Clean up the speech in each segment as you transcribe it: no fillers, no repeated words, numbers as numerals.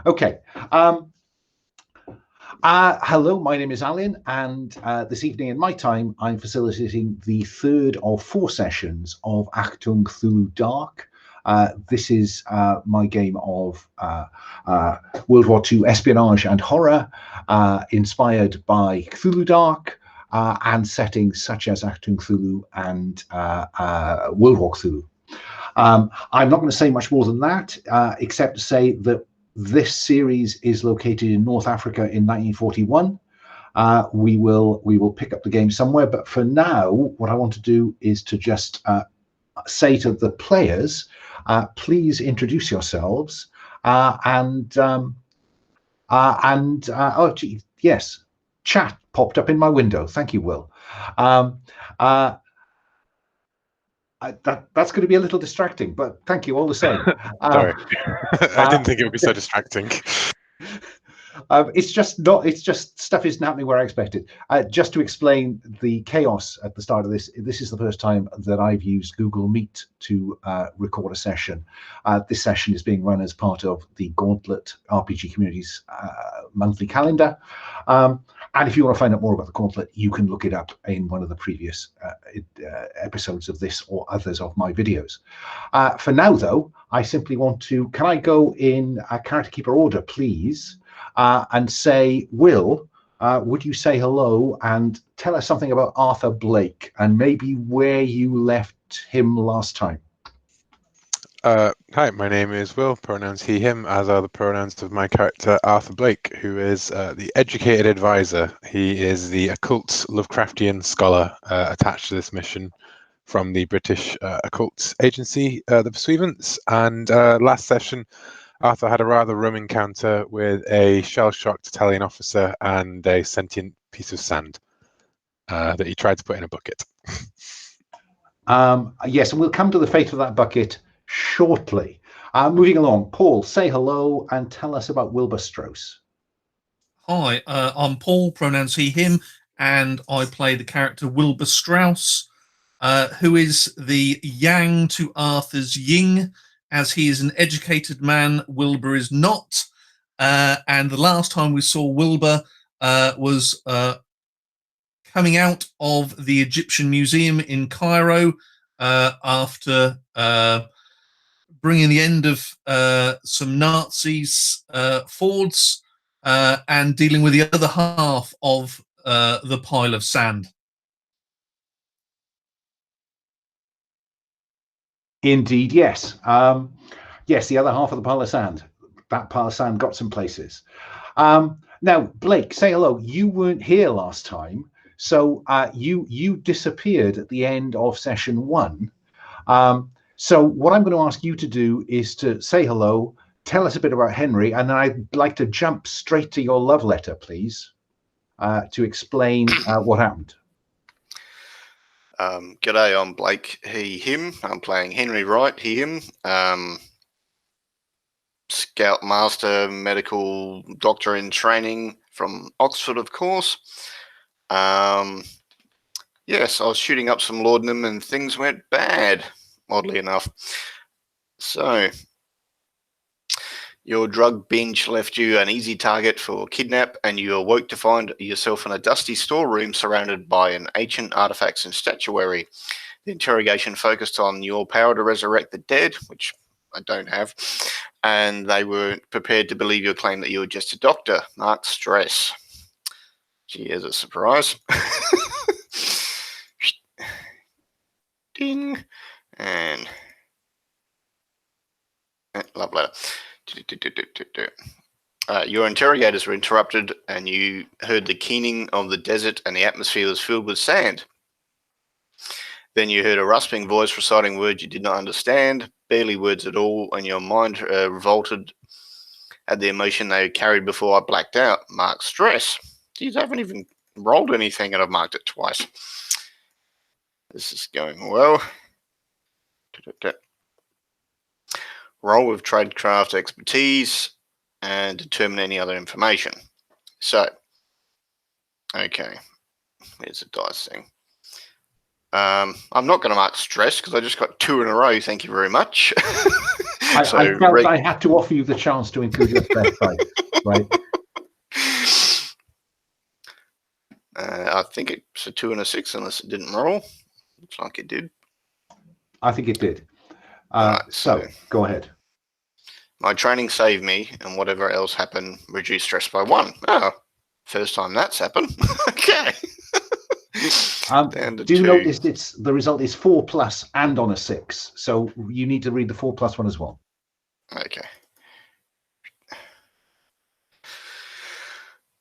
Okay. Hello, my name is Alun, and this evening in my time, I'm facilitating the third of 4 sessions of Achtung, Cthulhu Dark. This is my game of World War II espionage and horror, inspired by Cthulhu Dark and settings such as Achtung Cthulhu and World War Cthulhu. I'm not going to say much more than that, except to say that this series is located in North Africa in 1941. We will pick up the game somewhere, but for now, what I want to do is to just say to the players, please introduce yourselves, oh gee, yes, chat popped up in my window. Thank you, Will. That's going to be a little distracting, but thank you all the same. Sorry, I didn't think it would be so distracting. It's just stuff isn't happening where I expected. Just to explain the chaos at the start of this is the first time that I've used Google Meet to record a session. This session is being run as part of the Gauntlet RPG Community's monthly calendar. And if you want to find out more about the Gauntlet, you can look it up in one of the previous episodes of this or others of my videos. For now, though, I simply want to, can I go in character keeper order, please? And say, Will, would you say hello and tell us something about Arthur Blake and maybe where you left him last time? Hi, my name is Will, pronouns he, him, as are the pronouns of my character Arthur Blake, who is the educated advisor. He is the occult Lovecraftian scholar attached to this mission from the British occult agency, the Pursuivants. And last session, Arthur had a rather rum encounter with a shell-shocked Italian officer and a sentient piece of sand that he tried to put in a bucket. Yes, and we'll come to the fate of that bucket shortly. Moving along, Paul, say hello and tell us about Wilbur Strauss. Hi, I'm Paul, pronouns he, him, and I play the character Wilbur Strauss, who is the yang to Arthur's yin. As he is an educated man, Wilbur is not. And the last time we saw Wilbur was coming out of the Egyptian Museum in Cairo after bringing the end of some Nazis' Fords and dealing with the other half of the pile of sand. Indeed, yes. Yes, the other half of the pile of sand. That pile of sand got some places. Now, Blake, say hello. You weren't here last time, so you disappeared at the end of session 1. So what I'm going to ask you to do is to say hello, tell us a bit about Henry, and then I'd like to jump straight to your love letter, please, to explain what happened. G'day, I'm Blake, he, him. I'm playing Henry Wright, he, him. Scout Master, medical doctor in training from Oxford, of course. Yes, I was shooting up some laudanum and things went bad, oddly enough. So, your drug binge left you an easy target for kidnap, and you awoke to find yourself in a dusty storeroom surrounded by an ancient artifacts and statuary. The interrogation focused on your power to resurrect the dead, which I don't have, and they were prepared to believe your claim that you were just a doctor. Mark Stress. Gee, here's a surprise. Ding. And love letter. Your interrogators were interrupted and you heard the keening of the desert and the atmosphere was filled with sand. Then you heard a rasping voice reciting words you did not understand, barely words at all, and your mind revolted at the emotion they carried before I blacked out. Mark Stress. Geez, I haven't even rolled anything and I've marked it twice. This is going well. Roll with tradecraft expertise and determine any other information. So, okay, here's the dice thing. I'm not going to mark stress because I just got 2 in a row. Thank you very much. I felt I had to offer you the chance to include your stress dice, right? I think it's a 2 and a 6, unless it didn't roll. Looks like it did. I think it did. Right, so go ahead. My training saved me, and whatever else happened reduced stress by 1. Oh, first time that's happened. Okay. Do notice the result is 4+ and on a 6, so you need to read the 4+ one as well. Okay.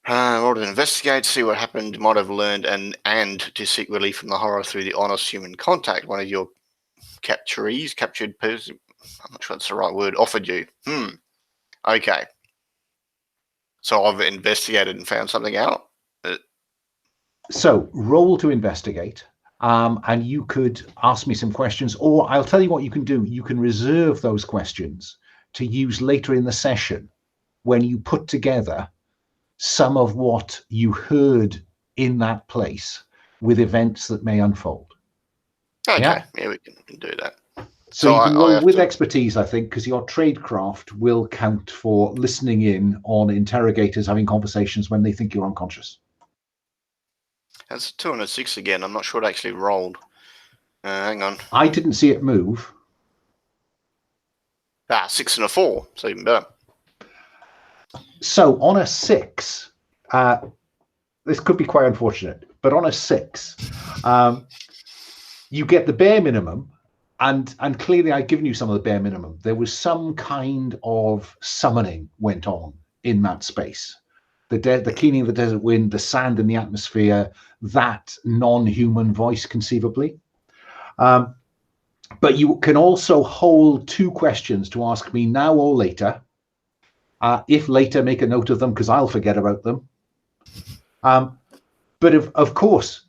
In order to investigate, see what happened, might have learned, and to seek relief from the horror through the honest human contact. One of your captured person, I'm not sure that's the right word, offered you. Okay. So I've investigated and found something out. So roll to investigate, and you could ask me some questions, or I'll tell you what you can do. You can reserve those questions to use later in the session when you put together some of what you heard in that place with events that may unfold. Okay, yeah, we can do that. So you can roll with expertise, I think, because your tradecraft will count for listening in on interrogators having conversations when they think you're unconscious. That's a 2 and a 6 again. I'm not sure it actually rolled. Hang on. I didn't see it move. 6 and a 4, so even better. So on a 6, this could be quite unfortunate, but on a 6, you get the bare minimum, and clearly I've given you some of the bare minimum. There was some kind of summoning went on in that space. The keening of the desert wind, the sand in the atmosphere, that non-human voice conceivably. But you can also hold 2 questions to ask me now or later. If later, make a note of them because I'll forget about them. But of course,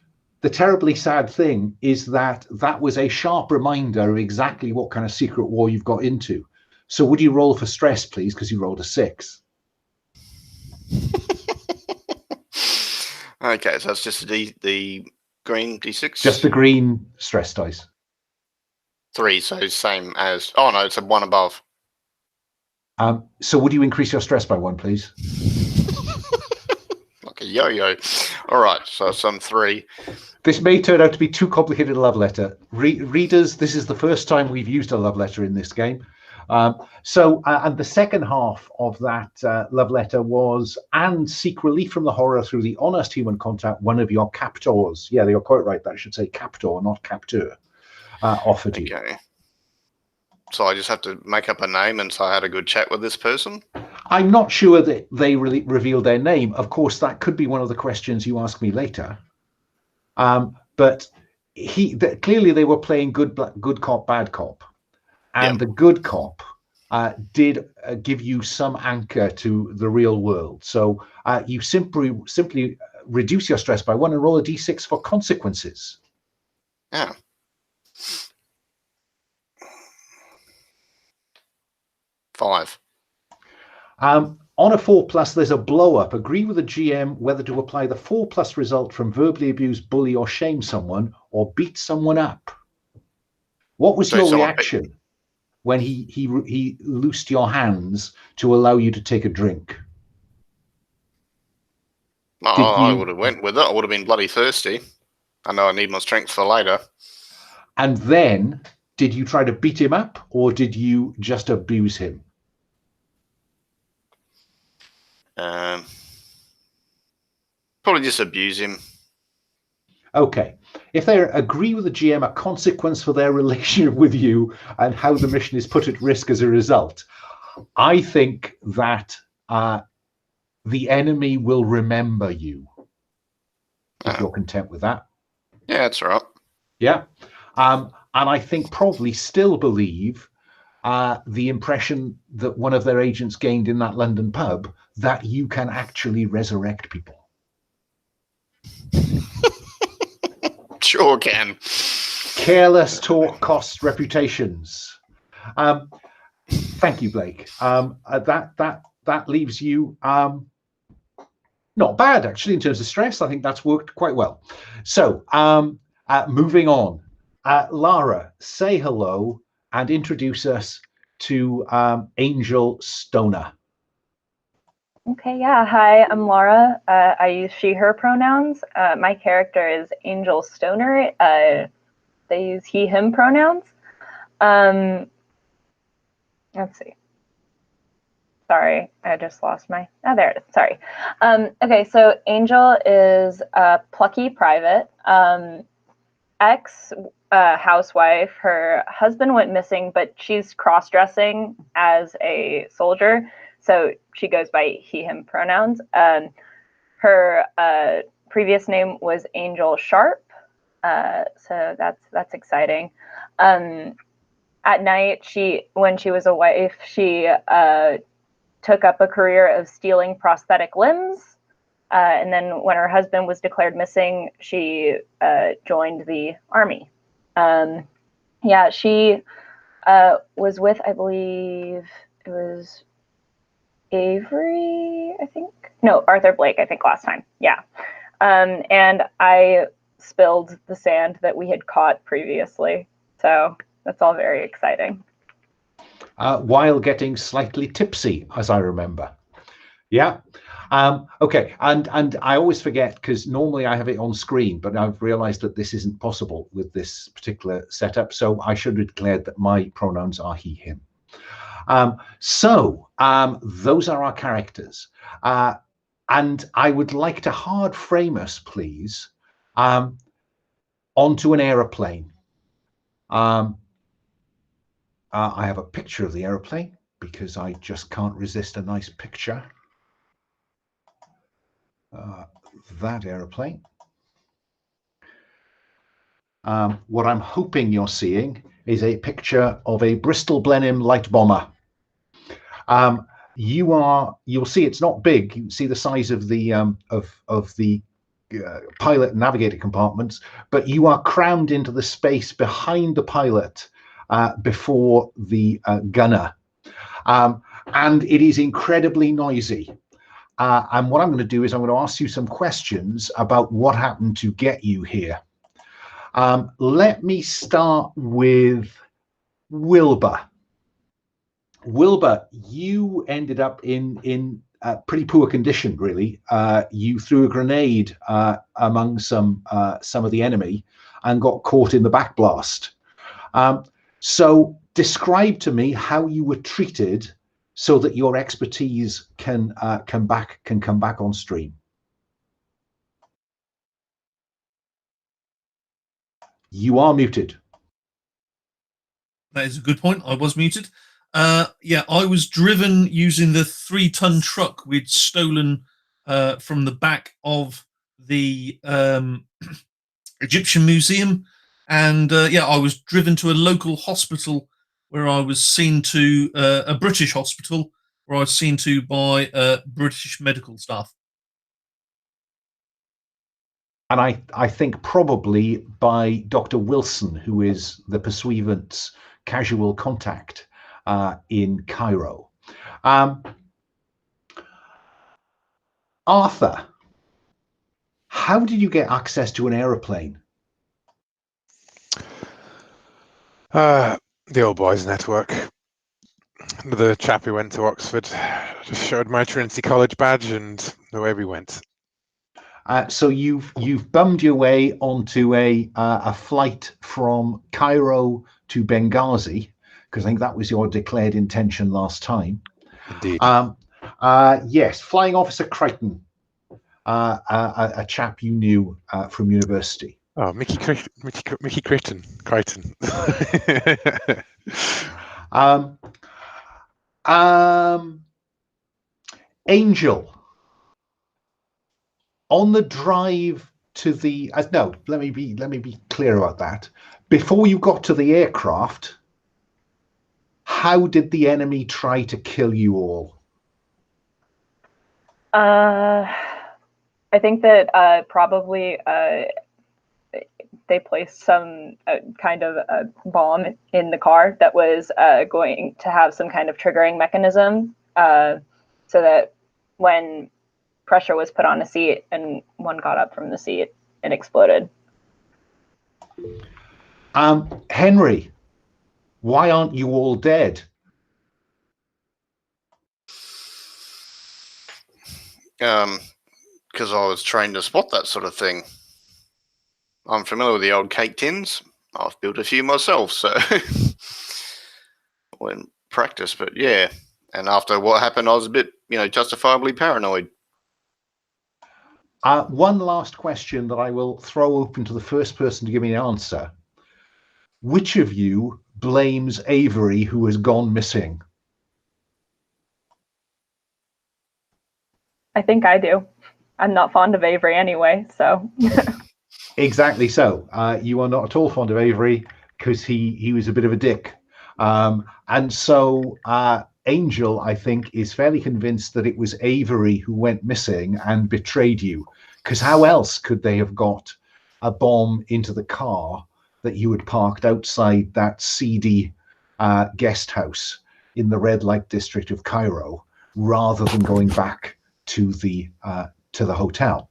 the terribly sad thing is that was a sharp reminder of exactly what kind of secret war you've got into. So would you roll for stress, please, because you rolled a 6. Okay, so that's just the green D6? Just the green stress dice. 3, so same as... Oh, no, it's a 1 above. So would you increase your stress by 1, please? Like a yo-yo. All right, so some 3. This may turn out to be too complicated a love letter. Readers, this is the first time we've used a love letter in this game. And the second half of that love letter was, and seek relief from the horror through the honest human contact one of your captors. Yeah, you're quite right. That should say captor, not captor. Offered you. Okay. So I just have to make up a name and say I had a good chat with this person? I'm not sure that they really revealed their name. Of course, that could be one of the questions you ask me later. But clearly they were playing good cop, bad cop. And the good cop did give you some anchor to the real world. So you simply reduce your stress by 1 and roll a d6 for consequences. Yeah. 5. On a 4+, there's a blow up. Agree with the GM whether to apply the 4+ result from verbally abuse, bully, or shame someone, or beat someone up. What was your reaction when he loosed your hands to allow you to take a drink? I would have went with it. I would have been bloody thirsty. I know I need my strength for later. And then, did you try to beat him up, or did you just abuse him? Probably just abuse him. Okay. If they agree with the GM, a consequence for their relationship with you and how the mission is put at risk as a result, I think that the enemy will remember you. If you're content with that. Yeah, that's right. Yeah. And I think probably still believe the impression that one of their agents gained in that London pub that you can actually resurrect people. Sure can. Careless talk costs reputations. Thank you, Blake. That leaves you not bad, actually, in terms of stress. I think that's worked quite well. So moving on. Lara, say hello and introduce us to Angel Stoner. Okay, yeah. Hi, I'm Laura. I use she, her pronouns. My character is Angel Stoner. They use he, him pronouns. Let's see. Sorry, I just lost my, oh, there it is, sorry. Okay, so Angel is a plucky private, ex-housewife. Her husband went missing, but she's cross-dressing as a soldier, so she goes by he, him pronouns. Her previous name was Angel Sharp, so that's exciting. At night, when she was a wife, she took up a career of stealing prosthetic limbs. And then when her husband was declared missing, she joined the army. Yeah, she was with, I believe it was Avery, I think. No, Arthur Blake, I think last time. Yeah. And I spilled the sand that we had caught previously. So that's all very exciting. While getting slightly tipsy, as I remember. Yeah. Okay. And I always forget, because normally I have it on screen, but I've realized that this isn't possible with this particular setup. So I should have declared that my pronouns are he, him. Those are our characters. And I would like to hard frame us, please, onto an aeroplane. I have a picture of the aeroplane because I just can't resist a nice picture. That aeroplane. What I'm hoping you're seeing is a picture of a Bristol Blenheim light bomber. You'll see it's not big. You can see the size of the pilot and navigator compartments, but you are crammed into the space behind the pilot before the gunner, and it is incredibly noisy. And what I'm going to do is I'm going to ask you some questions about what happened to get you here. Let me start with Wilbur. Wilbur, you ended up in pretty poor condition, really. You threw a grenade among some of the enemy and got caught in the backblast. So describe to me how you were treated so that your expertise can come back on stream. You are muted. That is a good point. I was muted. Yeah, I was driven using the 3-ton truck we'd stolen from the back of the Egyptian Museum. And yeah, I was driven to a local hospital where I was seen to, a British hospital, where I was seen to by British medical staff. And I think probably by Dr. Wilson, who is the pursuivant's casual contact in Cairo. Arthur, how did you get access to an aeroplane? The old boys network. The chap who went to Oxford just showed my Trinity College badge, and away we went. So you've bummed your way onto a flight from Cairo to Benghazi, because I think that was your declared intention last time. Indeed. Yes, Flying Officer Crichton, a chap you knew from university. Oh, Mickey Crichton. Angel, on the drive to the no, let me be clear about that. Before you got to the aircraft, how did the enemy try to kill you all? I think that probably they placed some kind of a bomb in the car that was going to have some kind of triggering mechanism, so that when pressure was put on a seat and one got up from the seat, it exploded. Henry, why aren't you all dead? because I was trained to spot that sort of thing. I'm familiar with the old cake tins. I've built a few myself, so when practice. But yeah, and after what happened, I was a bit, justifiably paranoid. One last question that I will throw open to the first person to give me an answer. Which of you blames Avery, who has gone missing? I think I do. I'm not fond of Avery anyway, so. Exactly so. You are not at all fond of Avery because he was a bit of a dick. And so Angel, I think, is fairly convinced that it was Avery who went missing and betrayed you. Because how else could they have got a bomb into the car that you had parked outside that seedy guest house in the red light district of Cairo, rather than going back to the hotel?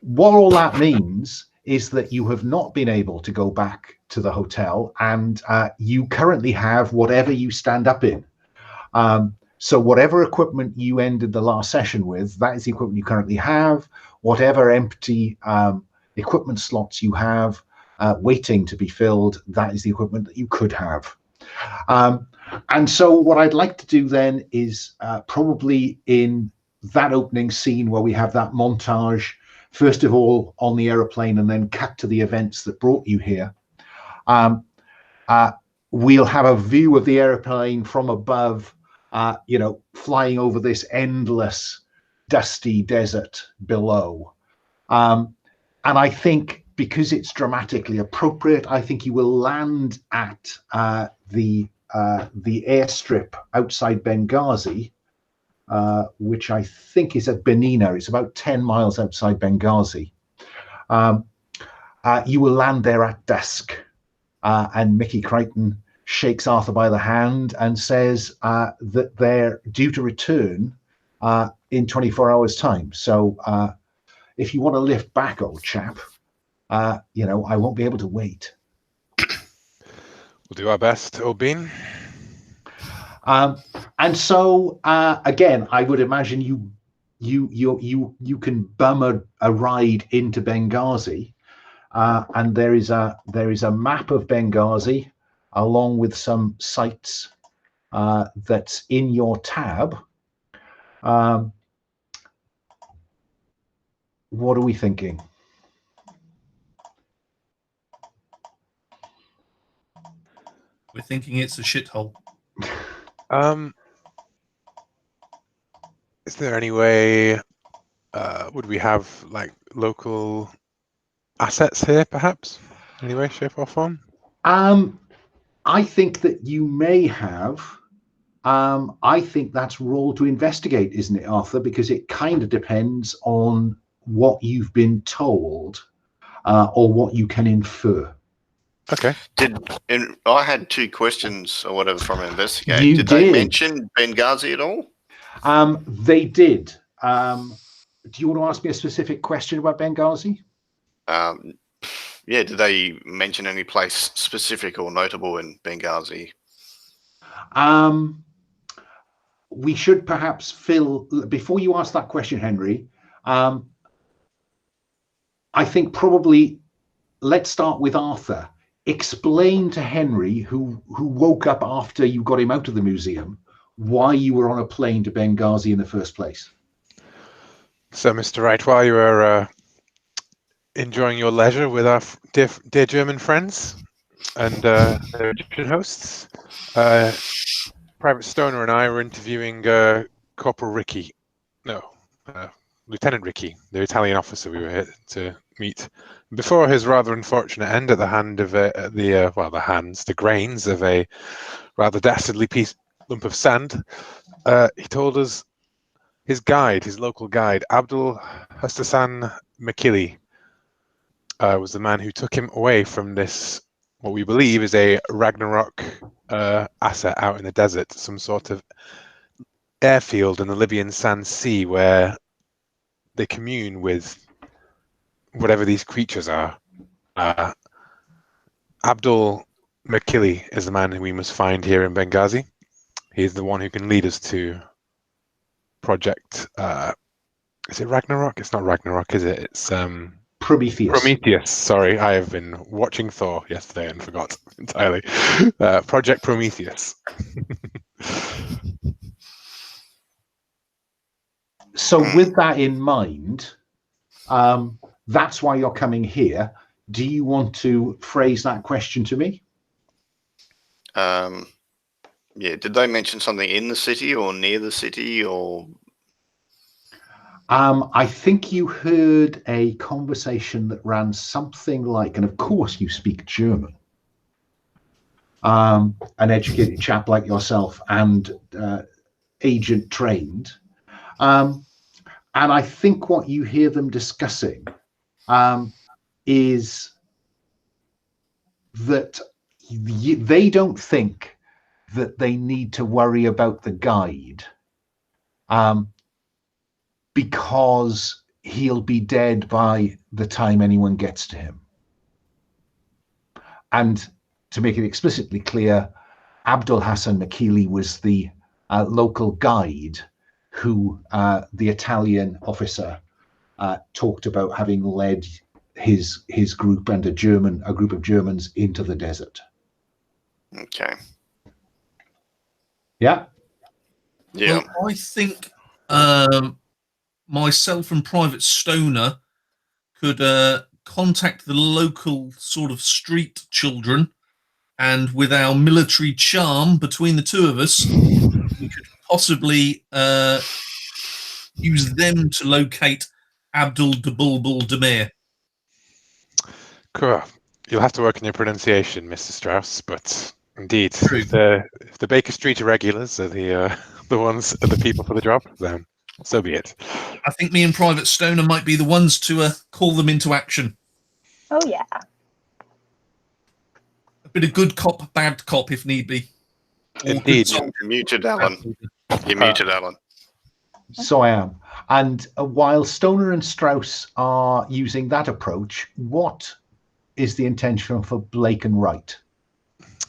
What all that means is that you have not been able to go back to the hotel, and you currently have whatever you stand up in. So whatever equipment you ended the last session with, that is the equipment you currently have. Whatever empty equipment slots you have waiting to be filled, that is the equipment that you could have. And so what I'd like to do then is probably in that opening scene where we have that montage, first of all on the aeroplane and then cut to the events that brought you here. We'll have a view of the aeroplane from above, flying over this endless dusty desert below. And I think because it's dramatically appropriate, I think you will land at the airstrip outside Benghazi, which I think is at Benina. It's about 10 miles outside Benghazi. You will land there at dusk, and Mickey Crichton shakes Arthur by the hand and says that they're due to return in 24 hours' time. So if you want to lift back, old chap, I won't be able to wait. We'll do our best, O'Bean. And so again, I would imagine you can bum a ride into Benghazi, and there is a map of Benghazi along with some sites that's in your tab. What are we thinking? We're thinking it's a shithole. Is there any way, would we have like local assets here, perhaps? Any way, shape or form? I think that you may have. I think that's role to investigate, isn't it, Arthur? Because it kind of depends on what you've been told or what you can infer. Okay. I had two questions or whatever from investigate. Did they mention Benghazi at all? They did. Do you want to ask me a specific question about Benghazi? Yeah, did they mention any place specific or notable in Benghazi? We should perhaps before you ask that question, Henry, I think probably let's start with Arthur. Explain to Henry, who woke up after you got him out of the museum, why you were on a plane to Benghazi in the first place. So, Mr. Wright, while you were enjoying your leisure with our dear German friends and their Egyptian hosts, Private Stoner and I were interviewing Lieutenant Ricky, the Italian officer we were here to meet. Before his rather unfortunate end at the hand of the grains of a rather dastardly lump of sand, he told us his local guide, Abdul Hassan Mechilli, was the man who took him away from this, what we believe is a Ragnarok asset out in the desert, some sort of airfield in the Libyan Sand Sea where they commune with whatever these creatures are. Abdul Mechilli is the man who we must find here in Benghazi. He is the one who can lead us to Projekt Is it Ragnarok? It's not Ragnarok, is it? It's Prometheus. Prometheus. Sorry, I have been watching Thor yesterday and forgot entirely. Projekt Prometheus. So with that in mind, that's why you're coming here. Do you want to phrase that question to me? Yeah, did they mention something in the city or near the city or? I think you heard a conversation that ran something like, and of course you speak German, an educated chap like yourself and agent trained. And I think what you hear them discussing is that they don't think that they need to worry about the guide because he'll be dead by the time anyone gets to him. And to make it explicitly clear, Abdul Hassan Mechilli was the local guide who the Italian officer talked about having led his group and a group of Germans into the desert. Okay. Yeah. Yeah. Well, I think myself and Private Stoner could contact the local sort of street children, and with our military charm between the two of us, we could possibly use them to locate Abdul Bulbul Demir. Cool. You'll have to work on your pronunciation, Mr. Strauss, but indeed, if the Baker Street irregulars are the people for the job, then so be it. I think me and Private Stoner might be the ones to call them into action. Oh, yeah. A bit of good cop, bad cop, if need be. Indeed. You muted Alan. You muted Alan. So I am. And while Stoner and Strauss are using that approach, what is the intention for Blake and Wright?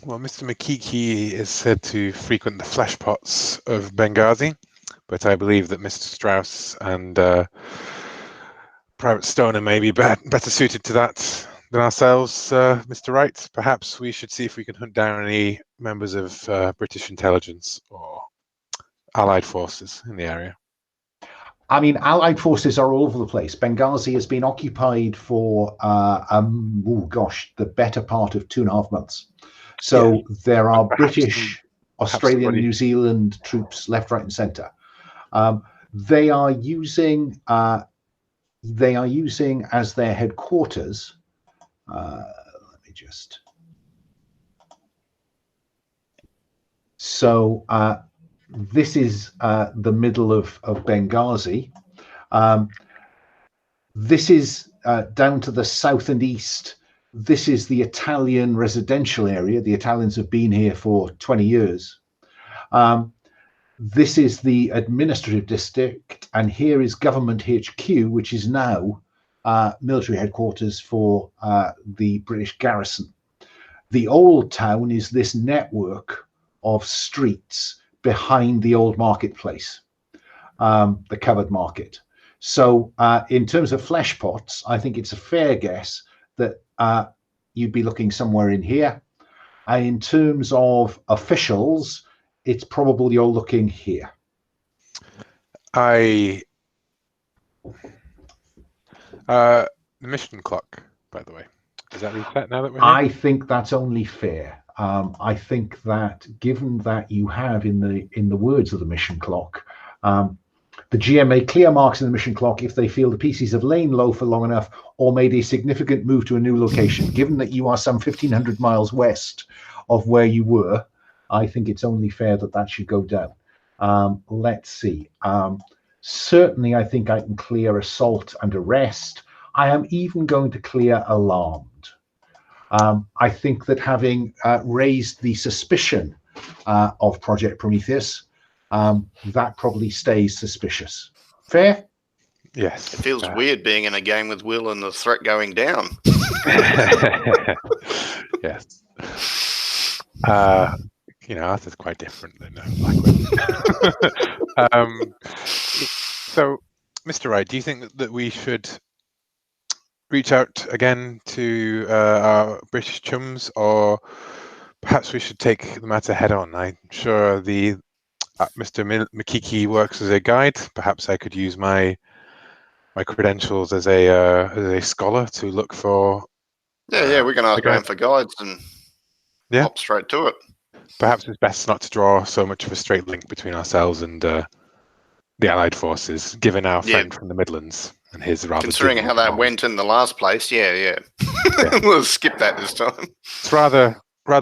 Well, Mr. Mechilli is said to frequent the flesh pots of Benghazi, but I believe that Mr. Strauss and Private Stoner may be better suited to that than ourselves, Mr. Wright. Perhaps we should see if we can hunt down any members of British intelligence or Allied forces in the area. I mean, Allied forces are all over the place. Benghazi has been occupied for, the better part of 2.5 months. So there are British, Australian, New Zealand troops left, right, and centre. They are using as their headquarters. Let me just. So. This is the middle of Benghazi. This is down to the south and east. This is the Italian residential area. The Italians have been here for 20 years. This is the administrative district, and here is government HQ, which is now military headquarters for the British garrison. The old town is this network of streets behind the old marketplace, the covered market. So in terms of flesh pots, I think it's a fair guess that you'd be looking somewhere in here. And in terms of officials, it's probably you're looking here. The mission clock, by the way, does that reset now that we're here? I think that's only fair. I think that given that you have in the words of the mission clock, the GM may clear marks in the mission clock if they feel the PCs have lain low for long enough or made a significant move to a new location. Given that you are some 1,500 miles west of where you were, I think it's only fair that that should go down. Let's see. Certainly, I think I can clear assault and arrest. I am even going to clear alarmed. I think that having raised the suspicion of Projekt Prometheus, that probably stays suspicious. Fair? Yes. It feels weird being in a game with Will and the threat going down. Yes. Arthur's quite different than Blackwood. So Mr. Wright, do you think that we should reach out again to our British chums, or perhaps we should take the matter head on? I'm sure the Mr. Mechilli works as a guide. Perhaps I could use my credentials as a scholar to look for. Yeah, we can ask Graham for guides and hop straight to it. Perhaps it's best not to draw so much of a straight link between ourselves and the Allied forces, given our friend from the Midlands and his rather. Considering how that went in the last place, yeah. We'll skip that this time. It's rather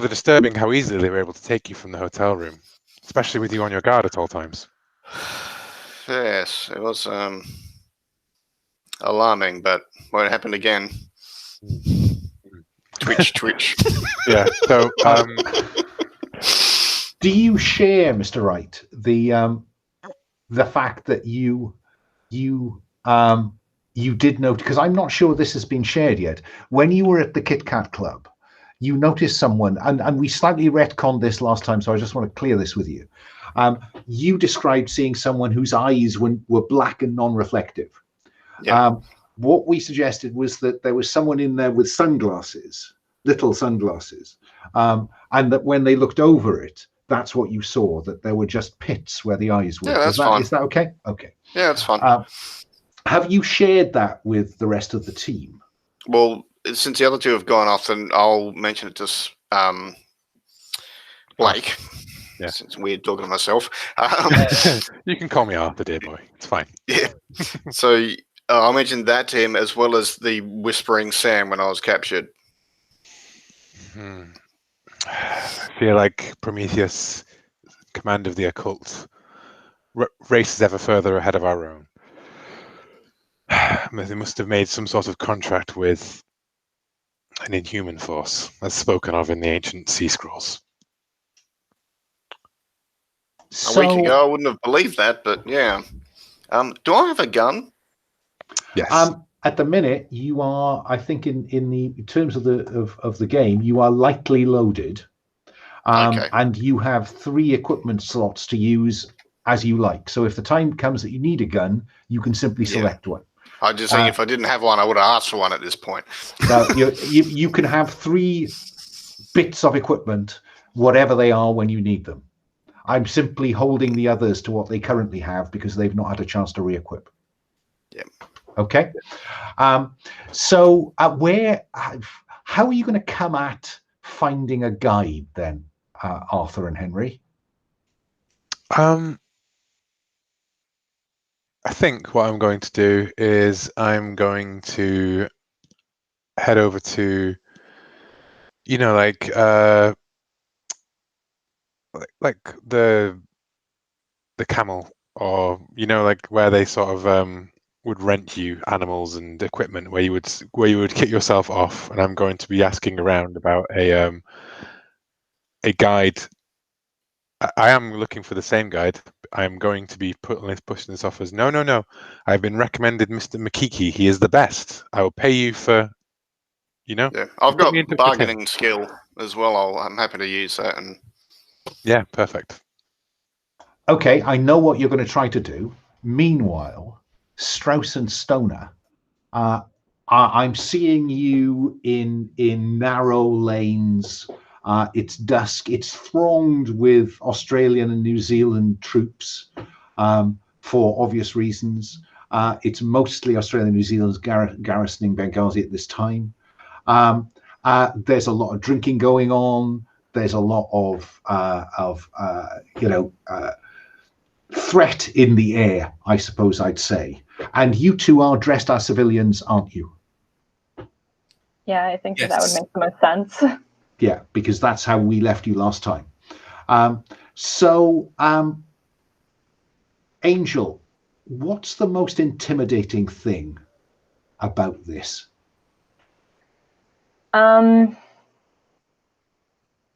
disturbing how easily they were able to take you from the hotel room, especially with you on your guard at all times. Yes, it was alarming, but won't happen again. Twitch. Yeah. So, do you share, Mr. Wright, the fact that you did note, because I'm not sure this has been shared yet, when you were at the Kit Kat Club, you noticed someone, and we slightly retconned this last time, so I just want to clear this with you. You described seeing someone whose eyes were black and non-reflective. Yeah. What we suggested was that there was someone in there with sunglasses, little sunglasses, and that when they looked over it, that's what you saw, that there were just pits where the eyes were. Yeah, that's fine. Is that okay? Okay. Yeah, that's fine. Have you shared that with the rest of the team? Well, since the other two have gone off, then I'll mention it to Blake. Yeah. It's weird talking to myself. You can call me Arthur, dear boy. It's fine. Yeah. So I mentioned that to him, as well as the Whispering Sam when I was captured. I feel like Prometheus, command of the occult, races ever further ahead of our own. They must have made some sort of contract with an inhuman force, as spoken of in the ancient sea scrolls. A week ago, I wouldn't have believed that, but yeah. Do I have a gun? Yes. At the minute, you are, I think, in terms of the game, you are lightly loaded, Okay. and you have 3 equipment slots to use as you like. So if the time comes that you need a gun, you can simply select one. I just think if I didn't have one, I would have asked for one at this point. Now, you can have 3 bits of equipment, whatever they are, when you need them. I'm simply holding the others to what they currently have because they've not had a chance to re-equip. Yeah. Okay. So how are you going to come at finding a guide then, Arthur and Henry? I think what I'm going to do is I'm going to head over to, like the camel, or like where they sort of would rent you animals and equipment, where you would kit yourself off, and I'm going to be asking around about a guide. I am looking for the same guide. I am going to be pushing this off as no. I've been recommended Mr. Mechilli. He is the best. I will pay you for, Yeah, I've got bargaining skill as well. I'm happy to use that. And yeah, perfect. Okay, I know what you're going to try to do. Meanwhile, Strauss and Stoner, I'm seeing you in narrow lanes. It's dusk. It's thronged with Australian and New Zealand troops for obvious reasons. It's mostly Australia and New Zealand's garrisoning Benghazi at this time. There's a lot of drinking going on. There's a lot of threat in the air, I suppose I'd say. And you two are dressed as civilians, aren't you? Yeah, I think that would make the most sense. Yeah, because that's how we left you last time. Angel, what's the most intimidating thing about this?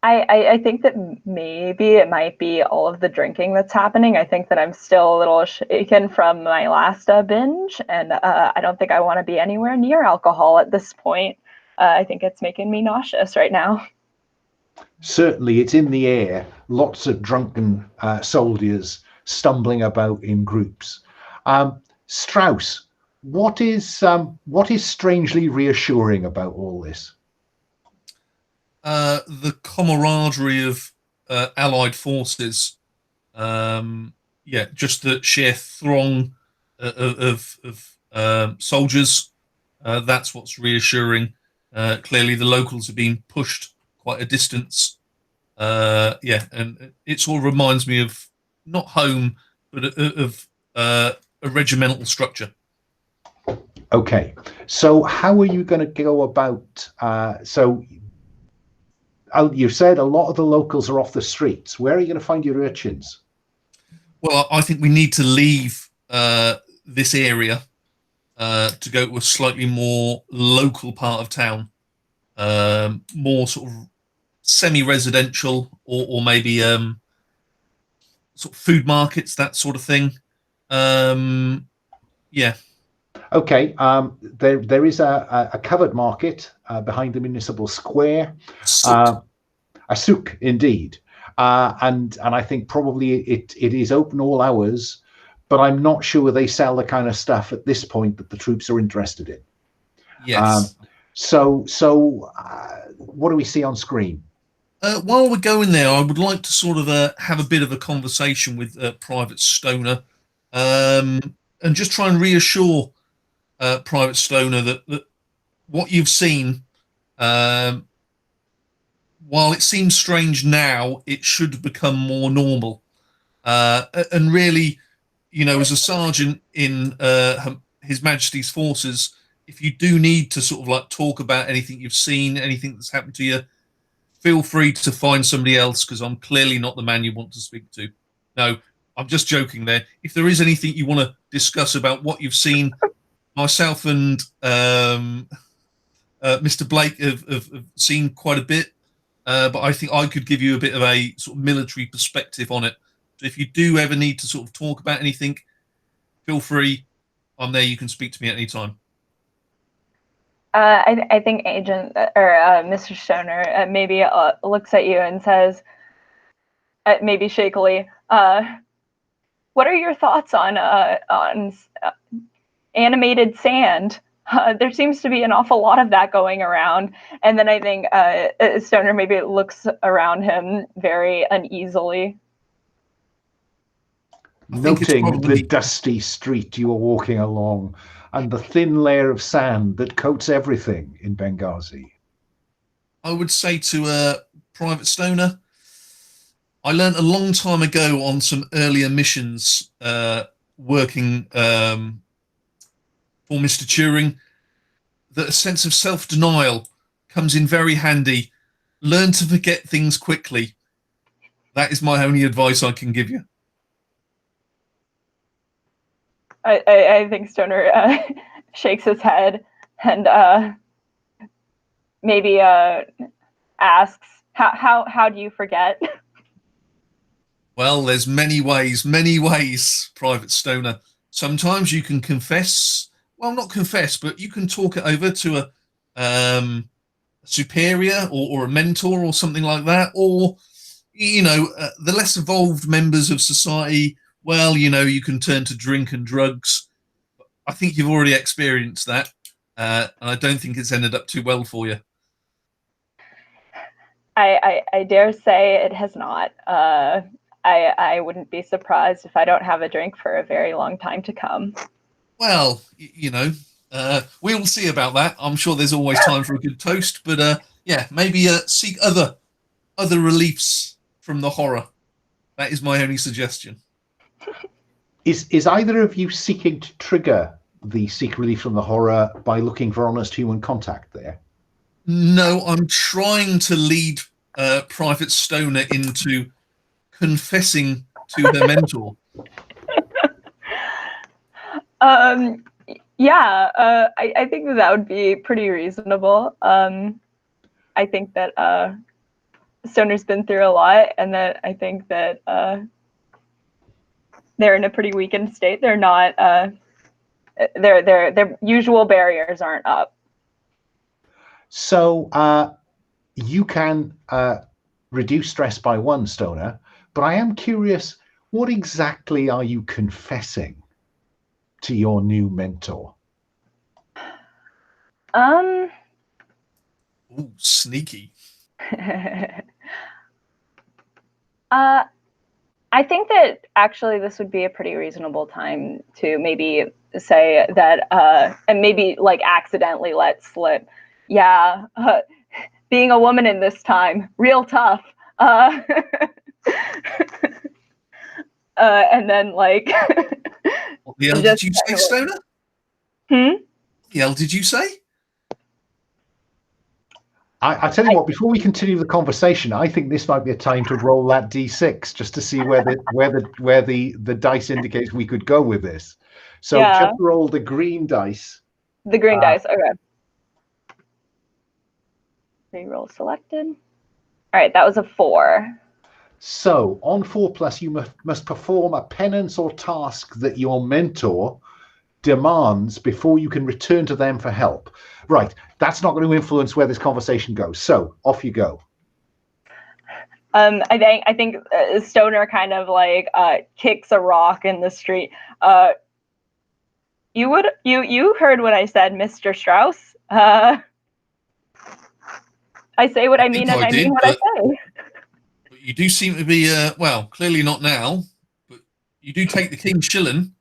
I think that maybe it might be all of the drinking that's happening. I think that I'm still a little shaken from my last binge, and I don't think I want to be anywhere near alcohol at this point. I think it's making me nauseous right now. Certainly, it's in the air. Lots of drunken soldiers stumbling about in groups. Strauss, what is strangely reassuring about all this? The camaraderie of allied forces. Just the sheer throng of soldiers. That's what's reassuring. Clearly, the locals have been pushed quite a distance. And it sort of reminds me of not home, but of a regimental structure. Okay, so how are you going to go about? You said a lot of the locals are off the streets. Where are you going to find your urchins? Well, I think we need to leave this area to go to a slightly more local part of town, more sort of semi-residential, or maybe sort of food markets, that sort of thing. Okay. There is a covered market behind the municipal square. A souk, indeed. And I think probably it is open all hours, but I'm not sure they sell the kind of stuff at this point that the troops are interested in. Yes. So what do we see on screen? While we're going there, I would like to sort of have a bit of a conversation with Private Stoner, and just try and reassure Private Stoner that what you've seen, while it seems strange now, it should become more normal. And really, as a sergeant in His Majesty's forces, if you do need to sort of like talk about anything you've seen, anything that's happened to you, feel free to find somebody else, because I'm clearly not the man you want to speak to. No, I'm just joking there. If there is anything you want to discuss about what you've seen, myself and Mr. Blake have seen quite a bit, but I think I could give you a bit of a sort of military perspective on it. So if you do ever need to sort of talk about anything, feel free. I'm there. You can speak to me at any time. I think Agent or Mr. Stoner maybe looks at you and says, maybe shakily, "What are your thoughts on animated sand? There seems to be an awful lot of that going around." And then I think Stoner maybe looks around him very uneasily. Noting the dusty street you are walking along and the thin layer of sand that coats everything in Benghazi. I would say to Private Stoner, I learned a long time ago on some earlier missions working for Mr. Turing that a sense of self-denial comes in very handy. Learn to forget things quickly. That is my only advice I can give you. I think Stoner shakes his head and maybe asks, "How do you forget?" Well, there's many ways, Private Stoner. Sometimes you can confess. Well, not confess, but you can talk it over to a superior or a mentor or something like that. Or, the less evolved members of society, well, you can turn to drink and drugs. I think you've already experienced that. And I don't think it's ended up too well for you. I dare say it has not. I wouldn't be surprised if I don't have a drink for a very long time to come. Well, we will see about that. I'm sure there's always time for a good toast, but maybe seek other reliefs from the horror. That is my only suggestion. Is either of you seeking to trigger the seek relief from the horror by looking for honest human contact there? No, I'm trying to lead Private Stoner into confessing to her mentor. I think that would be pretty reasonable. I think that Stoner's been through a lot, and that I think that they're in a pretty weakened state. They're not. Their usual barriers aren't up. So you can reduce stress by 1, Stoner, but I am curious, what exactly are you confessing to your new mentor? Ooh, sneaky. I think that actually this would be a pretty reasonable time to maybe say that, and maybe like accidentally let slip. Yeah, being a woman in this time, real tough. And then like. What the hell did you say, Stoner? What the hell did you say? I tell you what, before we continue the conversation, I think this might be a time to roll that d6 just to see where the dice indicates we could go with this. So just roll the green dice. The green dice, okay. Reroll selected. All right, that was a 4. So on 4+, you must perform a penance or task that your mentor demands before you can return to them for help. Right, that's not going to influence where this conversation goes. So off you go. I think Stoner kind of like kicks a rock in the street. You heard what I said, Mr. Strauss. I say what I mean, and I mean what I say. But you do seem to be well, clearly not now, but you do take the King's shilling.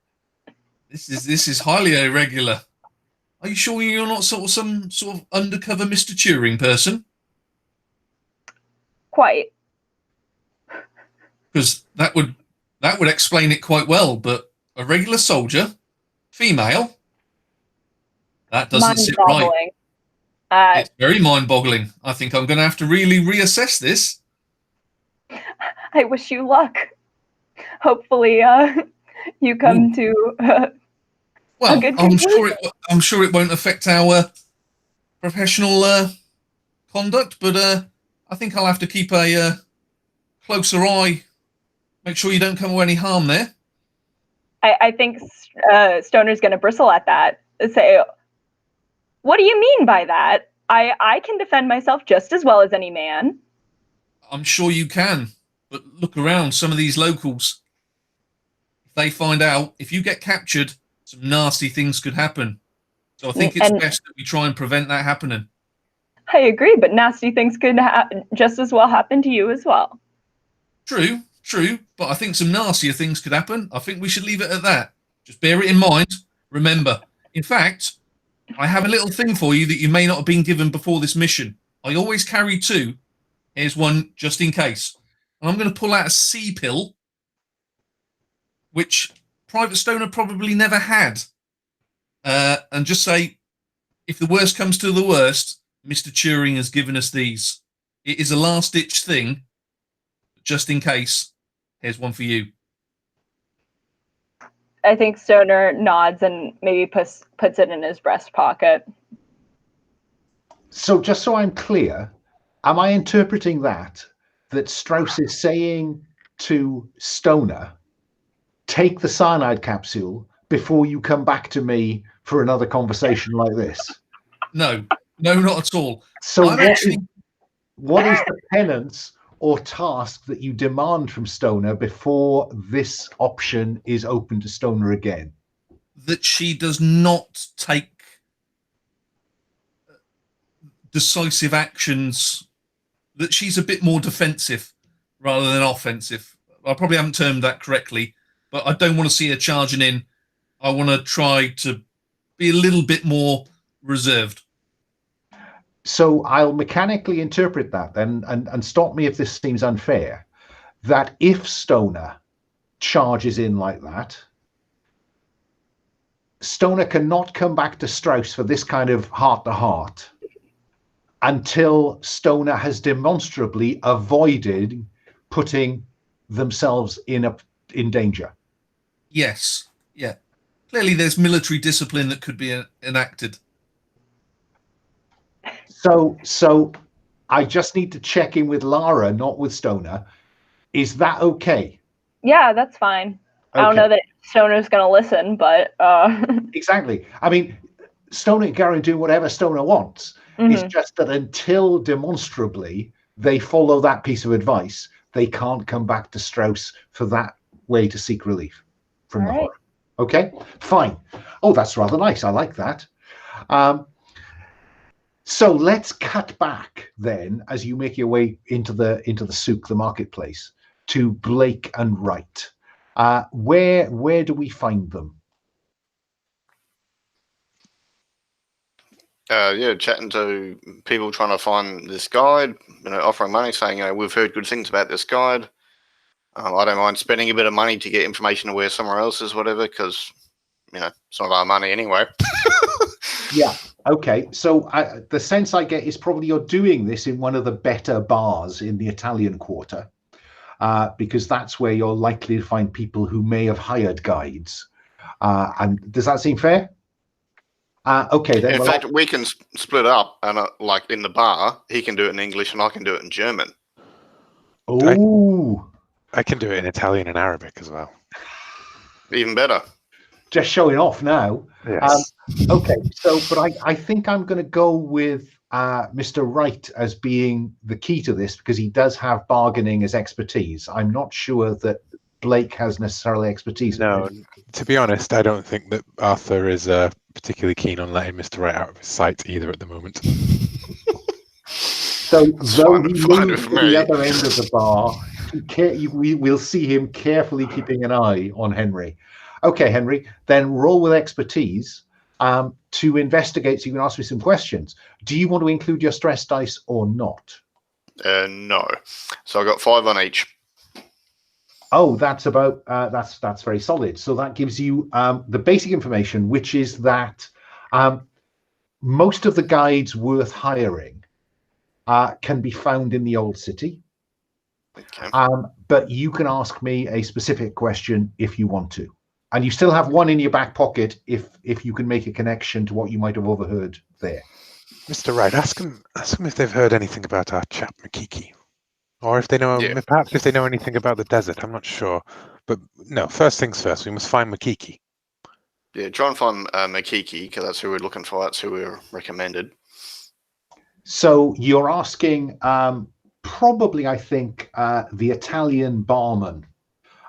This is highly irregular. Are you sure you're not some sort of undercover Mr. Turing person? Quite. Because that would explain it quite well. But a regular soldier, female, that doesn't sit right. It's very mind-boggling. I think I'm going to have to really reassess this. I wish you luck. Hopefully, you come to. Well, I'm sure it won't affect our professional conduct, but I think I'll have to keep a closer eye. Make sure you don't come with any harm there. I think Stoner's going to bristle at that and say, "What do you mean by that? I can defend myself just as well as any man." I'm sure you can, but look around. Some of these locals, if they find out, if you get captured, some nasty things could happen. So I think it's best that we try and prevent that happening. I agree, but nasty things could just as well happen to you as well. True, but I think some nastier things could happen. I think we should leave it at that. Just bear it in mind. Remember, in fact, I have a little thing for you that you may not have been given before this mission. I always carry 2. Here's one just in case. And I'm going to pull out a C pill, which Private Stoner probably never had. And just say, if the worst comes to the worst, Mr. Turing has given us these. It is a last-ditch thing. Just in case, here's one for you. I think Stoner nods and maybe puts it in his breast pocket. So just so I'm clear, am I interpreting that Strauss is saying to Stoner, take the cyanide capsule before you come back to me for another conversation like this? No, not at all. So what is the penance or task that you demand from Stoner before this option is open to Stoner again? That she does not take decisive actions, that she's a bit more defensive rather than offensive. I probably haven't termed that correctly, but I don't want to see her charging in. I want to try to be a little bit more reserved. So I'll mechanically interpret that then, and stop me if this seems unfair, that if Stoner charges in like that, Stoner cannot come back to Strauss for this kind of heart-to-heart until Stoner has demonstrably avoided putting themselves in danger. Yes, yeah. Clearly there's military discipline that could be enacted. So I just need to check in with Lara, not with Stoner. Is that okay? Yeah, that's fine. Okay. I don't know that Stoner's going to listen, but... Exactly. I mean, Stoner and Garen do whatever Stoner wants. Mm-hmm. It's just that until demonstrably they follow that piece of advice, they can't come back to Strauss for that way to seek relief from the horror. Okay, fine. Oh, that's rather nice. I like that. So let's cut back then, as you make your way into the souk, the marketplace, to Blake and Wright. Where do we find them? Chatting to people trying to find this guide, offering money, saying, we've heard good things about this guide. I don't mind spending a bit of money to get information to where somewhere else is, whatever, because, it's not our money anyway. Yeah. Okay. So the sense I get is probably you're doing this in one of the better bars in the Italian quarter, because that's where you're likely to find people who may have hired guides. And does that seem fair? Okay. Then. In fact, we can split up, and like in the bar, he can do it in English and I can do it in German. Oh. I can do it in Italian and Arabic as well. Even better. Just showing off now. Yes. Okay, but I think I'm going to go with Mr. Wright as being the key to this, because he does have bargaining as expertise. I'm not sure that Blake has necessarily expertise. No, to be honest, I don't think that Arthur is particularly keen on letting Mr. Wright out of his sight either at the moment. So though he moves to the other end of the bar, we'll see him carefully keeping an eye on Henry. Okay, Henry, then roll with expertise to investigate, so you can ask me some questions. Do you want to include your stress dice or not? No. So I got 5 on each. Oh, that's about that's very solid. So that gives you the basic information, which is that most of the guides worth hiring can be found in the old city. Okay. But you can ask me a specific question if you want to. And you still have one in your back pocket if you can make a connection to what you might have overheard there. Mr. Wright, ask them if they've heard anything about our chap Mechilli, or if they know, perhaps if they know anything about the desert. I'm not sure, but no. First things first, we must find Mechilli. Yeah, try and find Mechilli, because that's who we're looking for. That's who we're recommended. So you're asking, probably, I think, the Italian barman.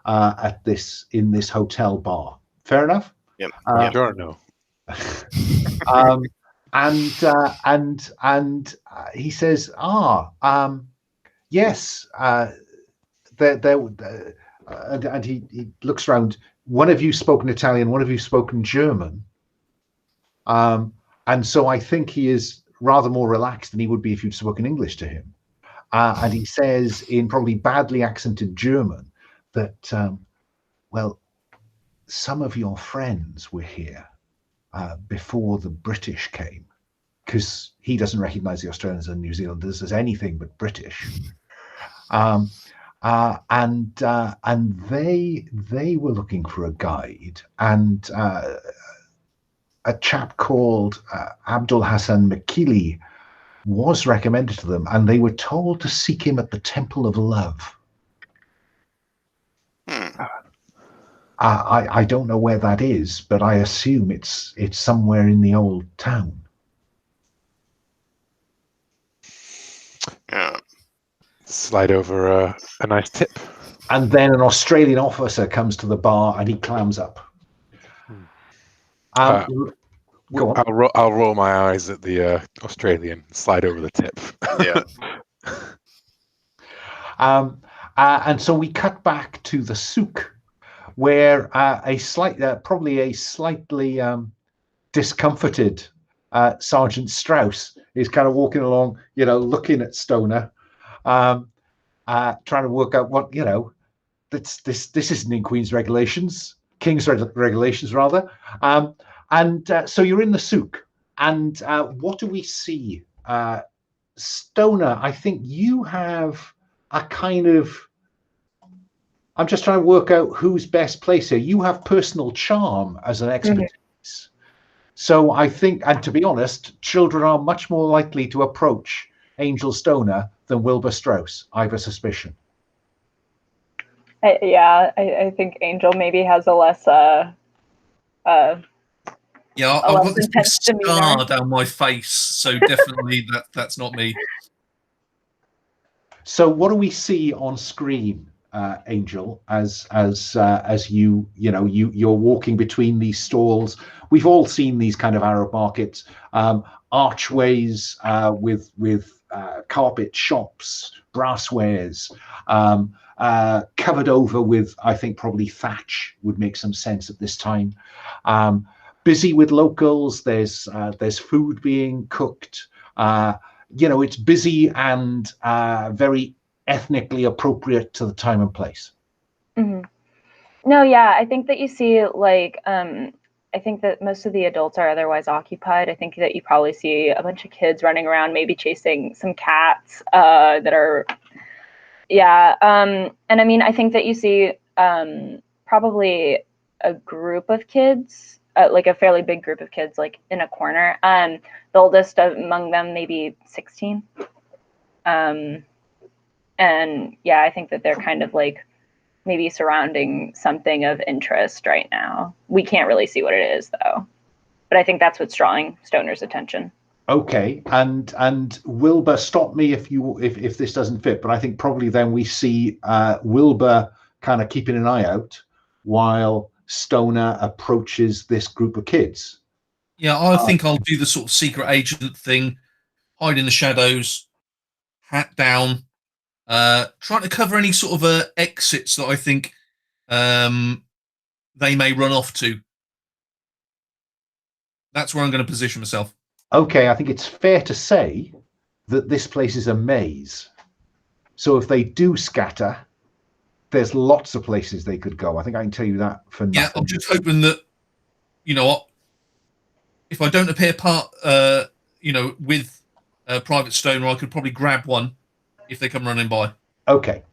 In this hotel bar. Fair enough? Yep. Sure, no. And he says, yes, and he looks around. One of you spoken Italian, one of you spoken German. And so I think he is rather more relaxed than he would be if you'd spoken English to him. And he says in probably badly accented German, that, well, some of your friends were here before the British came, because he doesn't recognize the Australians and New Zealanders as anything but British. And they were looking for a guide, and a chap called Abdul Hassan Mechilli was recommended to them, and they were told to seek him at the Temple of Love. I don't know where that is, but I assume it's somewhere in the old town. Yeah. slide over a nice tip. And then an Australian officer comes to the bar and he clams up. Go on. I'll roll my eyes at the Australian, slide over the tip. Yeah. And so we cut back to the souk, where probably a slightly discomforted Sergeant Strauss is kind of walking along, looking at Stoner, trying to work out what, this isn't in King's regulations rather. So you're in the souk, and what do we see? Stoner, I think you have a kind of, I'm just trying to work out who's best placed here. You have personal charm as an expertise. Mm-hmm. So I think, and to be honest, children are much more likely to approach Angel Stoner than Wilbur Strauss. I have a suspicion. I think Angel maybe has a less I've got this big scar down my face, so definitely that's not me. So what do we see on screen, Angel, as you're walking between these stalls. We've all seen these kind of Arab markets, archways with carpet shops, brasswares, covered over with, I think probably thatch would make some sense at this time. Busy with locals. There's food being cooked. It's busy and very ethnically appropriate to the time and place. Mm-hmm. No, yeah, I think that you see like I think that most of the adults are otherwise occupied. I think that you probably see a bunch of kids running around, maybe chasing some cats that are, yeah. And I mean, I think that you see probably a group of kids, like a fairly big group of kids, like in a corner. The oldest among them, maybe 16. And yeah, I think that they're kind of like maybe surrounding something of interest right now. We can't really see what it is though, but I think that's what's drawing Stoner's attention. Okay, and Wilbur, stop me if this doesn't fit, but I think probably then we see Wilbur kind of keeping an eye out while Stoner approaches this group of kids. Yeah, I think I'll do the sort of secret agent thing, hide in the shadows, hat down, trying to cover any sort of exits that I think they may run off to. That's where I'm going to position myself. Okay, I think it's fair to say that this place is a maze. So if they do scatter, there's lots of places they could go. I think I can tell you that for nothing. Yeah, I'm just hoping that, you know what, if I don't appear with Private Stoner, I could probably grab one if they come running by. Okay.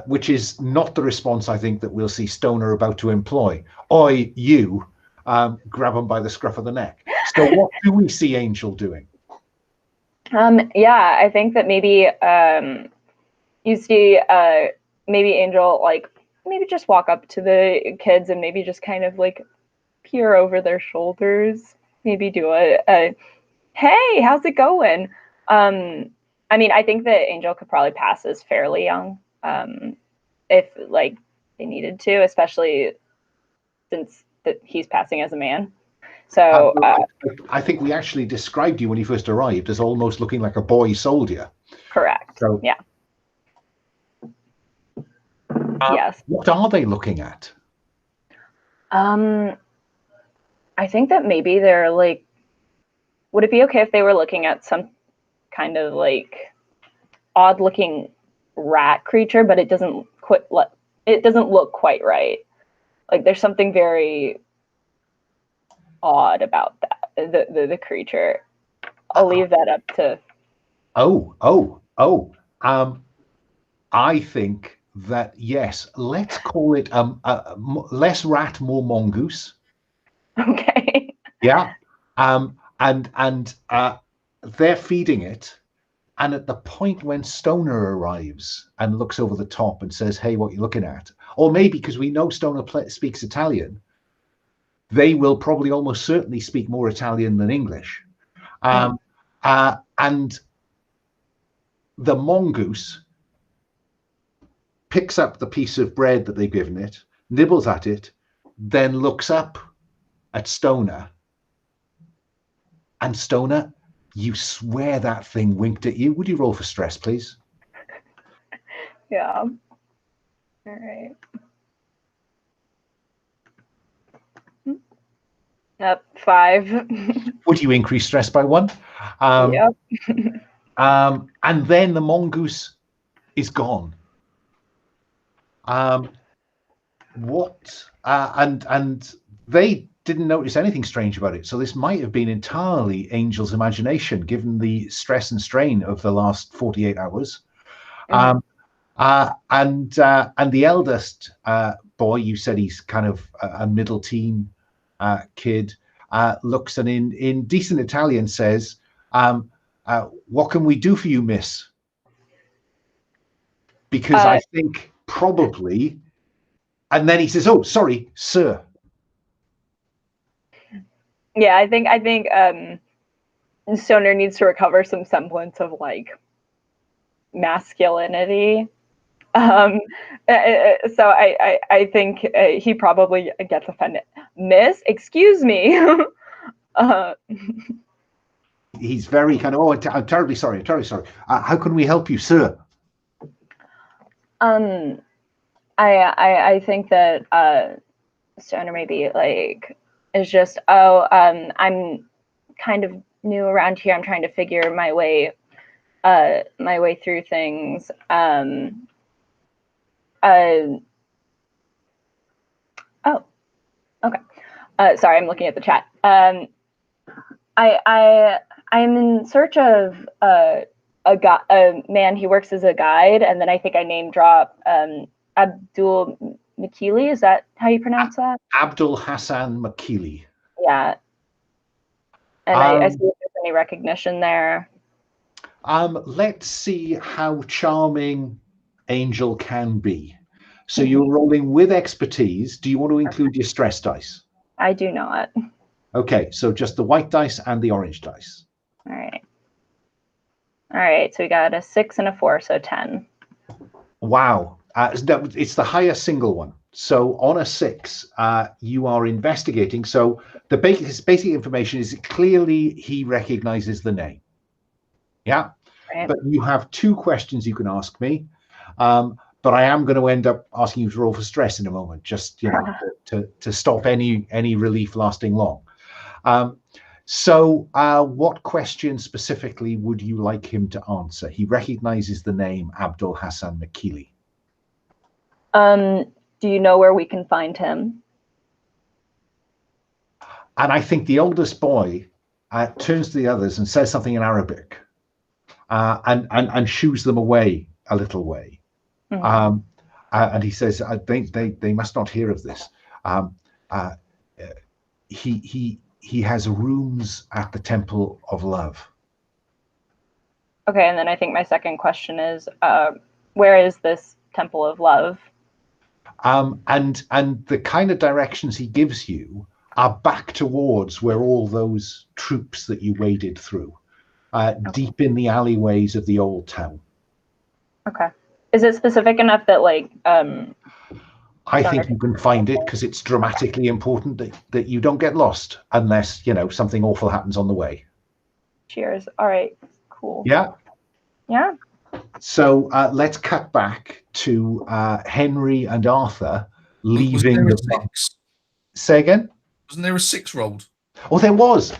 Which is not the response I think that we'll see Stoner about to employ. Oi, you, grab him by the scruff of the neck. So what do we see Angel doing? Yeah, I think that maybe you see maybe Angel like maybe just walk up to the kids and maybe just kind of like peer over their shoulders, maybe do a hey, how's it going? I mean, I think that Angel could probably pass as fairly young if like they needed to, especially since that he's passing as a man. So I think we actually described you when you first arrived as almost looking like a boy soldier. Correct. So, yeah. Yes. What are they looking at? I think that maybe they're like, would it be okay if they were looking at some kind of like odd looking rat creature, but it doesn't look quite right. Like there's something very odd about that, the creature. I'll leave that up to. I think that yes, let's call it less rat, more mongoose. Okay. Yeah. And they're feeding it, and at the point when Stoner arrives and looks over the top and says, "Hey, what are you looking at?" Or maybe because we know Stoner speaks Italian, they will probably almost certainly speak more Italian than English. And the mongoose picks up the piece of bread that they've given it, nibbles at it, then looks up at Stoner. And Stoner, you swear that thing winked at you. Would you roll for stress, please? Yeah. All right. Yep, 5. Would you increase stress by 1? Yep. And then the mongoose is gone. And they didn't notice anything strange about it. So this might have been entirely Angel's imagination, given the stress and strain of the last 48 hours. Mm-hmm. And the eldest boy, you said he's kind of a middle teen kid, looks and in decent Italian says, "What can we do for you, miss?" Because I think probably, and then he says, "Oh, sorry, sir." Yeah, I think Stoner needs to recover some semblance of like masculinity. So I think he probably gets offended. Miss, excuse me. He's very kind of, oh, I'm terribly sorry. I'm terribly sorry. How can we help you, sir? I think that Stoner maybe like is just, I'm kind of new around here. I'm trying to figure my way through things. Oh, okay. Sorry, I'm looking at the chat. I'm in search of a man. He works as a guide, and then I think I name drop Abdul Mechilli. Is that how you pronounce that? Abdul Hassan Mechilli. Yeah. And I see if there's any recognition there. Let's see how charming Angel can be. So you're rolling with expertise. Do you want to include your stress dice? I do not. Okay, so just the white dice and the orange dice. All right. All right, so we got a 6 and a 4, so 10. Wow. It's the highest single one. So on a 6, you are investigating. So the basic information is clearly he recognizes the name. Yeah. Right. But you have 2 questions you can ask me. But I am going to end up asking you to roll for stress in a moment, just to stop any relief lasting long. So what question specifically would you like him to answer? He recognizes the name Abdul Hassan Mechilli. Do you know where we can find him? And I think the oldest boy turns to the others and says something in Arabic and shoos them away a little way. Mm-hmm. And he says, they must not hear of this. He has rooms at the Temple of Love. Okay, and then I think my second question is, where is this Temple of Love? And the kind of directions he gives you are back towards where all those troops that you waded through, deep in the alleyways of the old town. Okay. Is it specific enough that like I think you can find it because it's dramatically important that you don't get lost unless, something awful happens on the way. Cheers. All right. Cool. Yeah. Yeah. So let's cut back to Henry and Arthur leaving the monk. Say again? Wasn't there a 6 rolled? Oh, there was.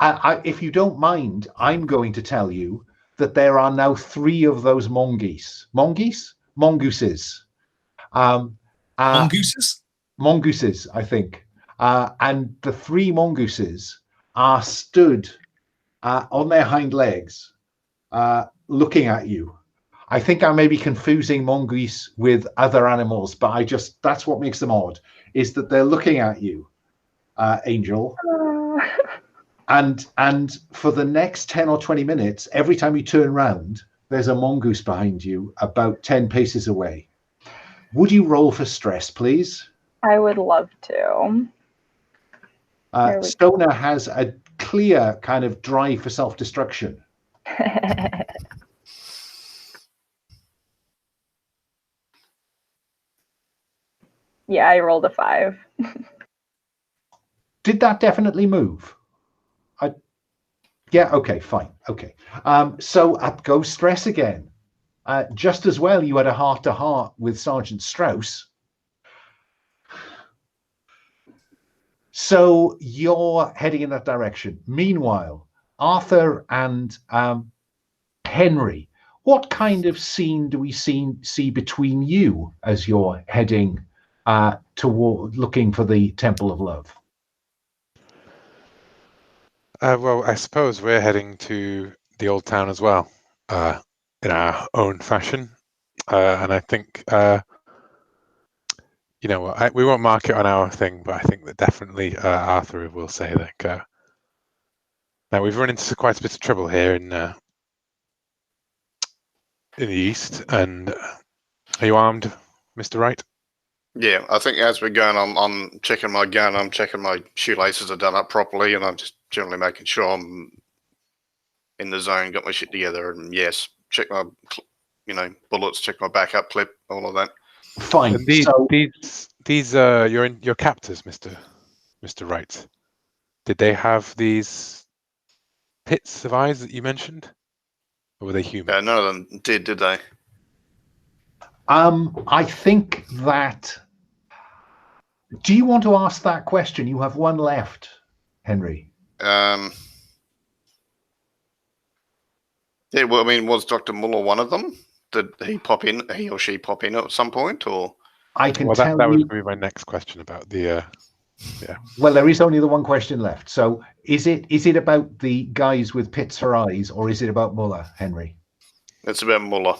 If you don't mind, I'm going to tell you that there are now 3 of those mongooses. Mongooses. Mongooses, I think. And the 3 mongooses are stood on their hind legs, looking at you. I think I may be confusing mongoose with other animals, but that's what makes them odd, is that they're looking at you, Angel. And for the next 10 or 20 minutes, every time you turn around, there's a mongoose behind you about 10 paces away. Would you roll for stress, please? I would love to. Stoner has a clear kind of drive for self-destruction. Yeah, I rolled a 5. Did that definitely move? Yeah, okay, fine. Okay. So up goes stress again. Just as well you had a heart-to-heart with Sergeant Strauss. So you're heading in that direction. Meanwhile, Arthur and Henry, what kind of scene do we see between you as you're heading toward looking for the Temple of Love? Well, I suppose we're heading to the old town as well, in our own fashion. And I think, we won't mark it on our thing, but I think that definitely Arthur will say that now we've run into quite a bit of trouble here in the east. And are you armed, Mr. Wright? Yeah, I think as we're going, I'm checking my gun, I'm checking my shoelaces are done up properly, and I'm just generally making sure I'm in the zone, got my shit together, and yes, check my bullets, check my backup clip, all of that. Fine. And these your captors, Mr. Wright. Did they have these pits of eyes that you mentioned, or were they human? None of them did they? I think that. Do you want to ask that question? You have one left, Henry. Yeah, well, I mean, was Dr. Muller one of them? Did he or she pop in at some point, or? I can Well, tell that was you. going to be my next question about the. Yeah. Well, there is only the one question left. So, is it about the guys with pits for eyes, or is it about Muller, Henry? It's about Muller.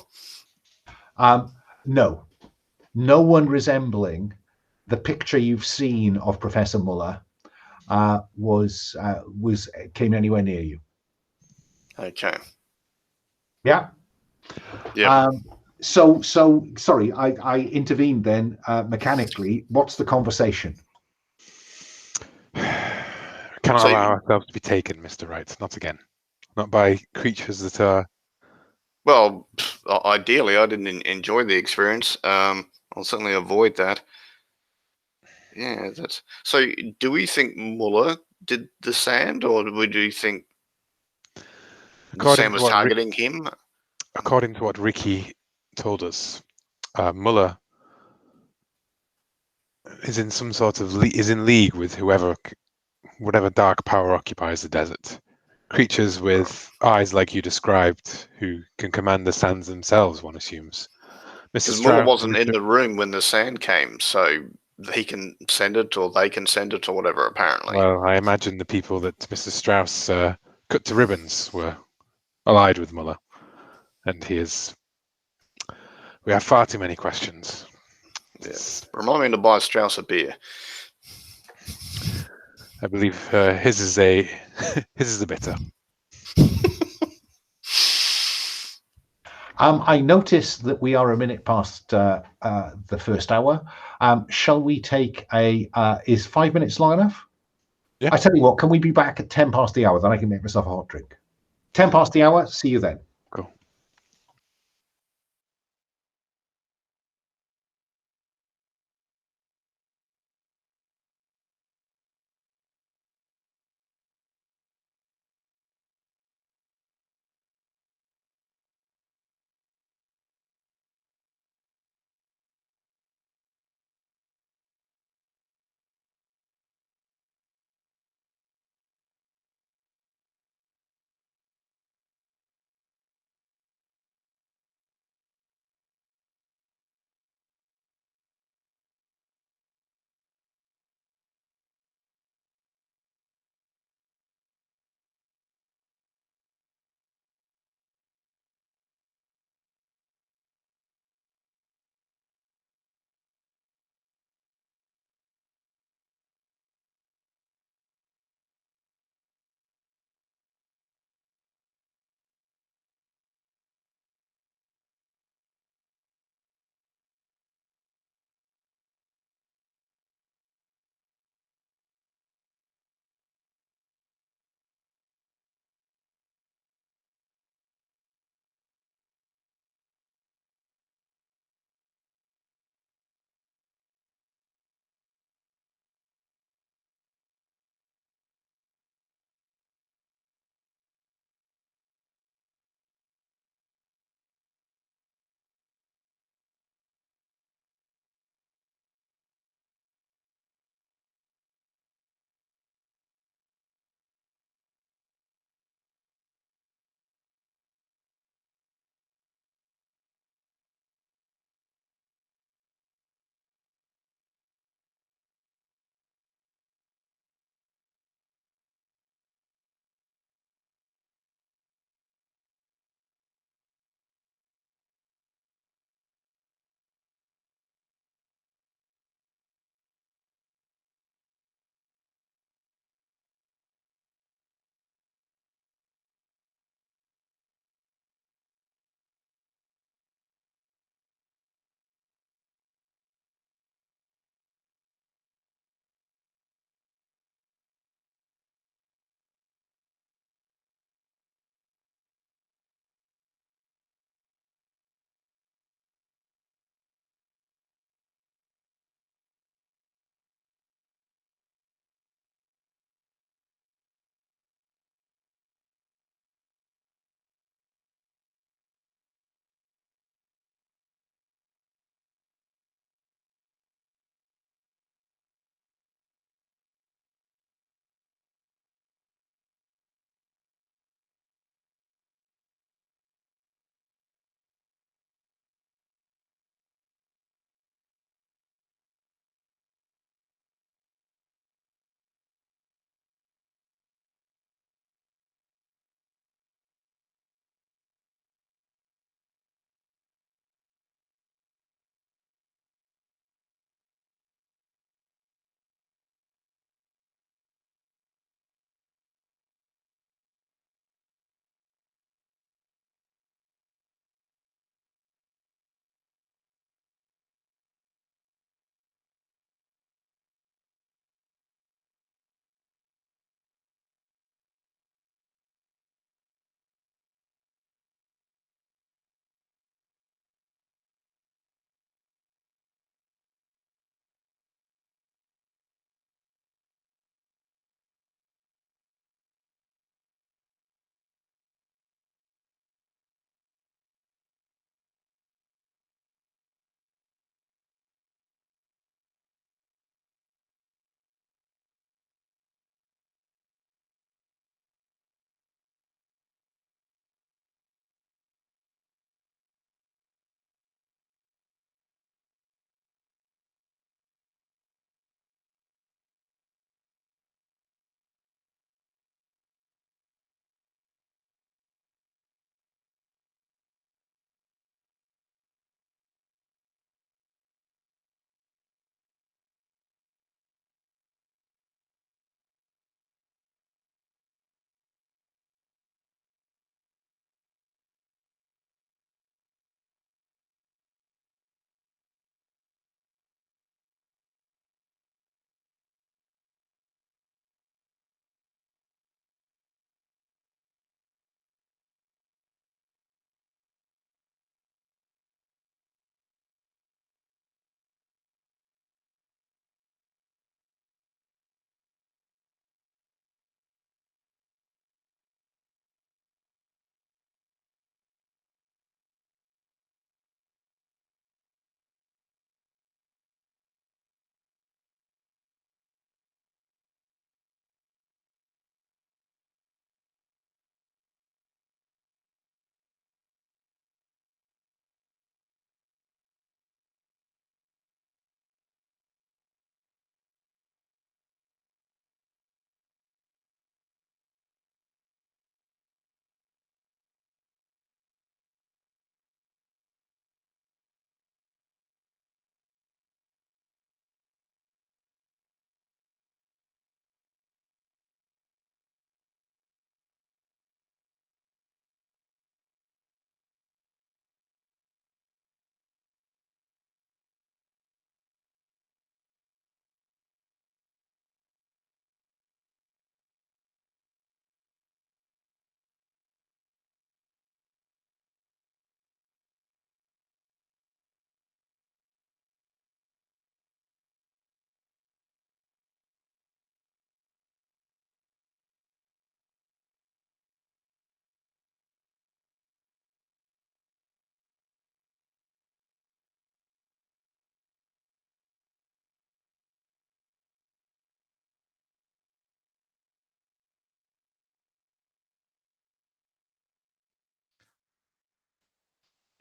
No, no one resembling the picture you've seen of Professor Muller came anywhere near you. Okay. Yeah. Yeah. So sorry, I intervened then mechanically. What's the conversation? Cannot allow ourselves to be taken, Mr. Wright. Not again. Not by creatures that are. Well, ideally, I didn't enjoy the experience. I'll certainly avoid that. Yeah, that's. So, do we think Muller did the sand, or do we think the sand was targeting him? According to what Ricky told us, Muller is in some sort of is in league with whatever dark power occupies the desert. Creatures with eyes like you described, who can command the sands themselves, one assumes. Because Muller wasn't in the room when the sand came, so he can send it, or they can send it, or whatever, apparently. Well, I imagine the people that Mr. Strauss cut to ribbons were allied with Muller, and we have far too many questions. Yes. Remind me to buy Strauss a beer. I believe his is a bitter. I noticed that we are a minute past the first hour. Shall we take is 5 minutes long enough? Yeah. I tell you what, can we be back at 10 past the hour? Then I can make myself a hot drink. 10 past the hour. See you then. Cool.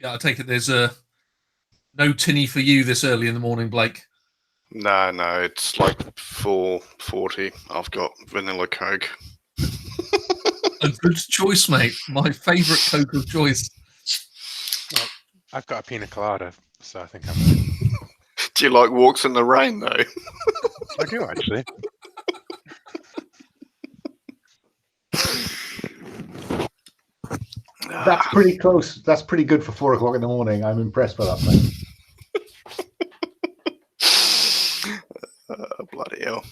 Yeah, I take it there's no tinny for you this early in the morning, Blake. No, it's like 4:40. I've got vanilla Coke. A good choice, mate. My favourite Coke of choice. Well, I've got a pina colada, so I think I'm. Do you like walks in the rain, though? I do, actually. That's pretty close. That's pretty good for 4 o'clock in the morning. I'm impressed by that, mate. Bloody hell.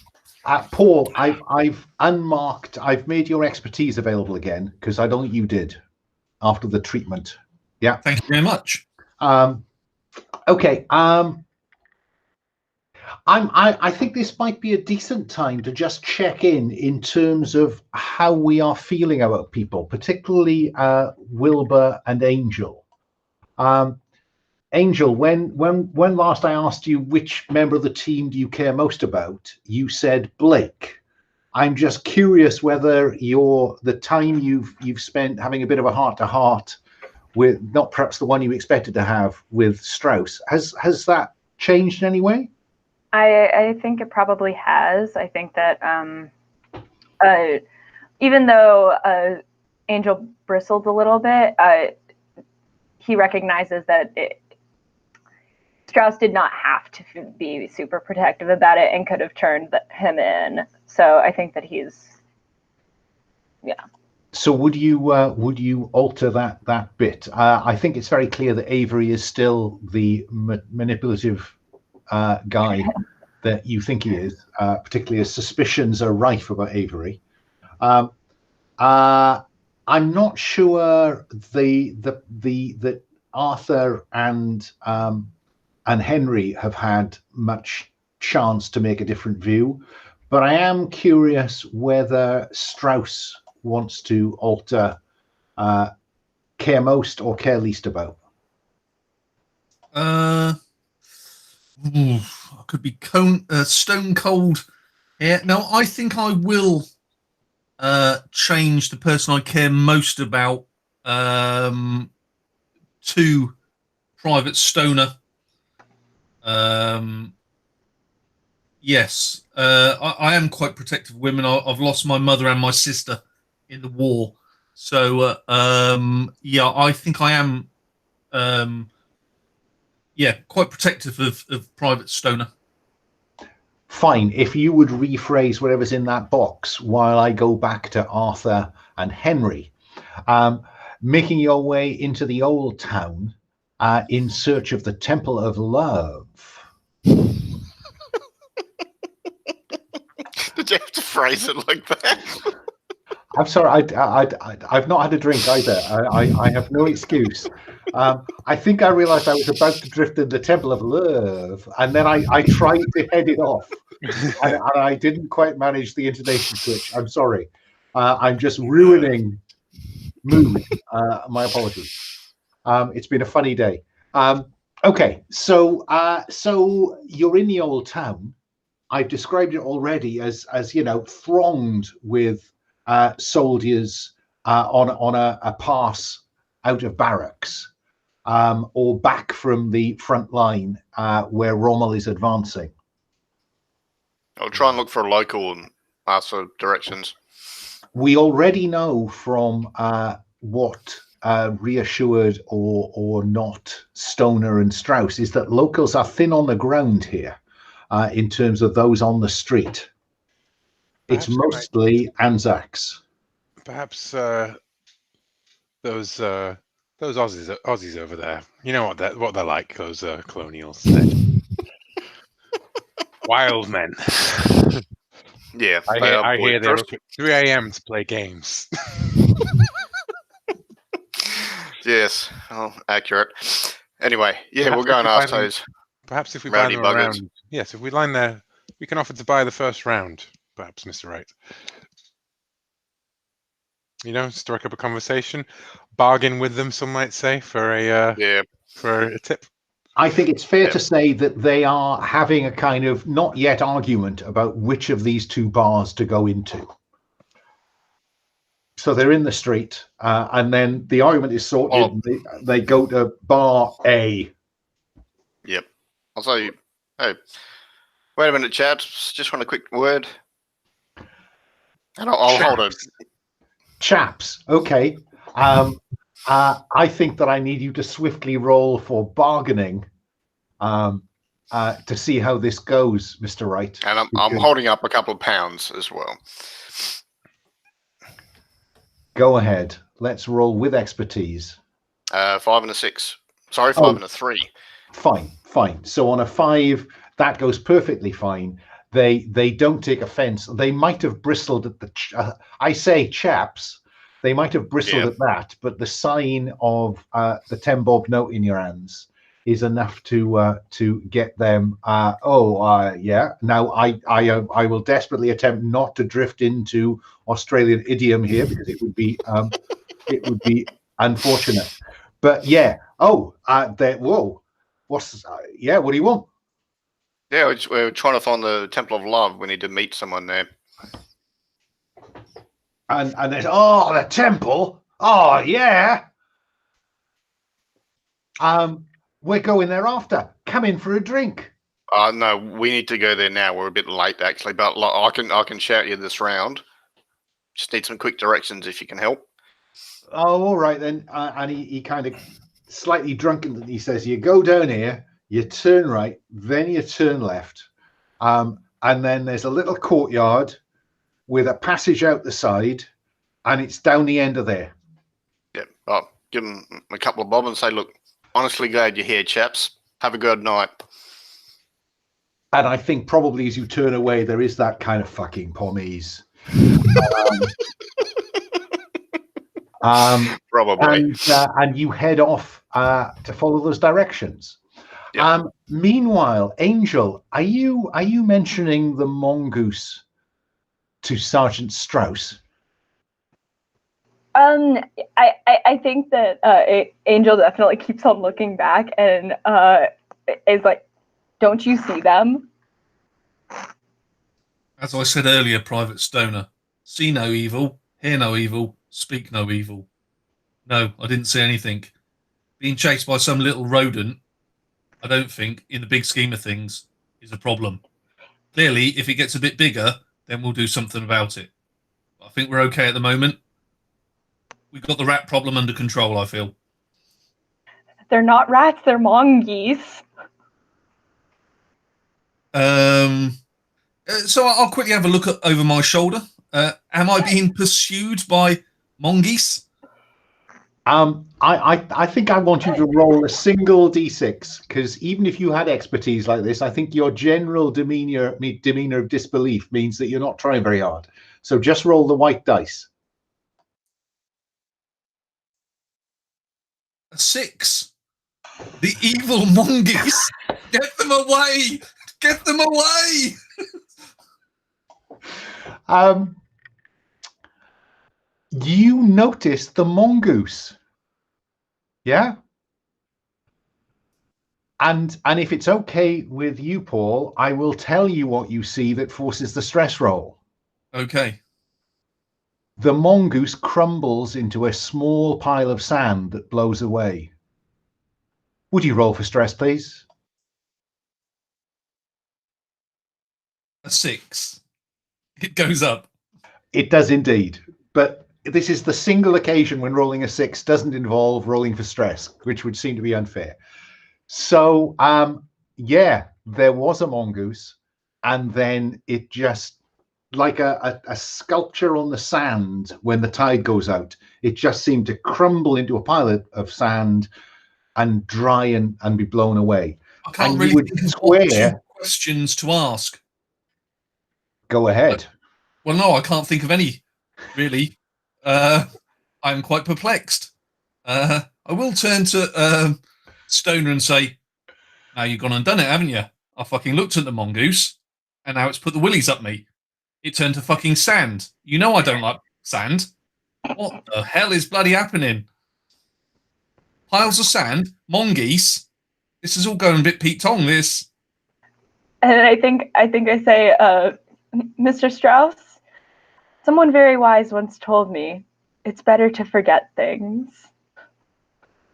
Paul, I've unmarked. I've made your expertise available again because I don't think you did after the treatment. Yeah. Thank you very much. Okay. I think this might be a decent time to just check in terms of how we are feeling about people, particularly Wilbur and Angel. Angel, when last I asked you which member of the team do you care most about, you said Blake. I'm just curious whether the time you've spent having a bit of a heart-to-heart with not perhaps the one you expected to have with Strauss, has that changed in any way? I think it probably has. I think that even though Angel bristled a little bit, he recognizes that Strauss did not have to be super protective about it and could have turned him in. So I think that he's, yeah. So would you alter that bit? I think it's very clear that Avery is still the manipulative guy that you think he is, particularly as suspicions are rife about Avery. I'm not sure that Arthur and Henry have had much chance to make a different view, but I am curious whether Strauss wants to alter care most or care least about. I could be stone cold here. No, I think I will change the person I care most about to Private Stoner. Yes, I am quite protective of women. I've lost my mother and my sister in the war. So, yeah, I think I am, quite protective of Private Stoner. Fine. If you would rephrase whatever's in that box while I go back to Arthur and Henry, making your way into the old town in search of the Temple of Love. Did you have to phrase it like that? I'm sorry, I've not had a drink either. I have no excuse. I think I realized I was about to drift in the Temple of Love, and then I tried to head it off, and I didn't quite manage the intonation switch. I'm sorry. I'm just ruining mood. My apologies. It's been a funny day. Okay, so you're in the old town. I've described it already as thronged with soldiers on a pass out of barracks or back from the front line where Rommel is advancing. I'll try and look for a local and ask for directions. We already know from what reassured or not Stoner and Strauss is that locals are thin on the ground here in terms of those on the street. It's mostly Anzacs. Perhaps those Aussies over there. You know what they're like, those colonials. Wild men. Yeah, I hear they're up at 3 a.m. to play games. Yes, accurate. Anyway, yeah, we'll go and ask those. Perhaps if we buy them buggers around, yes, if we line there, we can offer to buy the first round. Perhaps, Mr. Wright. Strike up a conversation, bargain with them. Some might say for a tip. I think it's fair to say that they are having a kind of not yet argument about which of these two bars to go into. So they're in the street, and then the argument is sorted. Oh. They go to bar A. Yep. I'll say, hey, wait a minute, chaps. Just want a quick word. And I'll hold it. Chaps, okay. I think that I need you to swiftly roll for bargaining to see how this goes, Mr. Wright. And I'm holding up a couple of pounds as well. Go ahead. Let's roll with expertise. 5 and a 6. Sorry, 5 and a 3. Fine. So on a 5, that goes perfectly fine. They don't take offense. They might have bristled at the I say chaps. They might have bristled at that, but the sign of the 10 bob note in your hands is enough to get them. Yeah. Now I will desperately attempt not to drift into Australian idiom here because it would be unfortunate. But yeah. Whoa. What do you want? Yeah, we're trying to find the Temple of Love. We need to meet someone there. And there's the temple. Oh yeah. We're going there after. Come in for a drink. No, we need to go there now. We're a bit late actually, but I can shout you this round. Just need some quick directions if you can help. Oh, all right then. And he kind of slightly drunken. He says, "You go down here, you turn right, then you turn left, and then there's a little courtyard with a passage out the side, and it's down the end of there." Yeah. I'll give them a couple of bob and say, "Look, honestly glad you're here, chaps. Have a good night." And I think probably as you turn away, there is that kind of fucking pommies. Probably. And you head off to follow those directions. Yeah. Meanwhile, Angel, are you mentioning the mongoose to Sergeant Strauss? I think that Angel definitely keeps on looking back and is like, "Don't you see them?" As I said earlier, Private Stoner, see no evil, hear no evil, speak no evil. No, I didn't see anything. Being chased by some little rodent, I don't think, in the big scheme of things, is a problem. Clearly, if it gets a bit bigger, then we'll do something about it. I think we're okay at the moment. We've got the rat problem under control, I feel. They're not rats, they're mongooses. So I'll quickly have a look over my shoulder. Am I being pursued by mongooses? I think I want you to roll a single d6 because even if you had expertise like this, I think your general demeanor of disbelief means that you're not trying very hard. So just roll the white dice. A 6. The evil mongooses. Get them away! Get them away! You notice the mongoose. Yeah? And if it's okay with you, Paul, I will tell you what you see that forces the stress roll. Okay. The mongoose crumbles into a small pile of sand that blows away. Would you roll for stress, please? A 6. It goes up. It does indeed. But this is the single occasion when rolling a 6 doesn't involve rolling for stress, which would seem to be unfair. So, there was a mongoose, and then it just, like a sculpture on the sand when the tide goes out, it just seemed to crumble into a pile of sand and dry and be blown away. I can't and really you would think of swear, questions to ask. Go ahead. Well, no, I can't think of any, really. I'm quite perplexed. I will turn to Stoner and say, now you've gone and done it, haven't you? I fucking looked at the mongoose, and now it's put the willies up me. It turned to fucking sand. You know I don't like sand. What the hell is bloody happening? Piles of sand, mongoose. This is all going a bit Pete Tong, this. And I think I say, Mr. Strauss, someone very wise once told me It's better to forget things.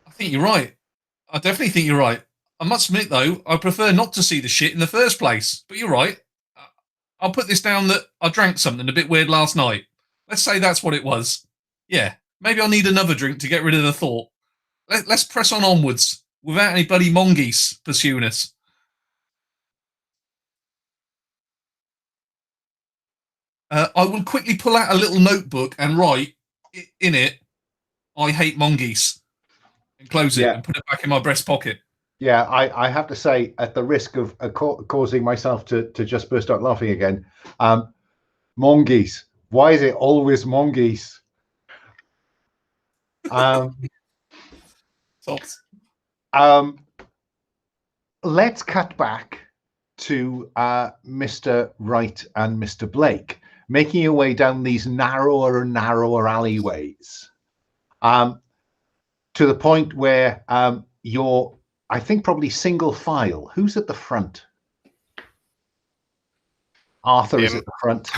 I think you're right. I definitely think you're right. I must admit, though, I prefer not to see the shit in the first place. But you're right. I'll put this down that I drank something a bit weird last night. Let's say that's what it was. Yeah, maybe I'll need another drink to get rid of the thought. Let's press on onwards without any bloody mongoose pursuing us. I will quickly pull out a little notebook and write in it, "I hate mongoose," and close it and put it back in my breast pocket. Yeah, I have to say, at the risk of causing myself to just burst out laughing again, mongoose. Why is it always mongoose? Tops. Let's cut back to Mr. Wright and Mr. Blake, making your way down these narrower and narrower alleyways, to the point where you're, I think, probably single file. Who's at the front? Arthur is at the front.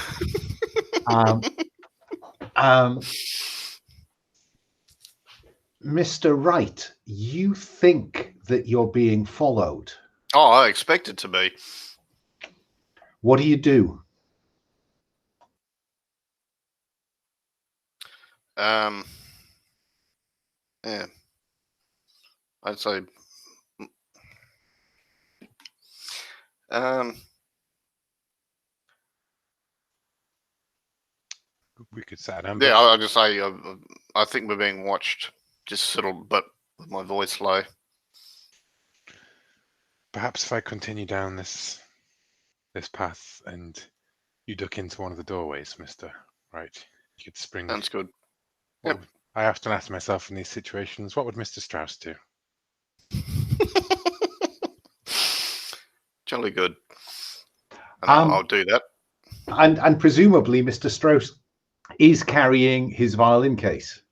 Mr. Wright, you think that you're being followed. Oh, I expect it to be. What do you do? Yeah. I'd say we could set an ambush. yeah, I'll just say I think we're being watched. Just sort of, but with my voice low. Perhaps if I continue down this path and you duck into one of the doorways, Mr. Wright, you could spring. Sounds good. Yep. I often ask myself in these situations, what would Mr. Strauss do? Jolly good. And I'll do that. And presumably Mr. Strauss is carrying his violin case.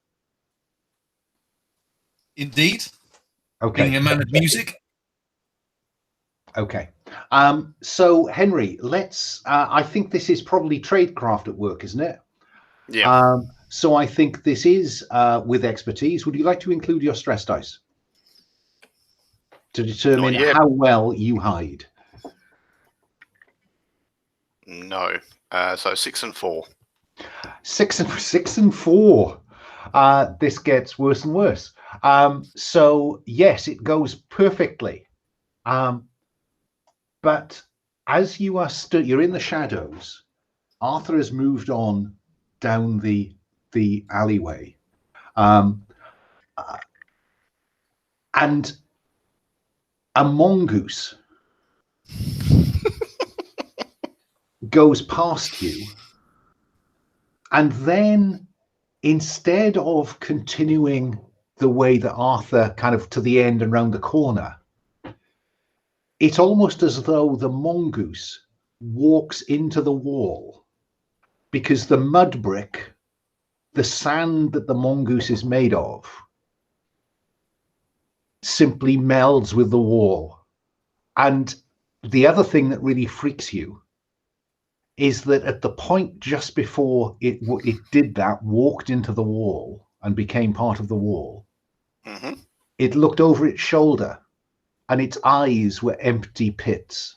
Indeed. Okay. Being a man of music. Okay. So Henry, let's. I think this is probably tradecraft at work, isn't it? Yeah. So I think this is with expertise. Would you like to include your stress dice to determine how well you hide? No. So 6 and 4. 6 and 4. This gets worse and worse. So yes, it goes perfectly. But as you are you're in the shadows. Arthur has moved on down the alleyway, and a mongoose goes past you, and then instead of continuing the way that Arthur kind of to the end and round the corner, it's almost as though the mongoose walks into the wall, because the mud brick, the sand that the mongoose is made of, simply melds with the wall. And the other thing that really freaks you is that at the point just before it did that, walked into the wall and became part of the wall, it looked over its shoulder and its eyes were empty pits.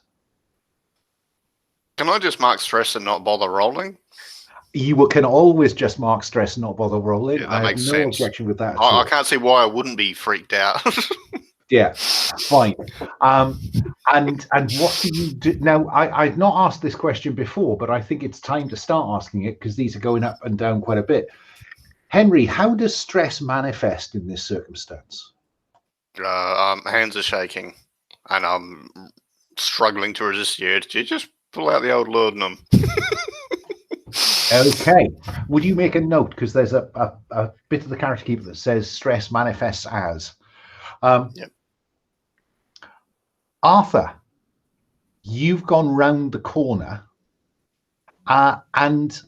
Can I just mark stress and not bother rolling? You can always just mark stress and not bother rolling. Yeah, that I have makes no sense. objection with that. I can't see why I wouldn't be freaked out. Yeah, fine. And what do you do now? I've not asked this question before, but I think it's time to start asking it because these are going up and down quite a bit. Henry, how does stress manifest in this circumstance? Hands are shaking, and I'm struggling to resist you. You just pull out the old laudanum. Okay. Would you make a note, because there's a bit of the character keeper that says stress manifests as. Yep. Arthur, you've gone round the corner, and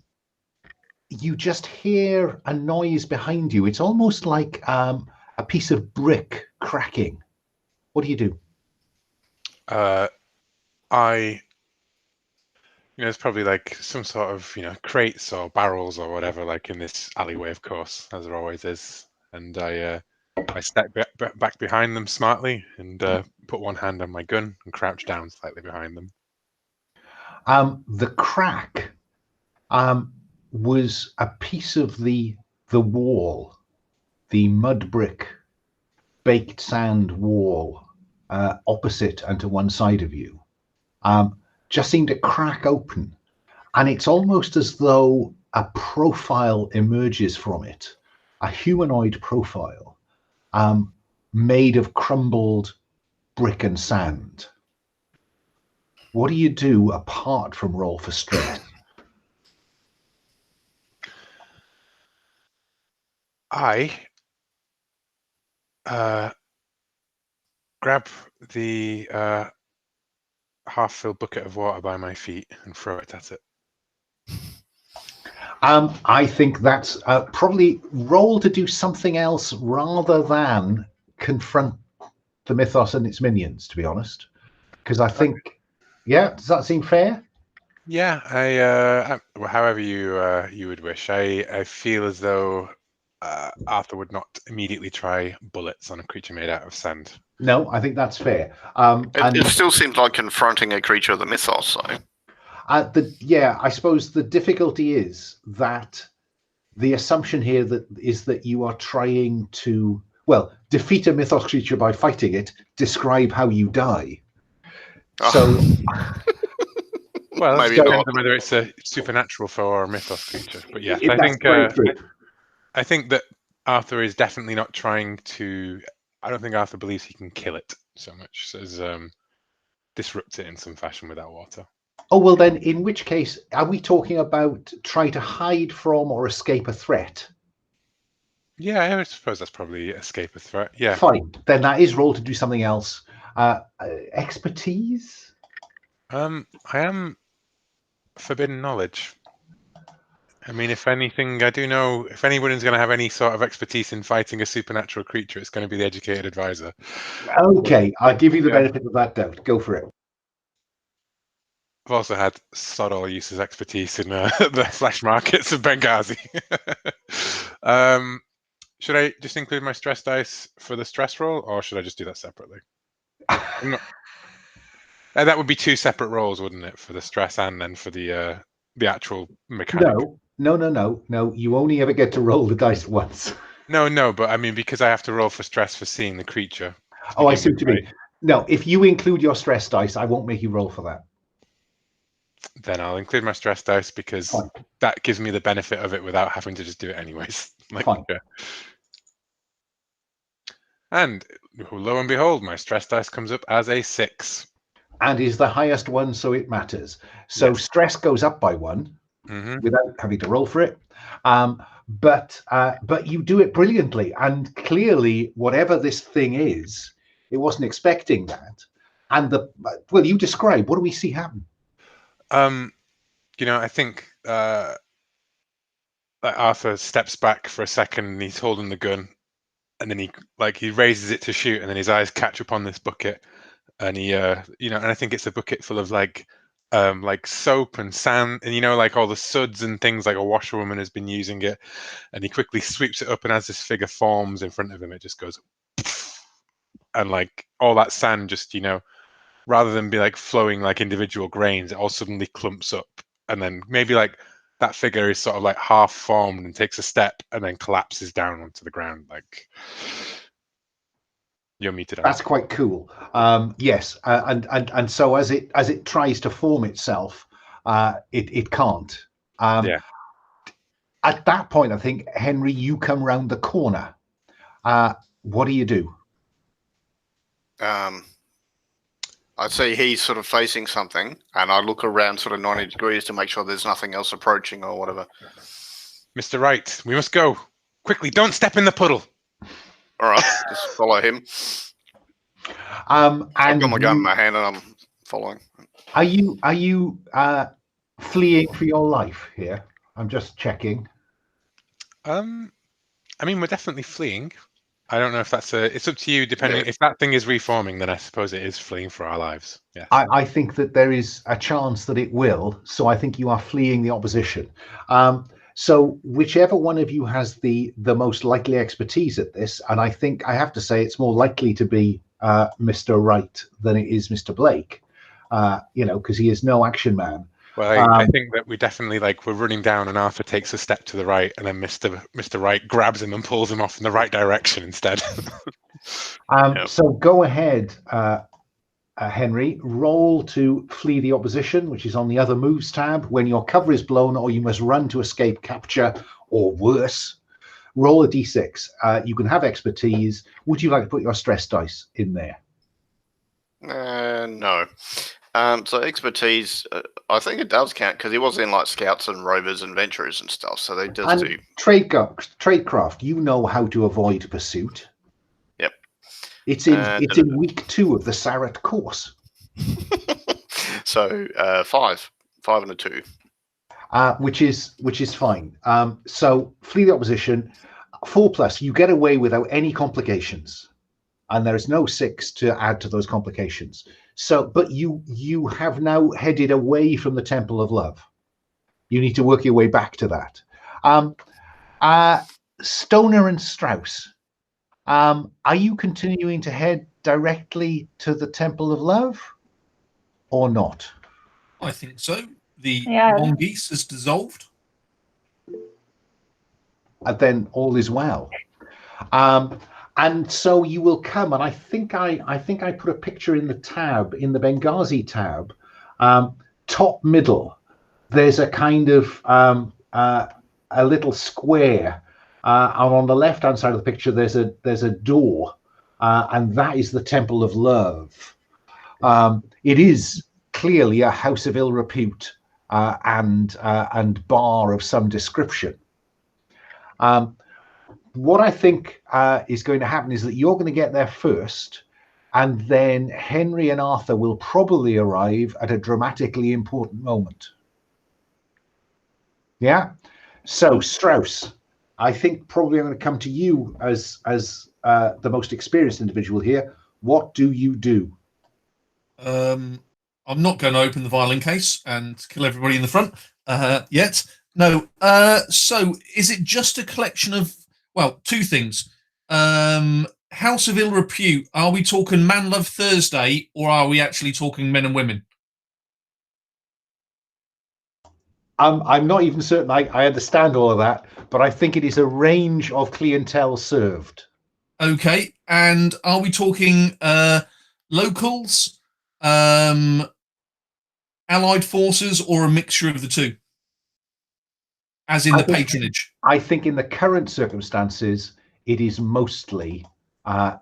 you just hear a noise behind you. It's almost like a piece of brick cracking. What do you do? I there's probably like some sort of, crates or barrels or whatever, like in this alleyway, of course, as there always is. And I step back behind them smartly and put one hand on my gun and crouch down slightly behind them. The crack was a piece of the wall, the mud brick baked sand wall opposite and to one side of you. Just seemed to crack open, and it's almost as though a profile emerges from it, a humanoid profile made of crumbled brick and sand. What do you do apart from roll for stress? I grab the half-filled bucket of water by my feet and throw it at it. I think that's probably roll to do something else rather than confront the mythos and its minions, to be honest. Because I think, does that seem fair? Yeah, I however you would wish. I feel as though Arthur would not immediately try bullets on a creature made out of sand. No, I think that's fair. It still seems like confronting a creature of the mythos, though. I suppose the difficulty is that the assumption here is that you are trying to, defeat a mythos creature by fighting it, describe how you die. So, well, maybe depends not on whether it's a supernatural foe or a mythos creature. But yes, I think that Arthur is definitely not trying to. I don't think Arthur believes he can kill it so much as disrupt it in some fashion with that water. Oh, well, then, in which case, are we talking about trying to hide from or escape a threat? Yeah, I suppose that's probably escape a threat. Yeah. Fine. Then that is roll to do something else. Expertise? I am forbidden knowledge. I mean, if anything, I do know if anyone's going to have any sort of expertise in fighting a supernatural creature, it's going to be the educated advisor. Okay, I'll give you the benefit of that doubt. Go for it. I've also had sod all uses expertise in the flesh markets of Benghazi. Should I just include my stress dice for the stress roll, or should I just do that separately? That would be two separate rolls, wouldn't it, for the stress and then for the actual mechanic? No. You only ever get to roll the dice once. No, but I mean, because I have to roll for stress for seeing the creature. Oh, I see what you mean. No, if you include your stress dice, I won't make you roll for that. Then I'll include my stress dice because that gives me the benefit of it without having to just do it anyways. Fine. Yeah. And lo and behold, my stress dice comes up as a 6. And is the highest one, so it matters. So stress goes up by 1 without having to roll for it. But you do it brilliantly. And clearly, whatever this thing is, it wasn't expecting that. And you describe, what do we see happen? I think Arthur steps back for a second and he's holding the gun, and then he raises it to shoot, and then his eyes catch upon this bucket, and he and I think it's a bucket full of like soap and sand, and all the suds and things, like a washerwoman has been using it, and he quickly sweeps it up, and as this figure forms in front of him, it just goes, and all that sand just rather than be flowing like individual grains, it all suddenly clumps up, and then maybe that figure is sort of half formed and takes a step and then collapses down onto the ground. You're muted. That's quite cool. Yes, and so as it tries to form itself, it can't. Yeah. At that point, I think, Henry, you come round the corner. What do you do? I see he's sort of facing something, and I look around sort of 90 degrees to make sure there's nothing else approaching or whatever. Mr. Wright, we must go. Quickly, don't step in the puddle. All right, just follow him. And I've got my gun in my hand and I'm following. Are you fleeing for your life here? I'm just checking. I mean, we're definitely fleeing. I don't know if that's it's up to you, depending. If that thing is reforming, then I suppose it is fleeing for our lives. Yeah. I think that there is a chance that it will. So I think you are fleeing the opposition. So whichever one of you has the most likely expertise at this, and I think I have to say it's more likely to be Mr. Wright than it is Mr. Blake, because he is no action man. Well, I think that we definitely we're running down, and Arthur takes a step to the right, and then Mr. Wright grabs him and pulls him off in the right direction instead. So go ahead, Henry. Roll to flee the opposition, which is on the other moves tab. When your cover is blown, or you must run to escape capture, or worse. Roll a d6. You can have expertise. Would you like to put your stress dice in there? No. So expertise, I think it does count because he was in scouts and rovers and venturers and stuff. So they does do tradecraft. You know how to avoid pursuit. Yep. It's in week 2 of the Sarat course. So 5 and a 2. Which is fine. So flee the opposition. 4+. You get away without any complications, and there is no 6 to add to those complications. So, but you have now headed away from the Temple of Love. You need to work your way back to that. Stoner and Strauss, are you continuing to head directly to the Temple of Love, or not? I think so. The mongoose has dissolved. And then all is well. And so you will come, and I think I put a picture in the tab, in the Benghazi tab, top middle. There's a kind of a little square, and on the left-hand side of the picture, there's a door, and that is the Temple of Love. It is clearly a house of ill repute and bar of some description. What I think is going to happen is that you're going to get there first, and then Henry and Arthur will probably arrive at a dramatically important moment. Yeah? So, Strauss, I think probably I'm going to come to you as the most experienced individual here. What do you do? I'm not going to open the violin case and kill everybody in the front yet. No. So, is it just a collection of... Well, 2 things. House of Ill Repute. Are we talking Man Love Thursday, or are we actually talking men and women? I'm not even certain I understand all of that, but I think it is a range of clientele served. Okay. And are we talking locals, allied forces, or a mixture of the 2? As in the patronage. I think in the current circumstances, it is mostly the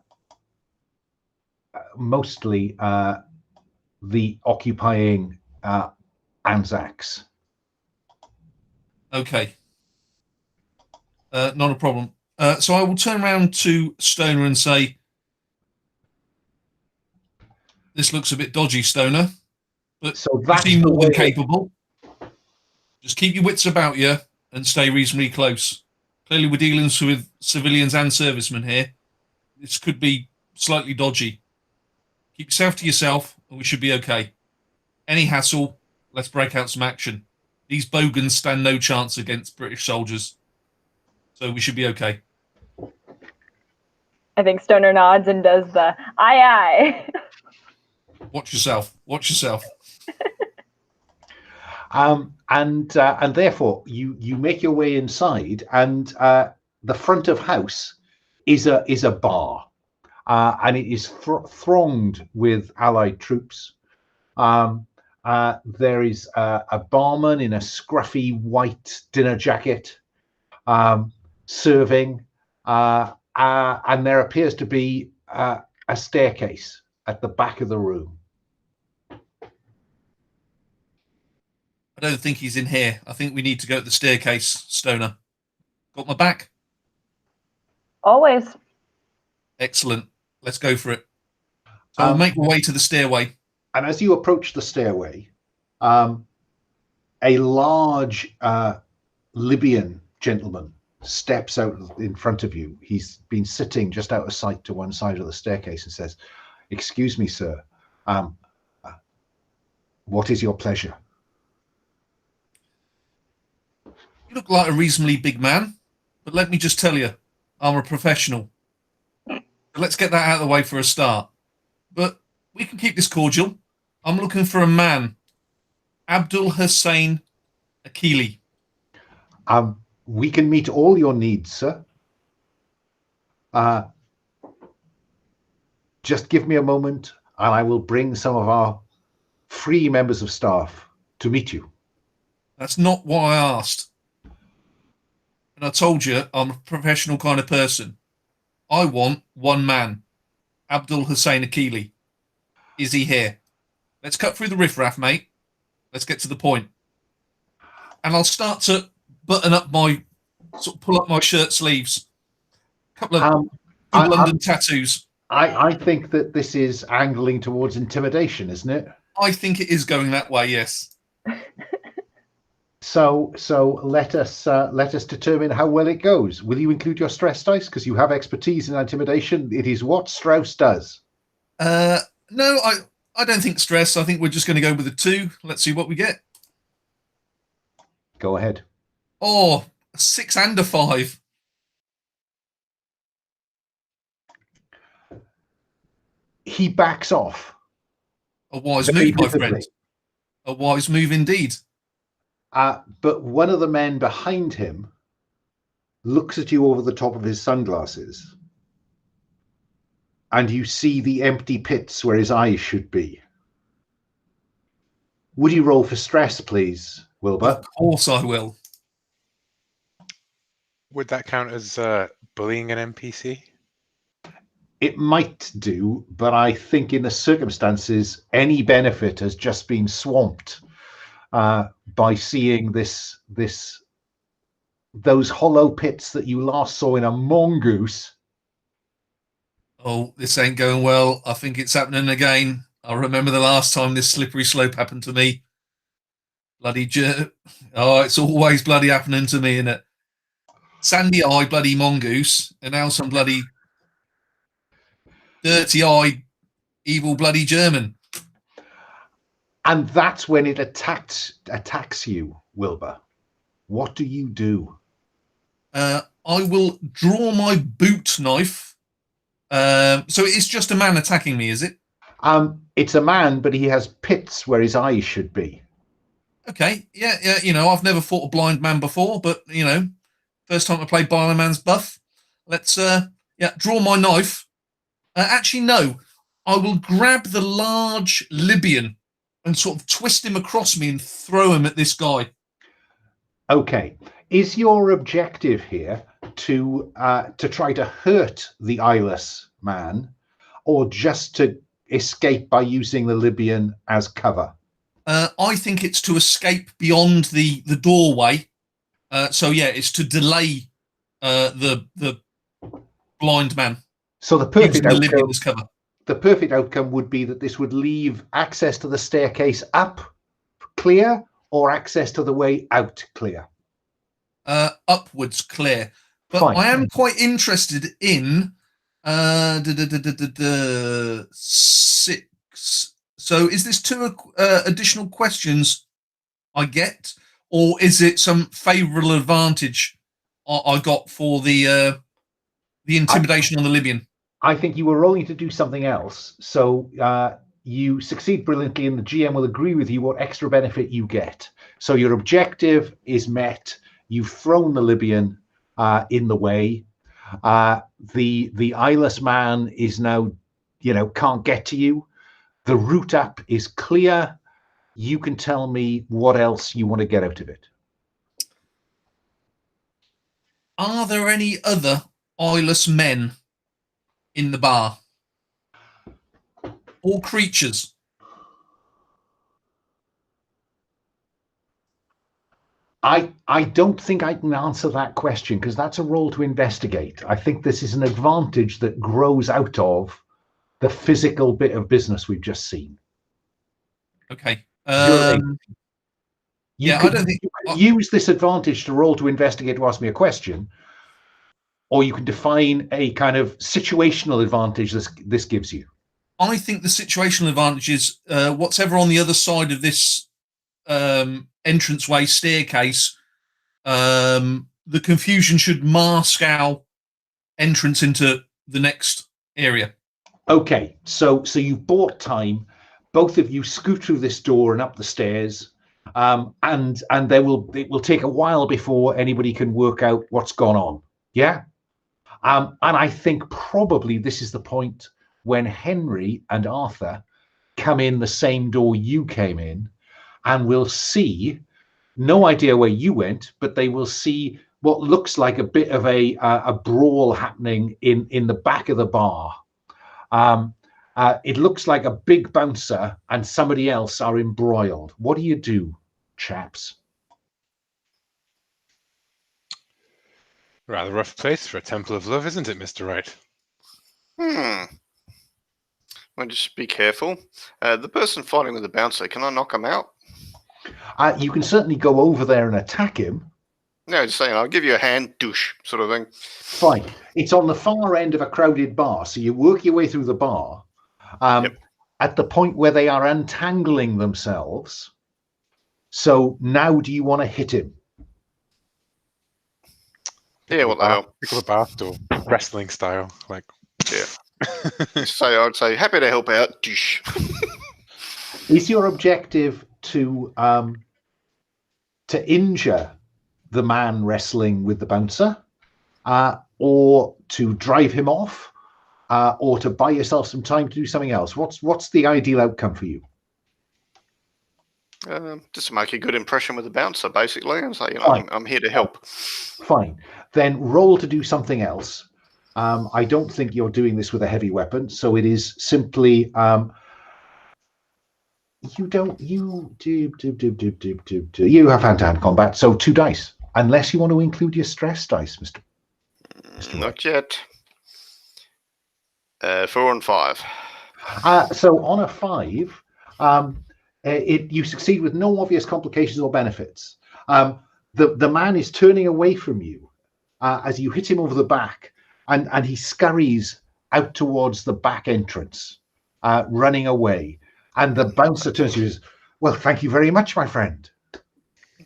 occupying Anzacs. Okay. Not a problem. So I will turn around to Stoner and say, this looks a bit dodgy, Stoner, but so you seem more than capable. Just keep your wits about you and stay reasonably close. Clearly, we're dealing with civilians and servicemen here. This could be slightly dodgy. Keep yourself to yourself, and we should be okay. Any hassle, let's break out some action. These bogans stand no chance against British soldiers, so we should be okay. I think Stoner nods and does the aye aye. Watch yourself. Watch yourself. And therefore you make your way inside, and the front of house is a bar, and it is thronged with allied troops. There is a barman in a scruffy white dinner jacket serving, and there appears to be a staircase at the back of the room. I don't think he's in here. I think we need to go to the staircase, Stoner. Got my back? Always. Excellent. Let's go for it. So I'll make my way to the stairway. And as you approach the stairway, a large Libyan gentleman steps out in front of you. He's been sitting just out of sight to one side of the staircase and says, "Excuse me, sir. What is your pleasure?" You look like a reasonably big man, but let me just tell you, I'm a professional. So let's get that out of the way for a start. But we can keep this cordial. I'm looking for a man, Abdul Hassan Mechilli. We can meet all your needs, sir. Just give me a moment, and I will bring some of our free members of staff to meet you. That's not what I asked. And I told you I'm a professional kind of person. I want one man, Abdul Hassan Mechilli. Is he here? Let's cut through the riffraff, mate. Let's get to the point. And I'll start to button up pull up my shirt sleeves. A couple of London tattoos. I think that this is angling towards intimidation, isn't it? I think it is going that way, yes. So let us determine how well it goes. Will you include your stress dice because you have expertise in intimidation? It is what Strauss does. No, I don't think stress. I think we're just going to go with a 2. Let's see what we get. Go ahead. Oh, a 6 and a 5. He backs off. A wise move, my friend. A wise move indeed. But one of the men behind him looks at you over the top of his sunglasses, and you see the empty pits where his eyes should be. Would you roll for stress, please, Wilbur? Of course I will. Would that count as bullying an NPC? It might do, but I think in the circumstances, any benefit has just been swamped by seeing those hollow pits that you last saw in a mongoose. Oh, this ain't going well. I think it's happening again. I remember the last time this slippery slope happened to me. Oh, it's always bloody happening to me, innit? Sandy eye bloody mongoose, and now some bloody dirty eye evil bloody German. And that's when it attacks you, Wilbur. What do you do? I will draw my boot knife. So it's just a man attacking me, is it? It's a man, but he has pits where his eyes should be. Okay, yeah. I've never fought a blind man before, but first time I played blind man's buff. Let's draw my knife. Actually, no. I will grab the large Libyan and sort of twist him across me and throw him at this guy. Okay. Is your objective here to try to hurt the eyeless man, or just to escape by using the Libyan as cover? I think it's to escape beyond the doorway. It's to delay the blind man. So the perfect outcome, cover. The perfect outcome would be that this would leave access to the staircase up clear, or access to the way out clear. Upwards clear. But Fine. I am quite interested in 6. So is this 2 additional questions I get, or is it some favourable advantage I got for the intimidation on the Libyan? I think you were rolling to do something else. So you succeed brilliantly, and the GM will agree with you what extra benefit you get. So your objective is met. You've thrown the Libyan in the way. The eyeless man is now, can't get to you. The route up is clear. You can tell me what else you want to get out of it. Are there any other eyeless men in the bar? Or creatures? I don't think I can answer that question, because that's a roll to investigate. I think this is an advantage that grows out of the physical bit of business we've just seen. Okay. I don't think use this advantage to roll to investigate to ask me a question, or you can define a kind of situational advantage this gives you. I think the situational advantage is whatever on the other side of this entranceway staircase. The confusion should mask our entrance into the next area. Okay, so you've bought time. Both of you scoot through this door and up the stairs, and it will take a while before anybody can work out what's gone on. Yeah, and I think probably this is the point when Henry and Arthur come in the same door you came in, and will see. No idea where you went, but they will see what looks like a bit of a brawl happening in the back of the bar. It looks like a big bouncer and somebody else are embroiled. What do you do, chaps? Rather rough place for a temple of love, isn't it, Mr. Wright? Well, just be careful. The person fighting with the bouncer, can I knock him out? You can certainly go over there and attack him. No, just saying, I'll give you a hand, douche, sort of thing. Fine. It's on the far end of a crowded bar, so you work your way through the bar. At the point where they are untangling themselves. So now do you want to hit him? Yeah, what the hell? Pick up a bar stool, wrestling style. Like, yeah. So I'd say, happy to help out, douche. Is your objective to injure the man wrestling with the bouncer, or to drive him off, or to buy yourself some time to do something else? What's the ideal outcome for you? Just to make a good impression with the bouncer, basically, and say, I'm here to help. Fine. Then roll to do something else. I don't think you're doing this with a heavy weapon, so it is simply you have hand-to-hand combat, so 2 dice, unless you want to include your stress dice, Mr. Not yet. 4 and 5. So on a 5, you succeed with no obvious complications or benefits. The man is turning away from you as you hit him over the back, and he scurries out towards the back entrance, running away. And the bouncer turns to you and says, well, thank you very much, my friend.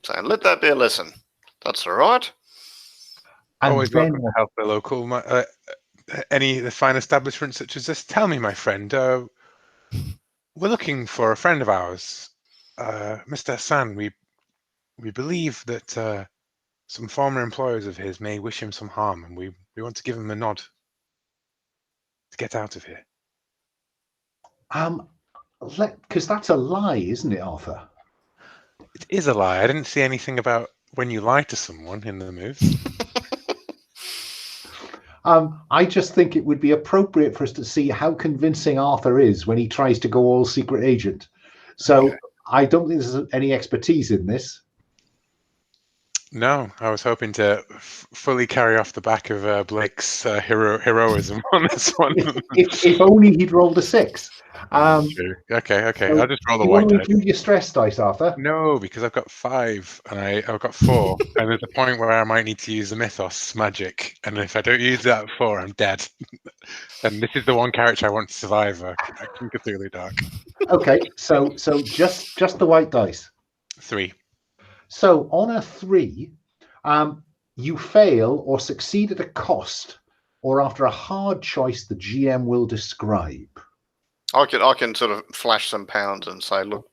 So let that be a lesson. That's all right. And always then, welcome to help the local. The fine establishments such as this. Tell me, my friend, we're looking for a friend of ours, Mr. Hassan. We believe that some former employers of his may wish him some harm, and we want to give him a nod to get out of here. because that's a lie, isn't it, Arthur? It is a lie. I didn't see anything about when you lie to someone in the move. I just think it would be appropriate for us to see how convincing Arthur is when he tries to go all secret agent. So okay. I don't think there's any expertise in this. No, I was hoping to fully carry off the back of Blake's heroism on this one. if only he'd rolled a 6. Okay. So I'll just roll the white dice. You want to include your stress dice, Arthur? No, because I've got 5 and I've got 4, and there's a point where I might need to use the mythos magic, and if I don't use that 4, I'm dead. And this is the one character I want to survive Cthulhu Dark. Okay, so just the white dice. 3. So on a 3, you fail or succeed at a cost, or after a hard choice the GM will describe. I can sort of flash some pounds and say, look,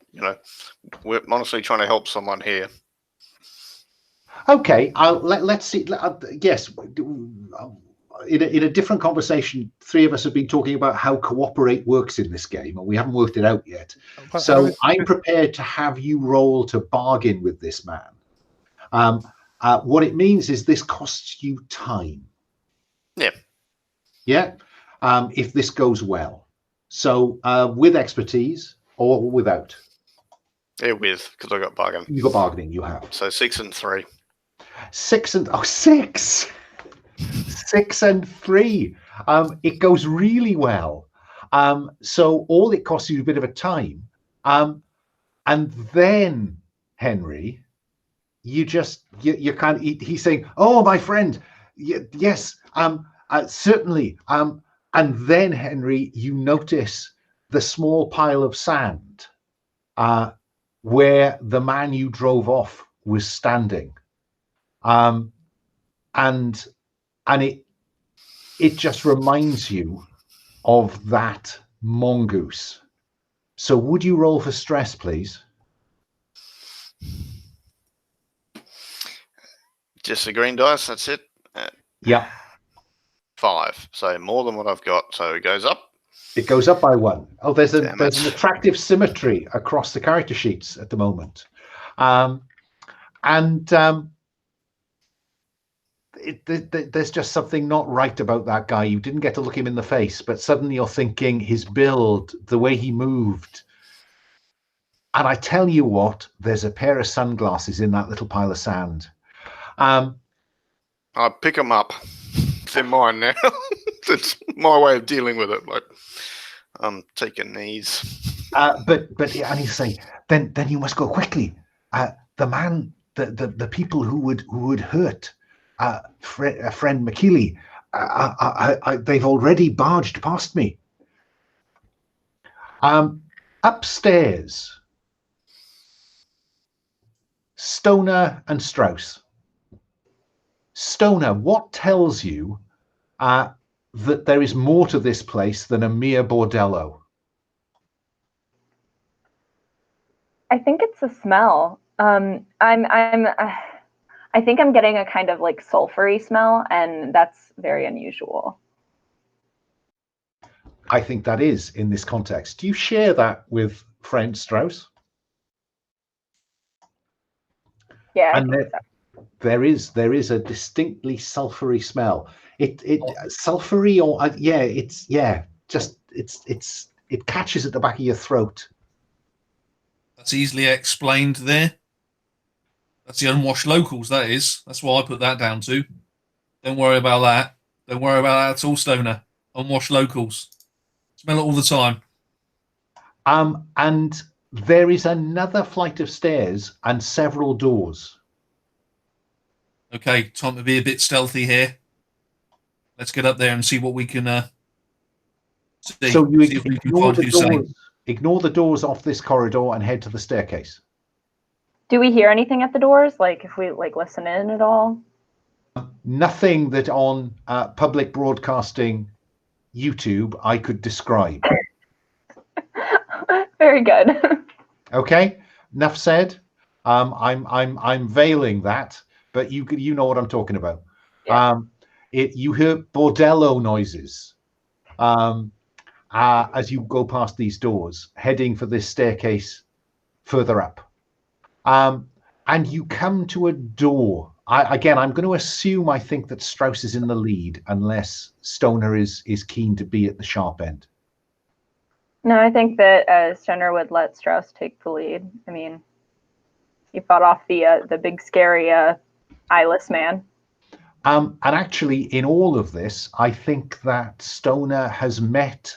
we're honestly trying to help someone here. Okay, let's see. Yes, in a different conversation, 3 of us have been talking about how cooperate works in this game, and we haven't worked it out yet. So I'm prepared to have you roll to bargain with this man. What it means is this costs you time. Yeah. Yeah. If this goes well. So with expertise or without? Yeah, with, because I got bargaining. You got bargaining, you have. So 6 and 3. 6 and 6. 6 and 3. It goes really well. So all it costs you a bit of a time. And then, Henry, you kind of, he's saying, oh, my friend, Yes, certainly. And then, Henry, you notice the small pile of sand where the man you drove off was standing, and it just reminds you of that mongoose. So, would you roll for stress, please? Just a green dice. That's it. Yeah. 5. So more than what I've got. So it goes up. It goes up by 1. Oh, there's an Damn it. attractive symmetry across the character sheets at the moment. There's just something not right about that guy. You didn't get to look him in the face, but suddenly you're thinking his build, the way he moved. And I tell you what, there's a pair of sunglasses in that little pile of sand. I pick them up. They're mine now. That's my way of dealing with it. Like, I'm taking these. But and you say, then you must go quickly. The man, the people who would hurt friend Mechilli, they've already barged past me. Upstairs, Stoner and Strauss. Stoner, what tells you that there is more to this place than a mere bordello? I think it's the smell. I think I'm getting a kind of like sulfury smell, and that's very unusual. I think that is in this context. Do you share that with friend Strauss? Yeah, And I think so. there is a distinctly sulfury smell. It sulfury, or it catches at the back of your throat. That's easily explained there. That's the unwashed locals, that is. That's what I put that down to. Don't worry about that. Don't worry about that at all, Stoner. Unwashed locals. Smell it all the time. And there is another flight of stairs and several doors. Okay, time to be a bit stealthy here. Let's get up there and see what we can see. So you See if we can find who's saying. Ignore the doors off this corridor and head to the staircase. Do we hear anything at the doors? Like if we like listen in at all? Nothing that on public broadcasting YouTube I could describe. Very good. Okay, enough said. I'm veiling that, but you know what I'm talking about. Yeah. You hear bordello noises as you go past these doors, heading for this staircase further up. And you come to a door. I'm going to assume I think that Strauss is in the lead, unless Stoner is keen to be at the sharp end. No, I think that Stoner would let Strauss take the lead. I mean, he fought off the big scary eyeless man. And actually, in all of this, I think that Stoner has met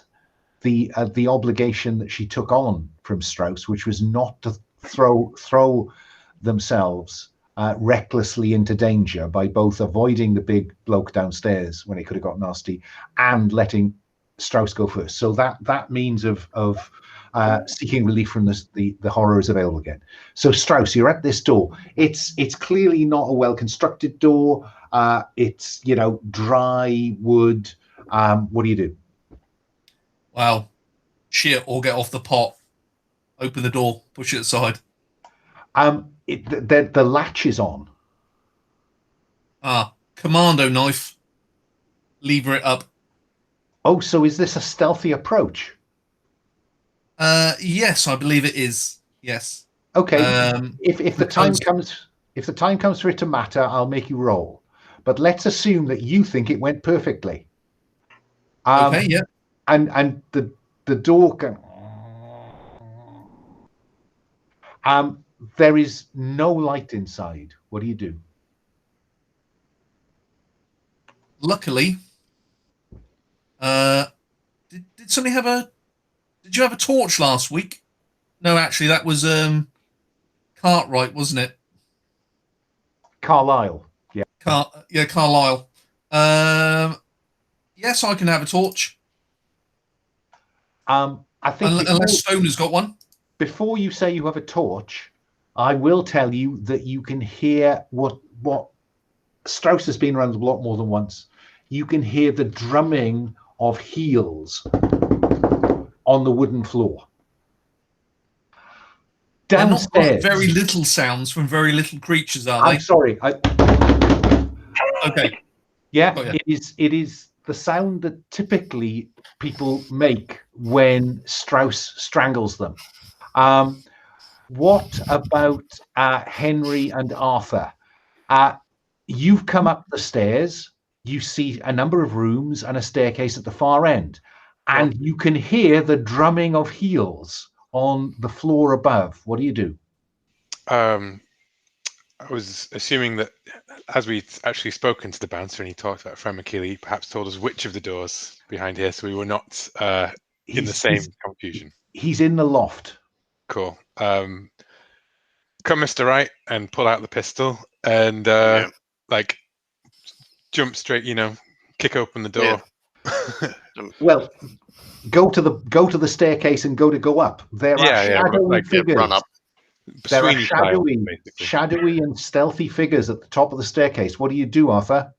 the obligation that she took on from Strauss, which was not to throw themselves recklessly into danger by both avoiding the big bloke downstairs when it could have got nasty and letting Strauss go first. So that means of seeking relief from the horror is available again. So Strauss, you're at this door. It's clearly not a well-constructed door. It's dry wood. What do you do? Wow. Shit, or get off the pot. Open the door, push it aside. The latch is on. Commando knife. Lever it up. Oh, so is this a stealthy approach? Yes, I believe it is. Yes. Okay. If the time comes for it to matter, I'll make you roll. But let's assume that you think it went perfectly. Okay. Yeah. And the door can. There is no light inside. What do you do? Luckily, did somebody have a? Did you have a torch last week? No, actually, that was Cartwright, wasn't it? Carlisle. Yeah. Carlisle. Yes, I can have a torch. I think Unless Stoner's got one. before you say you have a torch, I will tell you that you can hear what Strauss has been around the block more than once. You can hear the drumming of heels on the wooden floor. Downstairs. They're not like very little sounds from very little creatures, are they? I'm sorry. Okay. Yeah, Oh, yeah. It is the sound that typically people make when Strauss strangles them. What about Henry and Arthur? You've come up the stairs. You see a number of rooms and a staircase at the far end, and you can hear the drumming of heels on the floor above. What do you do? I was assuming that as we'd actually spoken to the bouncer and he talked about Friend Mechilli, he perhaps told us which of the doors behind here, so we were not in the same confusion. He's in the loft. Cool. Come, Mr. Wright, and pull out the pistol and like jump straight, kick open the door. Yeah. Well, go to the staircase and go up. There are shadowy figures. Run up. There are shadowy and stealthy figures at the top of the staircase. What do you do, Arthur?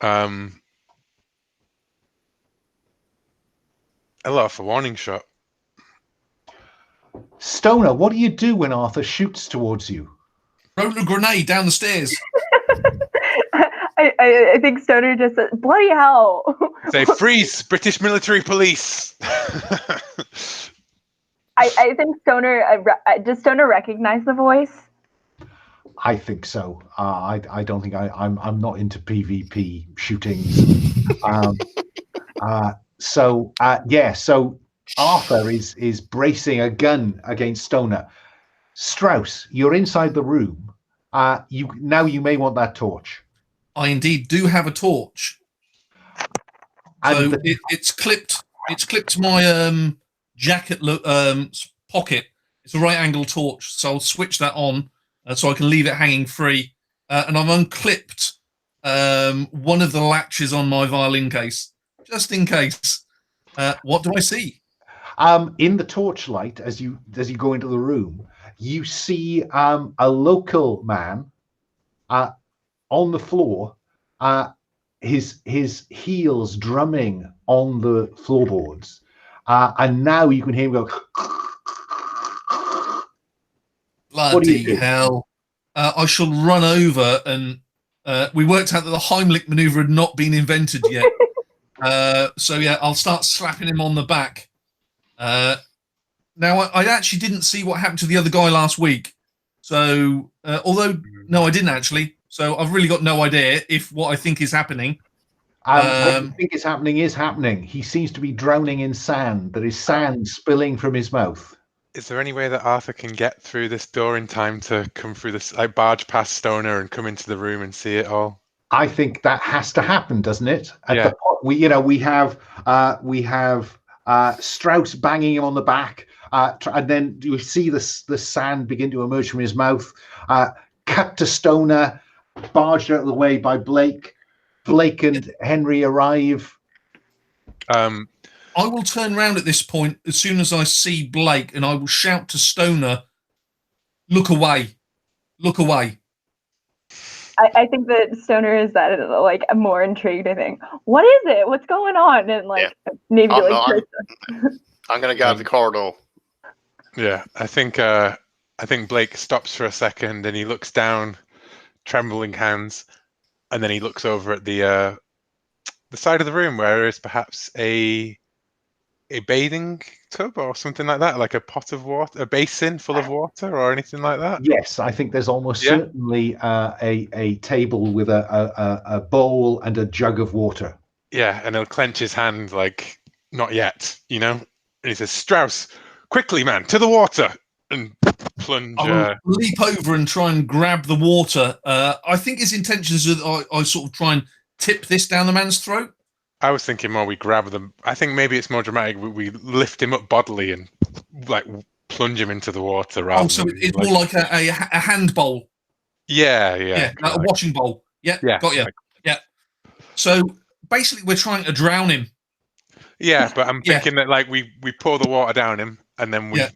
A lot for warning shot. Stoner, what do you do when Arthur shoots towards you? Roll a grenade down the stairs. I think Stoner just said, bloody hell. Say, freeze, British military police. I think Stoner, does Stoner recognize the voice? I think so. I don't think I'm not into PvP shootings. So Arthur is bracing a gun against Stoner. Strauss, you're inside the room. You may want that torch. I indeed do have a torch. And so it's clipped to my jacket pocket. It's a right angle torch, so I'll switch that on so I can leave it hanging free. And I've unclipped one of the latches on my violin case, just in case. What do I see? In the torchlight, as you go into the room, you see a local man on the floor, his heels drumming on the floorboards, and now you can hear him go. Bloody hell! I shall run over and we worked out that the Heimlich maneuver had not been invented yet. So yeah, I'll start slapping him on the back. Now I actually didn't see what happened to the other guy last week. So although no, I didn't actually. So I've really got no idea if what I think is happening. What you think is happening. He seems to be drowning in sand. There is sand spilling from his mouth. Is there any way that Arthur can get through this door in time to come through this, like barge past Stoner and come into the room and see it all? I think that has to happen, doesn't it? Yeah. We have Strauss banging him on the back, and then you see the sand begin to emerge from his mouth. Cut to Stoner, barged out of the way by Blake. Blake and Henry arrive. I will turn around at this point as soon as I see Blake, and I will shout to Stoner, "Look away! Look away!" I think that Stoner is that like a more intrigued. I think, what is it? What's going on? And maybe I'm going to guard the corridor. Yeah, I think Blake stops for a second and he looks down, trembling hands, and then he looks over at the side of the room where there is perhaps a bathing tub or something like that, like a pot of water, a basin full of water or anything like that. Yes, I think there's almost certainly a table with a bowl and a jug of water. Yeah, and he'll clench his hand like, not yet, and he says, "Strauss, quickly, man, to the water!" and plunge. I'll leap over and try and grab the water. I think his intentions are that I sort of try and tip this down the man's throat. I was thinking more we grab them. I think maybe it's more dramatic. We lift him up bodily and like plunge him into the water. So it's more like a hand bowl. Yeah. Like a washing bowl. Yeah, Yeah, got you. like- Yeah. So basically, we're trying to drown him. Yeah, but I'm Yeah. thinking that like we pour the water down him and then we Yeah.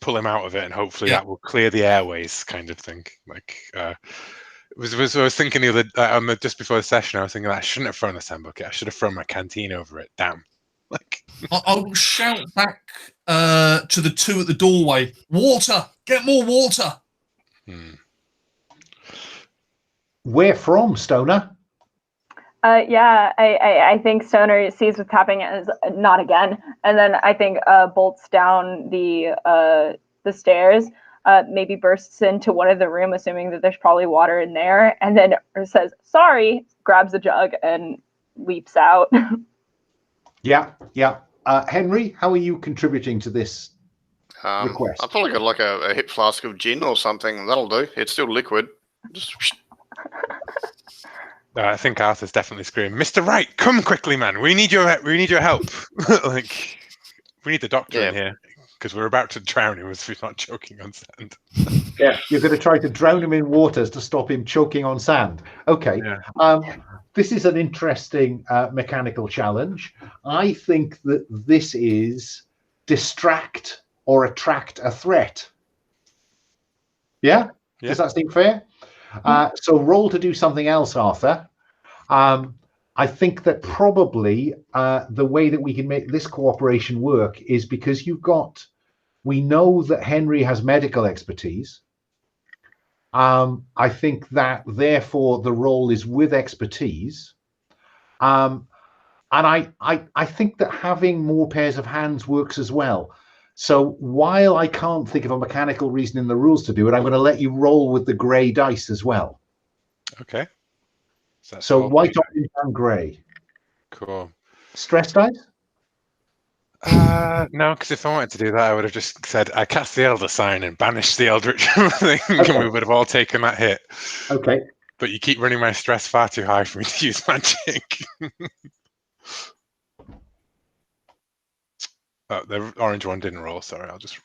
pull him out of it, and hopefully Yeah. that will clear the airways, kind of thing. Like, I was thinking the other just before the session, I was thinking I shouldn't have thrown the sand bucket. I should have thrown my canteen over it. Damn. Like, I will shout back to the two at the doorway. Water! Get more water! Where from, Stoner? Yeah, I think Stoner sees what's happening as not again, and then I think bolts down the stairs, maybe bursts into one of the room, assuming that there's probably water in there, and then says sorry, grabs a jug and leaps out. Yeah. Henry, how are you contributing to this request? I've probably got like a hip flask of gin or something. That'll do. It's still liquid. Just I think Arthur's definitely screaming, "Mr. Wright, come quickly, man! We need your help! Like, we need the doctor in here because we're about to drown him if he's not choking on sand." Yeah, you're going to try to drown him in waters to stop him choking on sand. Okay. Yeah. This is an interesting mechanical challenge. I think that this is distract or attract a threat. Yeah? Does that seem fair? So roll to do something else, Arthur. I think that probably the way that we can make this cooperation work is because we know that Henry has medical expertise. I think that therefore the role is with expertise. And I think that having more pairs of hands works as well. So while I can't think of a mechanical reason in the rules to do it, I'm going to let you roll with the grey dice as well. Okay. So white, orange, and grey. Cool. Stress dice? No, because if I wanted to do that, I would have just said, I cast the Elder Sign and banished the Eldritch thing, and we would have all taken that hit. Okay. But you keep running my stress far too high for me to use magic. Oh, the orange one didn't roll, sorry, I'll just...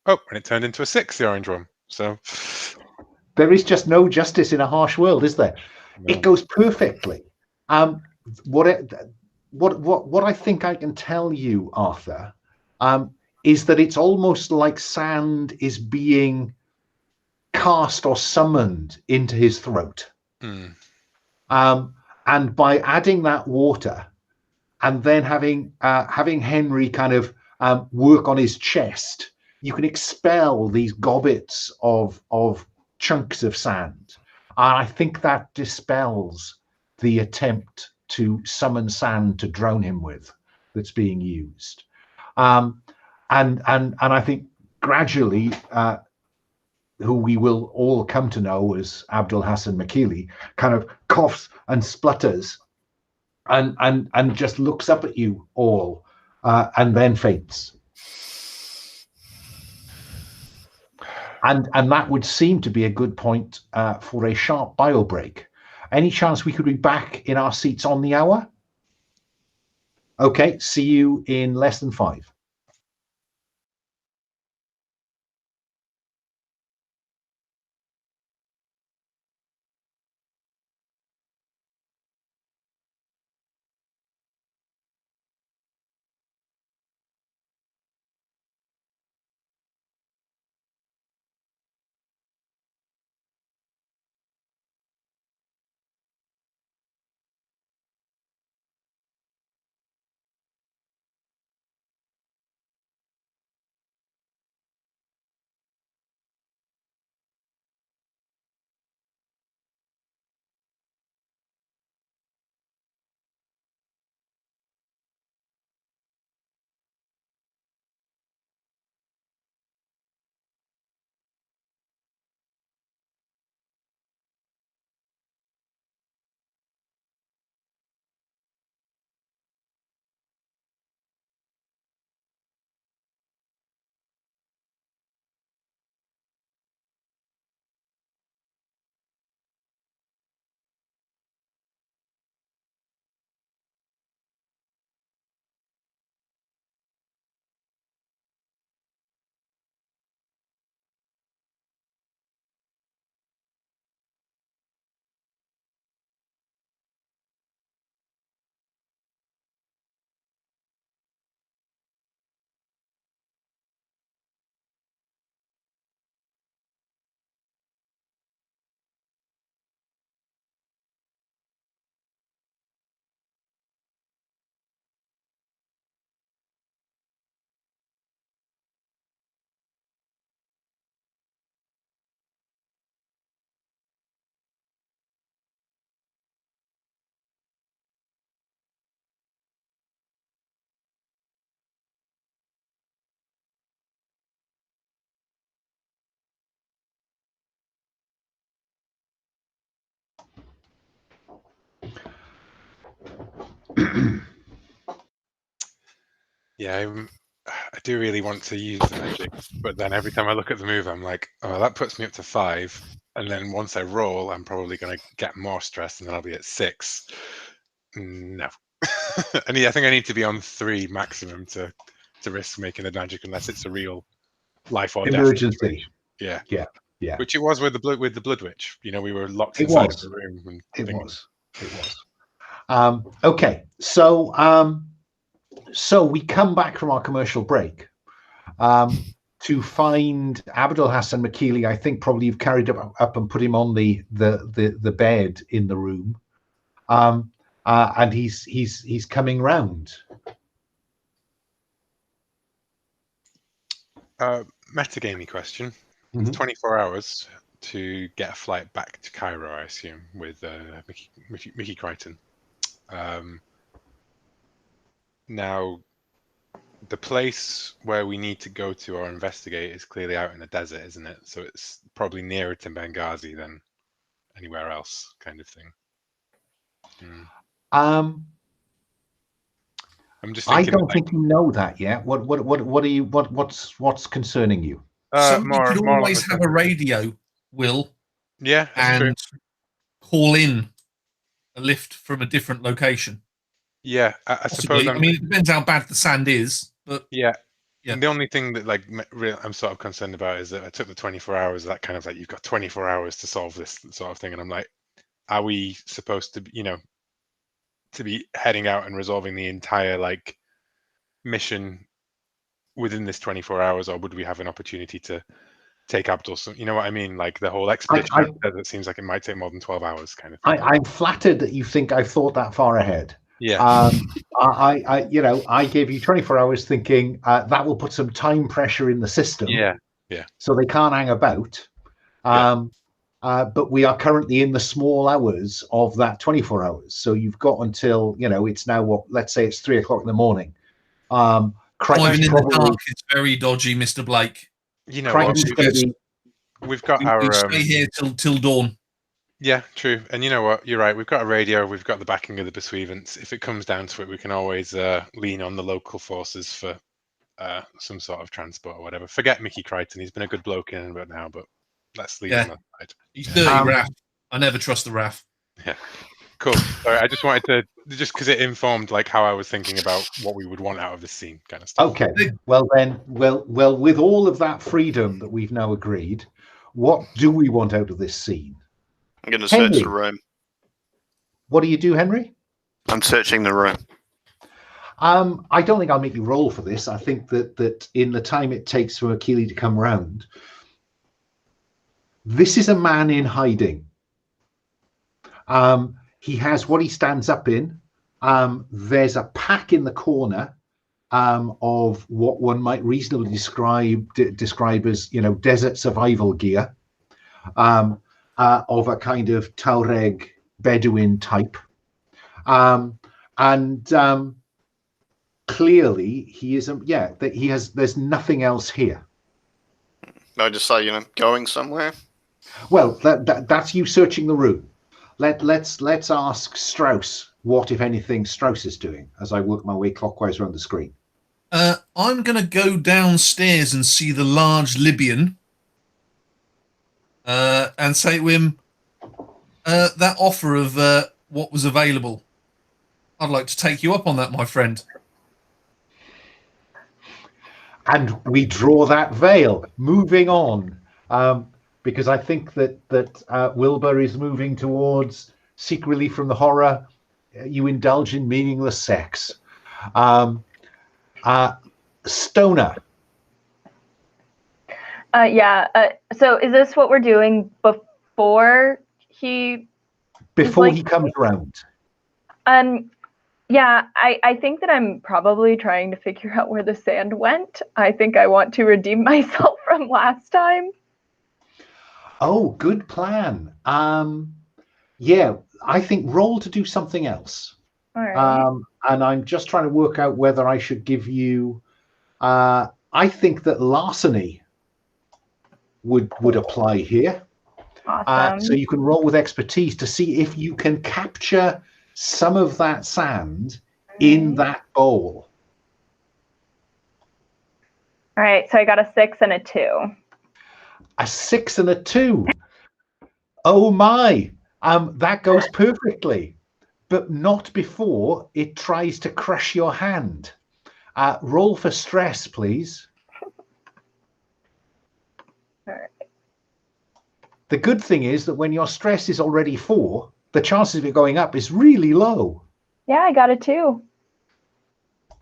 Oh, and it turned into a 6, the orange one. So... There is just no justice in a harsh world, is there? No. It goes perfectly. What I think I can tell you, Arthur, is that it's almost like sand is being cast or summoned into his throat. And by adding that water and then having Henry kind of work on his chest, you can expel these gobbets of chunks of sand. And I think that dispels the attempt to summon sand to drown him with that's being used. And I think gradually, who we will all come to know as Abdul Hassan Mechilli, kind of coughs and splutters and just looks up at you all and then faints. And that would seem to be a good point for a sharp bio break. Any chance we could be back in our seats on the hour? Okay, see you in less than 5. Yeah, I do really want to use the magic, but then every time I look at the move, I'm like, oh, that puts me up to 5. And then once I roll, I'm probably going to get more stress, and then I'll be at 6. No. And I think I need to be on 3 maximum to risk making the magic, unless it's a real life or death Emergency. situation. Yeah. Which it was with the Blood Witch. You know, we were locked It inside was. of the room. And It was. Okay, so we come back from our commercial break to find Abdul Hassan Mechilli. I think probably you've carried him up and put him on the bed in the room, and he's coming round. Metagamey question. Mhm. It's 24 hours to get a flight back to Cairo, I assume, with Mickey Crichton. Now, the place where we need to go to or investigate is clearly out in the desert, isn't it? So it's probably nearer to Benghazi than anywhere else, kind of thing. I'm just thinking. I don't think you know that yet. What are you? What's concerning you? Somebody could always have a radio, Will. Yeah, that's true. Call in a lift from a different location. Yeah, I suppose. I mean, it depends how bad the sand is, but yeah. And the only thing that I'm sort of concerned about is that I took the 24 hours. That kind of like, you've got 24 hours to solve this sort of thing, and I'm like, are we supposed to, to be heading out and resolving the entire mission within this 24 hours, or would we have an opportunity to take Abdul? You know what I mean? Like the whole expedition, it seems like it might take more than 12 hours, kind of thing. I'm flattered that you think I've thought that far ahead. Yeah. I gave you 24 hours thinking that will put some time pressure in the system. Yeah. So they can't hang about. But we are currently in the small hours of that 24 hours. So you've got until, it's now let's say it's 3 o'clock in the morning. Driving in the dark is very dodgy, Mr. Blake. You know what? We've got we stay here till dawn. Yeah, true. And you know what? You're right. We've got a radio. We've got the backing of the Pursuivants. If it comes down to it, we can always lean on the local forces for some sort of transport or whatever. Forget Mickey Crichton. He's been a good bloke in and about now, but let's leave him aside. He's dirty, Raph. I never trust the Raph. Yeah. Cool. Sorry, I just wanted to, just because it informed how I was thinking about what we would want out of this scene, kind of stuff. Okay. Well then, with all of that freedom that we've now agreed, what do we want out of this scene? I'm going to search the room. What do you do, Henry? I'm searching the room. I don't think I'll make you roll for this. I think that in the time it takes for Mechilli to come round, this is a man in hiding. He has what he stands up in. There's a pack in the corner of what one might reasonably describe as, desert survival gear. Of a kind of Tuareg Bedouin type. And clearly he is, there's nothing else here. I just say, going somewhere? Well, that's you searching the room. Let's ask Strauss what, if anything, Strauss is doing as I work my way clockwise around the screen. I'm going to go downstairs and see the large Libyan. And say to him, that offer of what was available, I'd like to take you up on that, my friend. And we draw that veil, moving on, because I think that Wilbur is moving towards seek relief from the horror. You indulge in meaningless sex. Stoner. So is this what we're doing before he comes around? I think that I'm probably trying to figure out where the sand went. I think I want to redeem myself from last time. Oh, good plan. I think roll to do something else. All right. And I'm just trying to work out whether I should give you I think that larceny would apply here. Awesome. So you can roll with expertise to see if you can capture some of that sand in that bowl. All right, so I got a 6 and a 2. A 6 and a 2. Oh my! That goes perfectly, but not before it tries to crush your hand. Roll for stress, please. All right. The good thing is that when your stress is already 4, the chances of it going up is really low. Yeah, I got a 2.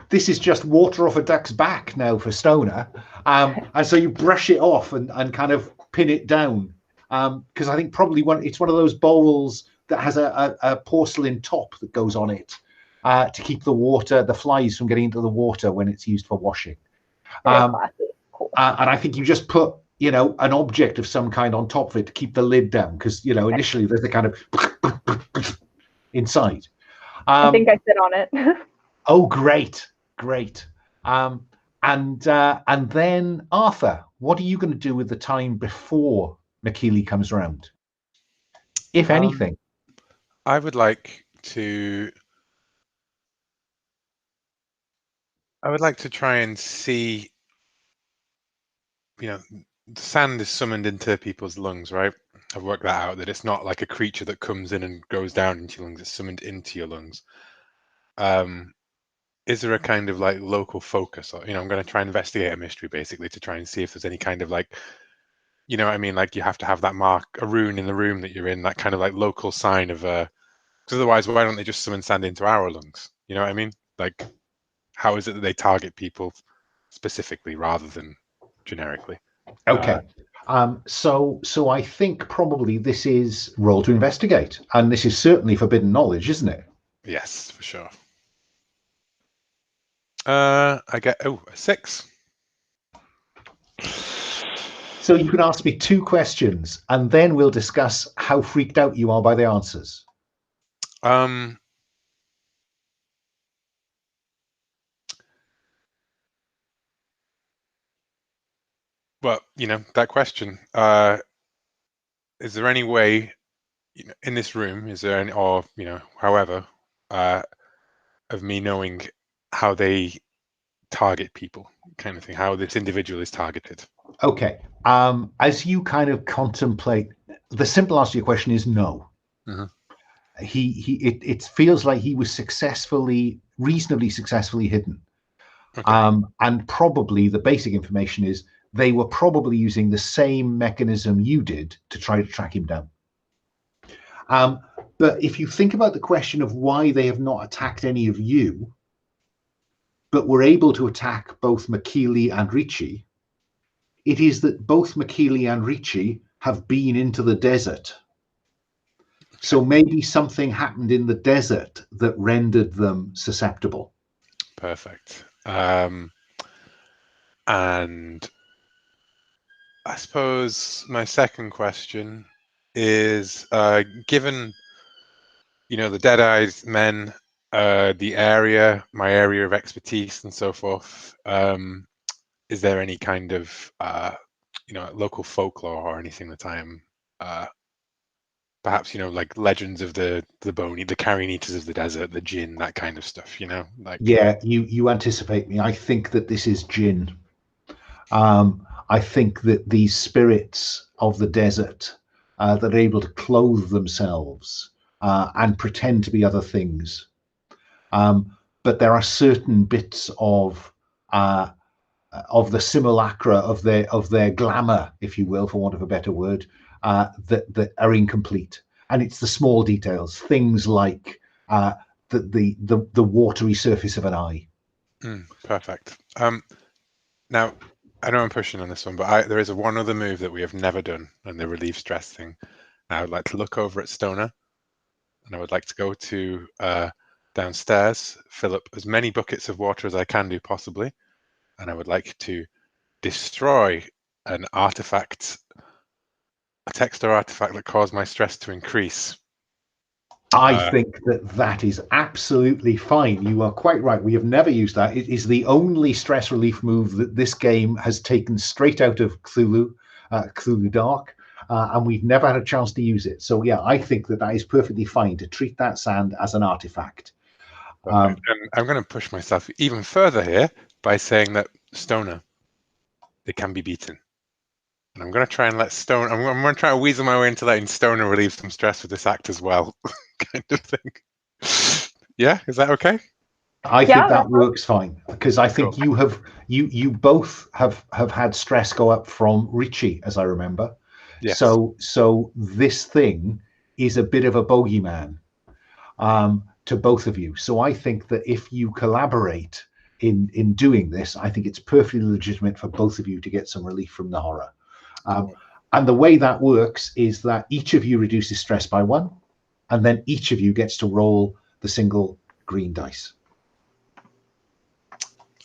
This is just water off a duck's back now for Stoner. And so you brush it off and kind of pin it down. Because I think probably it's one of those bowls that has a porcelain top that goes on it to keep the flies from getting into the water when it's used for washing. Very classy. Cool. And I think you just put, an object of some kind on top of it to keep the lid down. Because, initially there's the kind of inside. I think I sit on it. Oh, great. And then Arthur, what are you going to do with the time before Mechilli comes around, if anything? I would like to try and see, the sand is summoned into people's lungs, right? I've worked that out, that it's not like a creature that comes in and goes down into your lungs, it's summoned into your lungs. Is there a kind of like local focus, or I'm going to try and investigate a mystery basically to try and see if there's any kind of like, what I mean, like you have to have that mark, a rune in the room that you're in, that kind of like local sign of because otherwise why don't they just summon sand into our lungs? You know what I mean? Like, how is it that they target people specifically rather than generically? Okay. So I think probably this is roll to investigate, and this is certainly forbidden knowledge, isn't it? Yes, for sure. I get a 6. So you can ask me 2 questions, and then we'll discuss how freaked out you are by the answers. Well, that question. Is there any way, in this room, is there any, or however, of me knowing how they target people, kind of thing, how this individual is targeted? Okay. As you kind of contemplate, the simple answer to your question is no. Mm-hmm. It feels like he was reasonably successfully hidden. Okay. And probably the basic information is they were probably using the same mechanism you did to try to track him down. But if you think about the question of why they have not attacked any of you, but were able to attack both Mechilli and Ricci, it is that both Mechilli and Ricci have been into the desert. So maybe something happened in the desert that rendered them susceptible. Perfect. And I suppose my second question is, given, the Dead-Eyed Men, the area, my area of expertise and so forth, is there any kind of, local folklore or anything that I am, perhaps, like legends of the bony, the carrion eaters of the desert, the Djinn, that kind of stuff, like. Yeah, you anticipate me. I think that this is Djinn. I think that these spirits of the desert that are able to clothe themselves and pretend to be other things. But there are certain bits of the simulacra of their glamour, if you will, for want of a better word, that are incomplete. And it's the small details, things like the watery surface of an eye. Perfect. Now, I know I'm pushing on this one, but there is one other move that we have never done, and the relief stress thing. Now, I would like to look over at Stoner, and I would like to go to downstairs, fill up as many buckets of water as I can do possibly, and I would like to destroy an artifact, a text or artifact that caused my stress to increase. I think that is absolutely fine. You are quite right. We have never used that. It is the only stress relief move that this game has taken straight out of Cthulhu, Cthulhu Dark, and we've never had a chance to use it. So yeah, I think that is perfectly fine to treat that sand as an artifact. And I'm going to push myself even further here by saying that Stoner, they can be beaten. And I'm going to try and let Stoner, I'm going to try to weasel my way into letting Stoner relieve some stress with this act as well, kind of thing. Yeah, is that okay? I think that works fine, because I think Cool. you both have had stress go up from Richie, as I remember. Yes. So this thing is a bit of a bogeyman to both of you. So I think that if you collaborate in doing this, I think it's perfectly legitimate for both of you to get some relief from the horror. And the way that works is that each of you reduces stress by 1, and then each of you gets to roll the single green dice.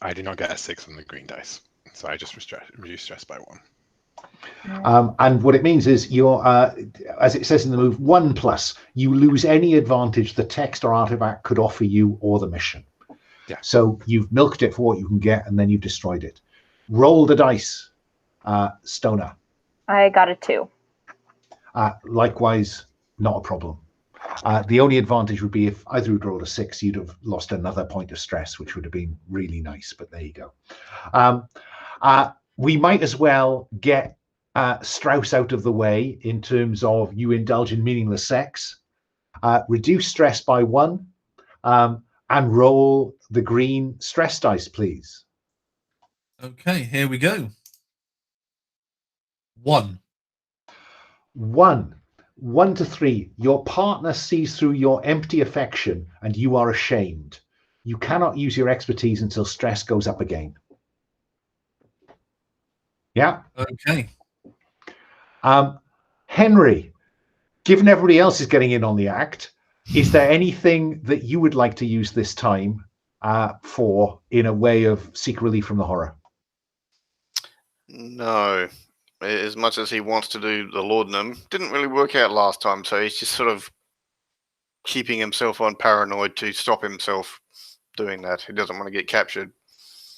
I did not get a 6 on the green dice, so I just reduce stress by 1. And what it means is you're, as it says in the move, 1+. You lose any advantage the text or artifact could offer you or the mission. Yeah. So you've milked it for what you can get, and then you've destroyed it. Roll the dice, Stoner. I got a 2. Likewise, not a problem. The only advantage would be if either had rolled a 6, you'd have lost another point of stress, which would have been really nice, but there you go. We might as well get Strauss out of the way in terms of you indulge in meaningless sex. Reduce stress by 1, and roll the green stress dice, please. Okay, here we go. 1. 1 to 3. Your partner sees through your empty affection, and you are ashamed. You cannot use your expertise until stress goes up again. Yeah. Okay. Henry, given everybody else is getting in on the act, is there anything that you would like to use this time for in a way of seek relief from the horror? No. As much as he wants to do the laudanum, didn't really work out last time, so he's just sort of keeping himself on paranoid to stop himself doing that. He doesn't want to get captured.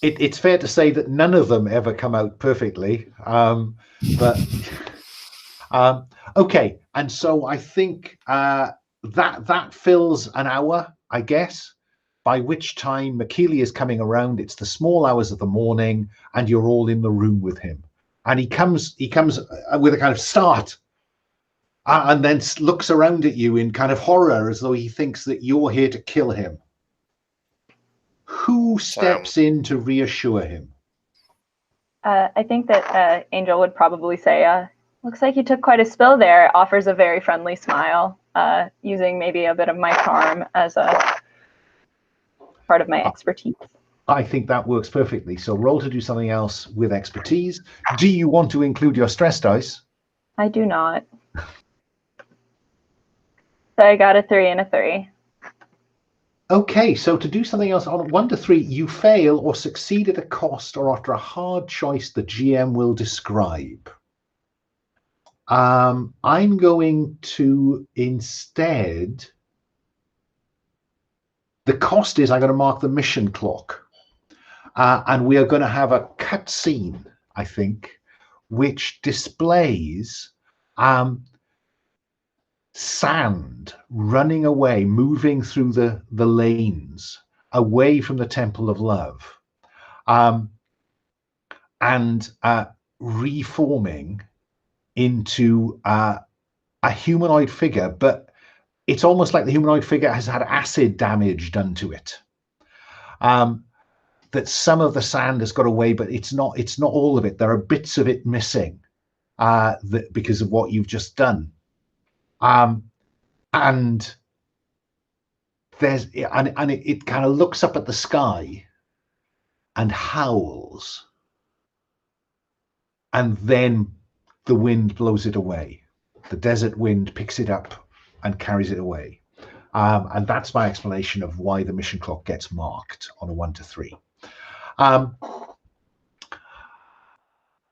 It's fair to say that none of them ever come out perfectly, but okay. And so I think that fills an hour, I guess, by which time Mechilli is coming around. It's the small hours of the morning, and you're all in the room with him. And he comes with a kind of start, and then looks around at you in kind of horror, as though he thinks that you're here to kill him. Who steps in to reassure him? I think that Angel would probably say, looks like you took quite a spill there. Offers a very friendly smile, using maybe a bit of my charm as a part of my expertise. I think that works perfectly. So roll to do something else with expertise. Do you want to include your stress dice? I do not. So I got a 3 and a 3. Okay, so to do something else on 1 to 3, you fail or succeed at a cost or after a hard choice the GM will describe. I'm going to instead, the cost is I'm going to mark the mission clock. And we are going to have a cut scene, I think, which displays sand running away, moving through the lanes, away from the Temple of Love, and reforming into a humanoid figure, but it's almost like the humanoid figure has had acid damage done to it. That some of the sand has got away, but it's not all of it. There are bits of it missing because of what you've just done. And it kind of looks up at the sky and howls, and then the wind blows it away. The desert wind picks it up and carries it away. And that's my explanation of why the mission clock gets marked on a 1 to 3.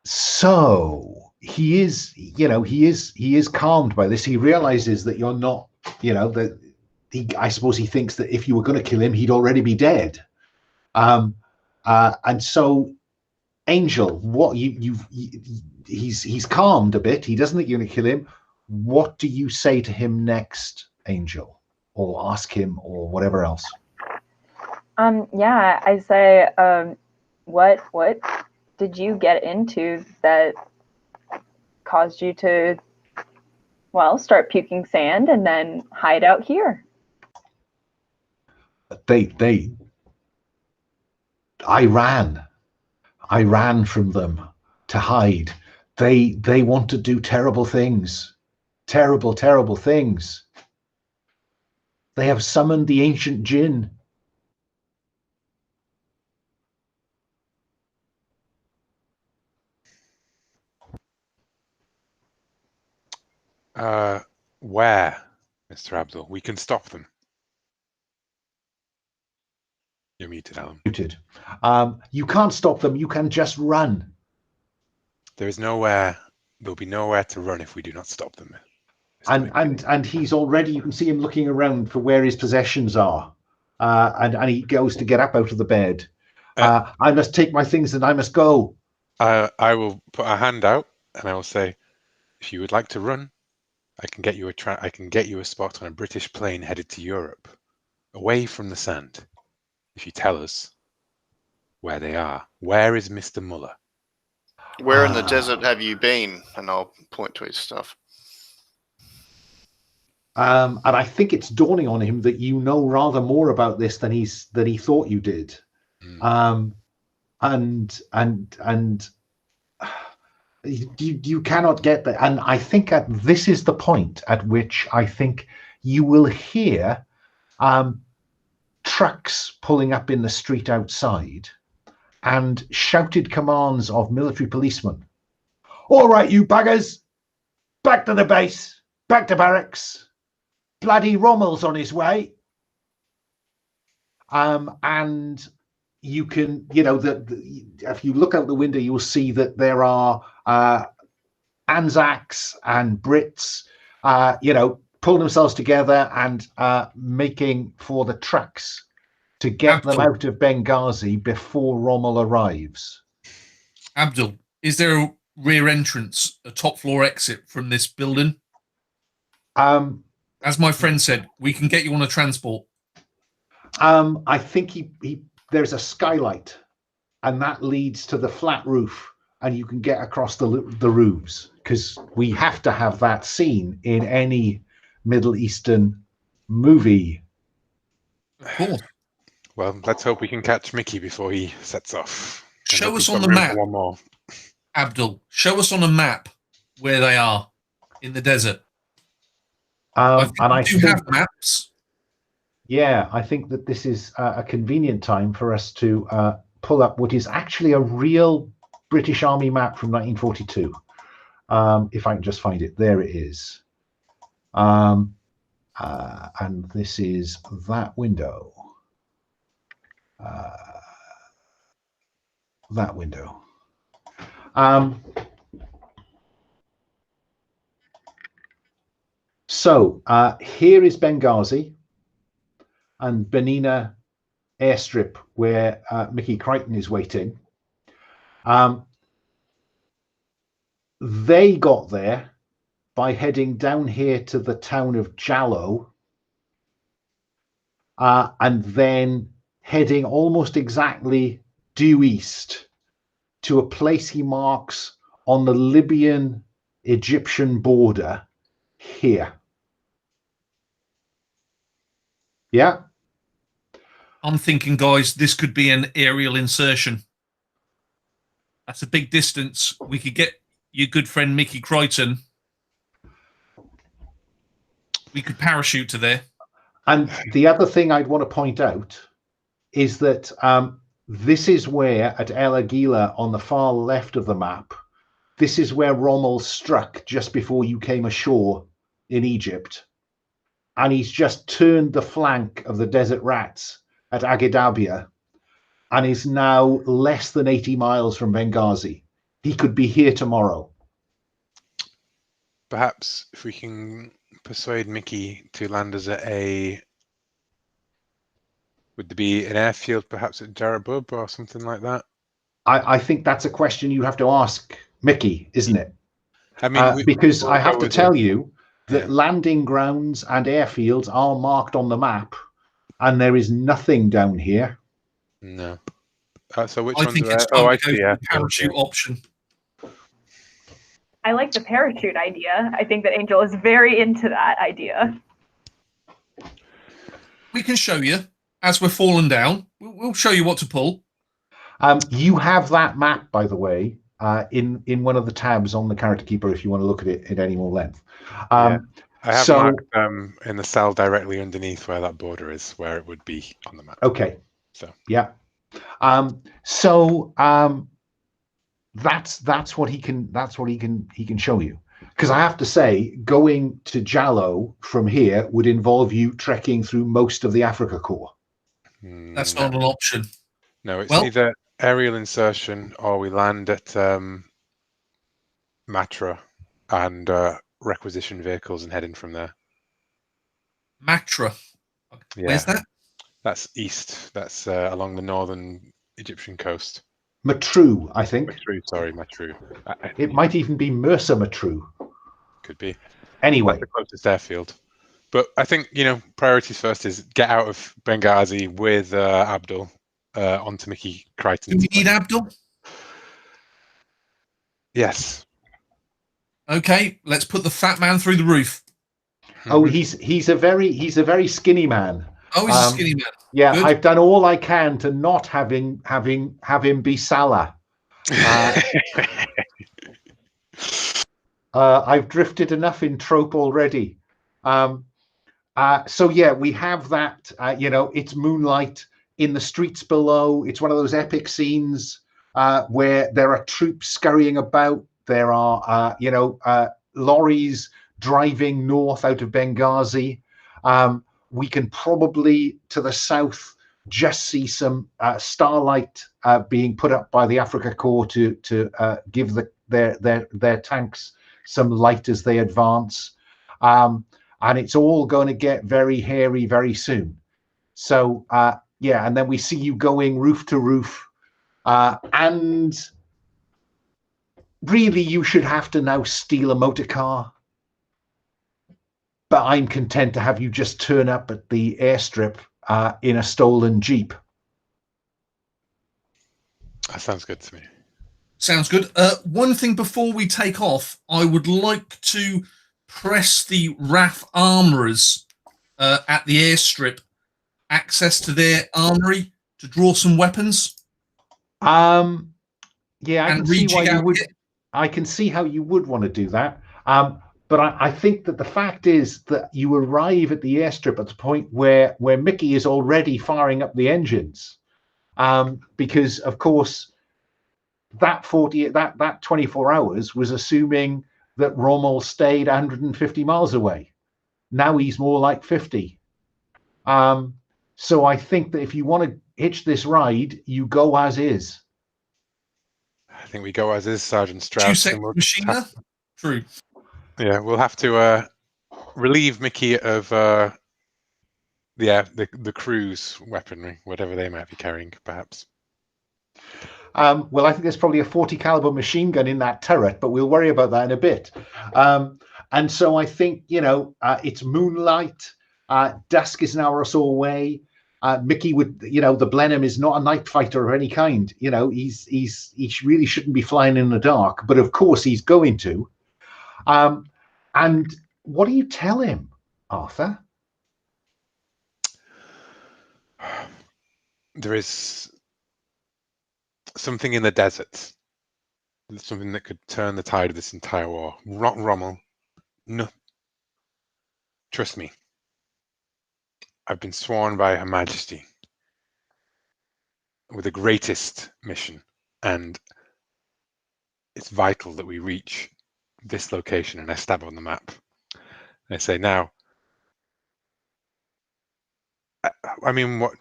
So he is calmed by this. He realizes that you're not, I suppose he thinks that if you were going to kill him, he'd already be dead. And so Angel, what he's calmed a bit. He doesn't think you're going to kill him. What do you say to him next, Angel, or ask him, or whatever else? Yeah, I say, what did you get into that caused you to, well, start puking sand and then hide out here? I ran from them to hide. They want to do terrible things. Terrible things. They have summoned the ancient Djinn. Where, Mr. Abdul? We can stop them. You're muted, Alan. Muted. You can't stop them. You can just run. There is nowhere. There'll be nowhere to run if we do not stop them. And he's already. You can see him looking around for where his possessions are, and he goes to get up out of the bed. I must take my things and I must go. I will put a hand out and I will say, if you would like to run, I can get you a spot on a British plane headed to Europe, away from the sand. If you tell us where they are. Where is Mr. Muller? Where in the desert have you been? And I'll point to his stuff. And I think it's dawning on him that you know rather more about this than he thought you did. And you cannot get that. And I think this is the point at which I think you will hear trucks pulling up in the street outside and shouted commands of military policemen. All right, you buggers, back to the base, back to barracks. Bloody Rommel's on his way. And you can, if you look out the window, you'll see that there are Anzacs and Brits, pull themselves together and making for the trucks to get them out of Benghazi before Rommel arrives. Abdul, is there a rear entrance, a top floor exit from this building? As my friend said, we can get you on a transport. I think there's a skylight, and that leads to the flat roof, and you can get across the roofs, because we have to have that scene in any Middle Eastern movie. Of course. Well, let's hope we can catch Mickey before he sets off. Show us on the map. One more. Abdul, show us on a map where they are in the desert. I think have maps. Yeah, I think that this is a convenient time for us to pull up what is actually a real British Army map from 1942. If I can just find it. There it is. And this is that window. That window. So here is Benghazi and Benina airstrip where Mickey Crichton is waiting. They got there by heading down here to the town of Jallo and then heading almost exactly due east to a place he marks on the Libyan-Egyptian border here. Yeah. I'm thinking, guys, this could be an aerial insertion. That's a big distance. We could get your good friend Mickey Crichton. We could parachute to there. And the other thing I'd want to point out is that this is where, at El Aguila on the far left of the map, this is where Rommel struck just before you came ashore in Egypt. And he's just turned the flank of the Desert Rats at Agidabia and is now less than 80 miles from Benghazi. He could be here tomorrow. Perhaps if we can persuade Mickey to land us at would there be an airfield perhaps at Jarabub or something like that? I think that's a question you have to ask Mickey, isn't it? I mean, because I have to tell you that Yeah. landing grounds and airfields are marked on the map, and there is nothing down here. No. So which I ones think are it's there? Oh, time I to go see. for Yeah. the parachute option. I like the parachute idea. I think that Angel is very into that idea. We can show you as we're falling down. We'll show you what to pull. You have that map, by the way, in one of the tabs on the Character Keeper if you want to look at it at any more length. Yeah. I have so, marked in the cell directly underneath where that border is, where it would be on the map. Okay. So yeah. That's what he can show you. Because I have to say, going to Jallo from here would involve you trekking through most of the Afrika core. That's not an option. No, it's either aerial insertion or we land at Matra and requisition vehicles and head in from there. Matra. Where's that? That's east. That's along the northern Egyptian coast. Matru, I think. Matru. It might even be Mersa Matru. Could be. Anyway. That's the closest airfield. But I think, priorities first is get out of Benghazi with Abdul onto Mickey Crichton. Do we need Abdul? Yes. Okay, let's put the fat man through the roof. Oh, he's a very skinny man. Oh, he's a skinny man. Yeah, good. I've done all I can to not have him be Salah. I've drifted enough in trope already. So yeah, we have that. It's moonlight in the streets below. It's one of those epic scenes where there are troops scurrying about. There are lorries driving north out of Benghazi. We can probably to the south just see some starlight being put up by the Afrika Corps to give their tanks some light as they advance. And it's all going to get very hairy very soon. So, and then we see you going roof to roof. And really, you should have to now steal a motor car. But I'm content to have you just turn up at the airstrip in a stolen Jeep. That sounds good to me. Sounds good. One thing before we take off, I would like to press the RAF armourers at the airstrip access to their armoury to draw some weapons. I can see why you would. I can see how you would want to do that. But I think that the fact is that you arrive at the airstrip at the point where Mickey is already firing up the engines, because of course that 24 hours was assuming that Rommel stayed 150 miles away. Now he's more like 50. So I think that if you want to hitch this ride, you go as is. I think we go as is, Sergeant Strauss. Machine gun? True. Yeah, we'll have to relieve Mickey of the crew's weaponry, whatever they might be carrying, perhaps. Well, I think there's probably a 40 caliber machine gun in that turret, but we'll worry about that in a bit. And so I think, it's moonlight. Dusk is an hour or so away. Mickey would, the Blenheim is not a night fighter of any kind. He really shouldn't be flying in the dark, but of course he's going to. And what do you tell him, Arthur? There is something in the desert. Something that could turn the tide of this entire war. Rommel. No. Trust me. I've been sworn by Her Majesty with the greatest mission, and it's vital that we reach this location. And I stab on the map. I say, now, I mean, what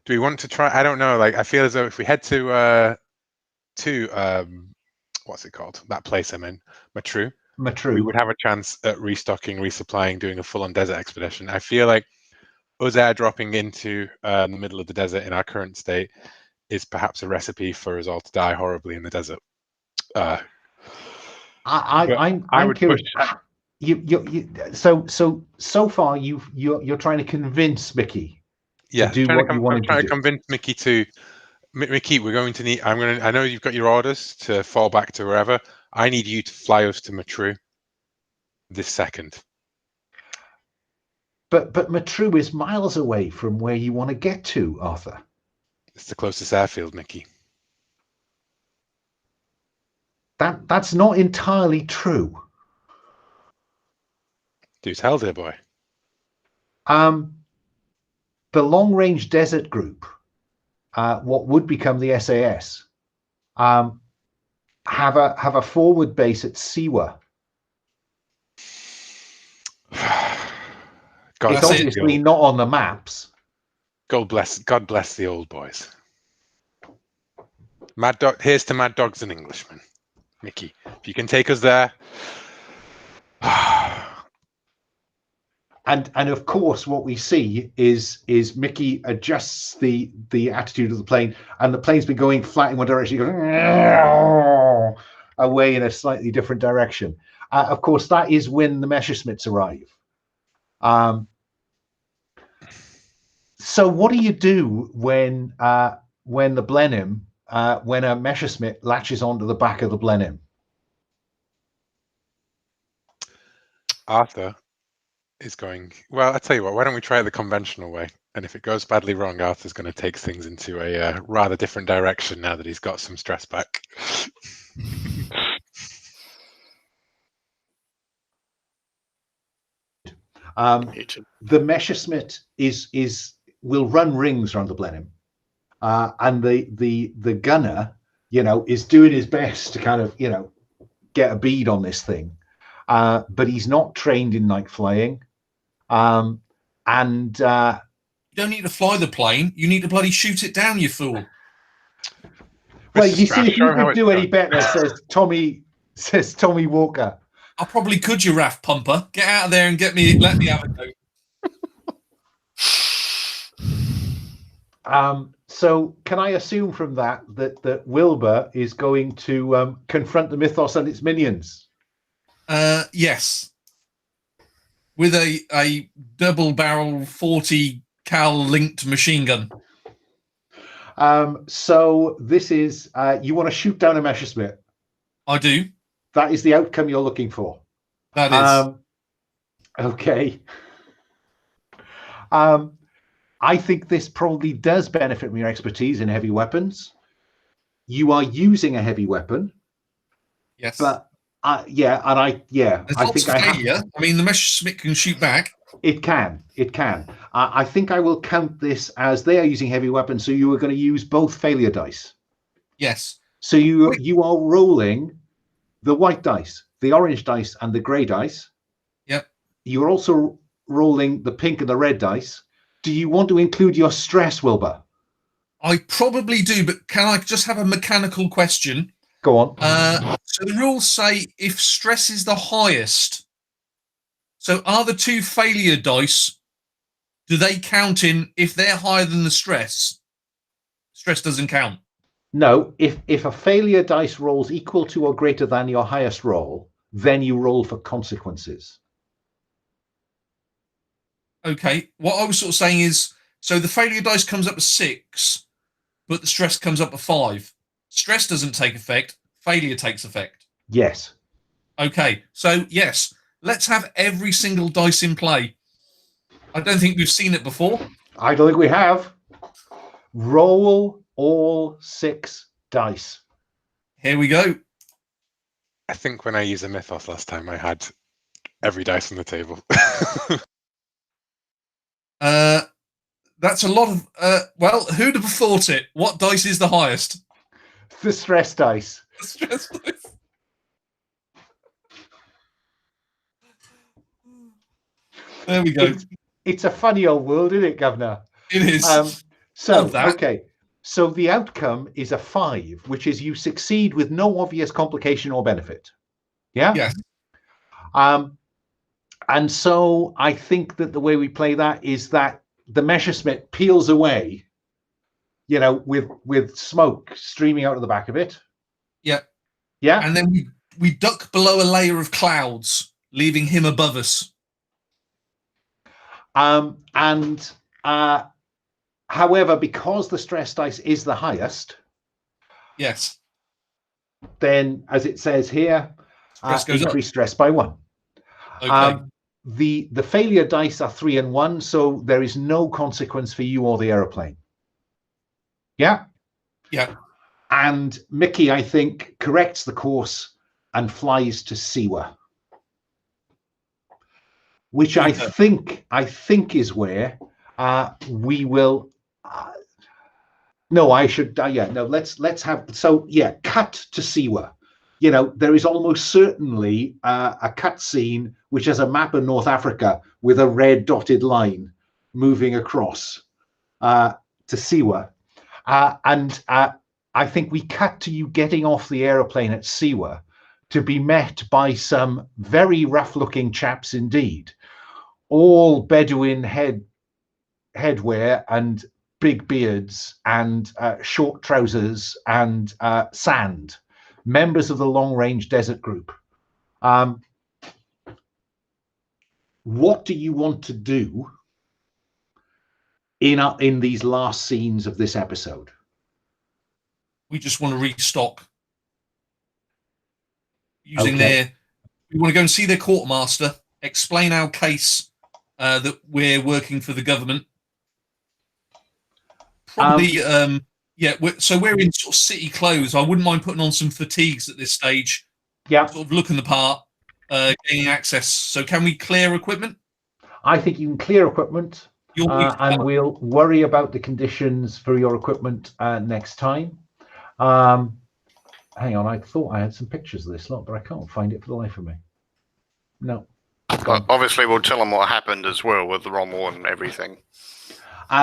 do we want to try? I don't know. Like, I feel as though if we head to what's it called? That place I'm in, Matru, we would have a chance at restocking, resupplying, doing a full-on desert expedition. I feel like us airdropping into the middle of the desert in our current state is perhaps a recipe for us all to die horribly in the desert. I'm curious. So far you're trying to convince Mickey to do what you want him to do. Trying to convince Mickey to Mickey, we're going to need. I know you've got your orders to fall back to wherever. I need you to fly us to Matru this second. But Matru is miles away from where you want to get to, Arthur. It's the closest airfield, Mickey. That's not entirely true. Do tell, dear boy. The Long Range Desert Group, what would become the SAS, have a forward base at Siwa. God, It's obviously not on the maps. God bless the old boys. Mad Dog. Here's to Mad Dogs and Englishmen. Mickey, if you can take us there. And of course, what we see is Mickey adjusts the attitude of the plane, and the plane's been going flat in one direction, goes away in a slightly different direction. Of course, that is when the Messerschmitts arrive. So what do you do when the Blenheim, when a Messerschmitt latches onto the back of the Blenheim? Arthur is going, well, I tell you what, why don't we try it the conventional way? And if it goes badly wrong, Arthur's going to take things into a rather different direction now that he's got some stress back. The Messerschmitt will run rings around the Blenheim, and the gunner, is doing his best to kind of, get a bead on this thing, but he's not trained in night flying, and you don't need to fly the plane. You need to bloody shoot it down, you fool. Well, you see, if you could do any better, says Tommy Walker. I probably could, you raft pumper. Get out of there and let me have a go. So can I assume from that Wilbur is going to confront the Mythos and its minions? Yes. With a double barrel 40 cal linked machine gun. So this is you want to shoot down a Messerschmitt? I do. That is the outcome you're looking for. That is. Okay. I think this probably does benefit from your expertise in heavy weapons. You are using a heavy weapon. Yes. But I think failure. I mean, the Messerschmitt can shoot back. It can. I think I will count this as they are using heavy weapons, so you are going to use both failure dice. Yes. So you are rolling the white dice, the orange dice, and the grey dice. Yep. You're also rolling the pink and the red dice. Do you want to include your stress, Wilbur? I probably do, but can I just have a mechanical question? Go on. So the rules say if stress is the highest. So are the two failure dice, do they count in if they're higher than the stress? Stress doesn't count. No, if a failure dice rolls equal to or greater than your highest roll, then you roll for consequences. Okay, what I was sort of saying is, so the failure dice comes up to 6, but the stress comes up to 5. Stress doesn't take effect, failure takes effect. Yes. Okay, so yes, let's have every single dice in play. I don't think we've seen it before. I don't think we have. Roll all 6 dice. Here we go. I think when I used a Mythos last time, I had every dice on the table. That's a lot of... well, who'd have thought it? What dice is the highest? The stress dice. The stress dice. There we go. It's a funny old world, isn't it, Governor? It is. Okay. So the outcome is a 5, which is you succeed with no obvious complication or benefit. Yeah? Yes. And so I think that the way we play that is that the Messerschmitt peels away, with smoke streaming out of the back of it. Yeah. Yeah. And then we duck below a layer of clouds, leaving him above us. And However, because the stress dice is the highest, Yes. then as it says here, Stress goes up. increase stress by 1. Okay. The failure dice are 3 and 1, so there is no consequence for you or the aeroplane. Yeah? Yeah. And Mickey, I think, corrects the course and flies to Siwa, which I think is where we will. No, I should. No. Let's have. So yeah, cut to Siwa. You know, there is almost certainly a cut scene which has a map of North Africa with a red dotted line moving across to Siwa, and I think we cut to you getting off the aeroplane at Siwa to be met by some very rough-looking chaps indeed, all Bedouin headwear and big beards and short trousers and sand, members of the long-range desert group. What do you want to do in these last scenes of this episode? We just want to restock. Using we want to go and see their quartermaster, explain our case that we're working for the government. Probably, so we're in sort of city clothes. I wouldn't mind putting on some fatigues at this stage. Yeah. Sort of looking the part, gaining access. So can we clear equipment? I think you can clear equipment, and we'll worry about the conditions for your equipment next time. Hang on, I thought I had some pictures of this lot, but I can't find it for the life of me. No. But obviously, we'll tell them what happened as well with the Rommel and everything.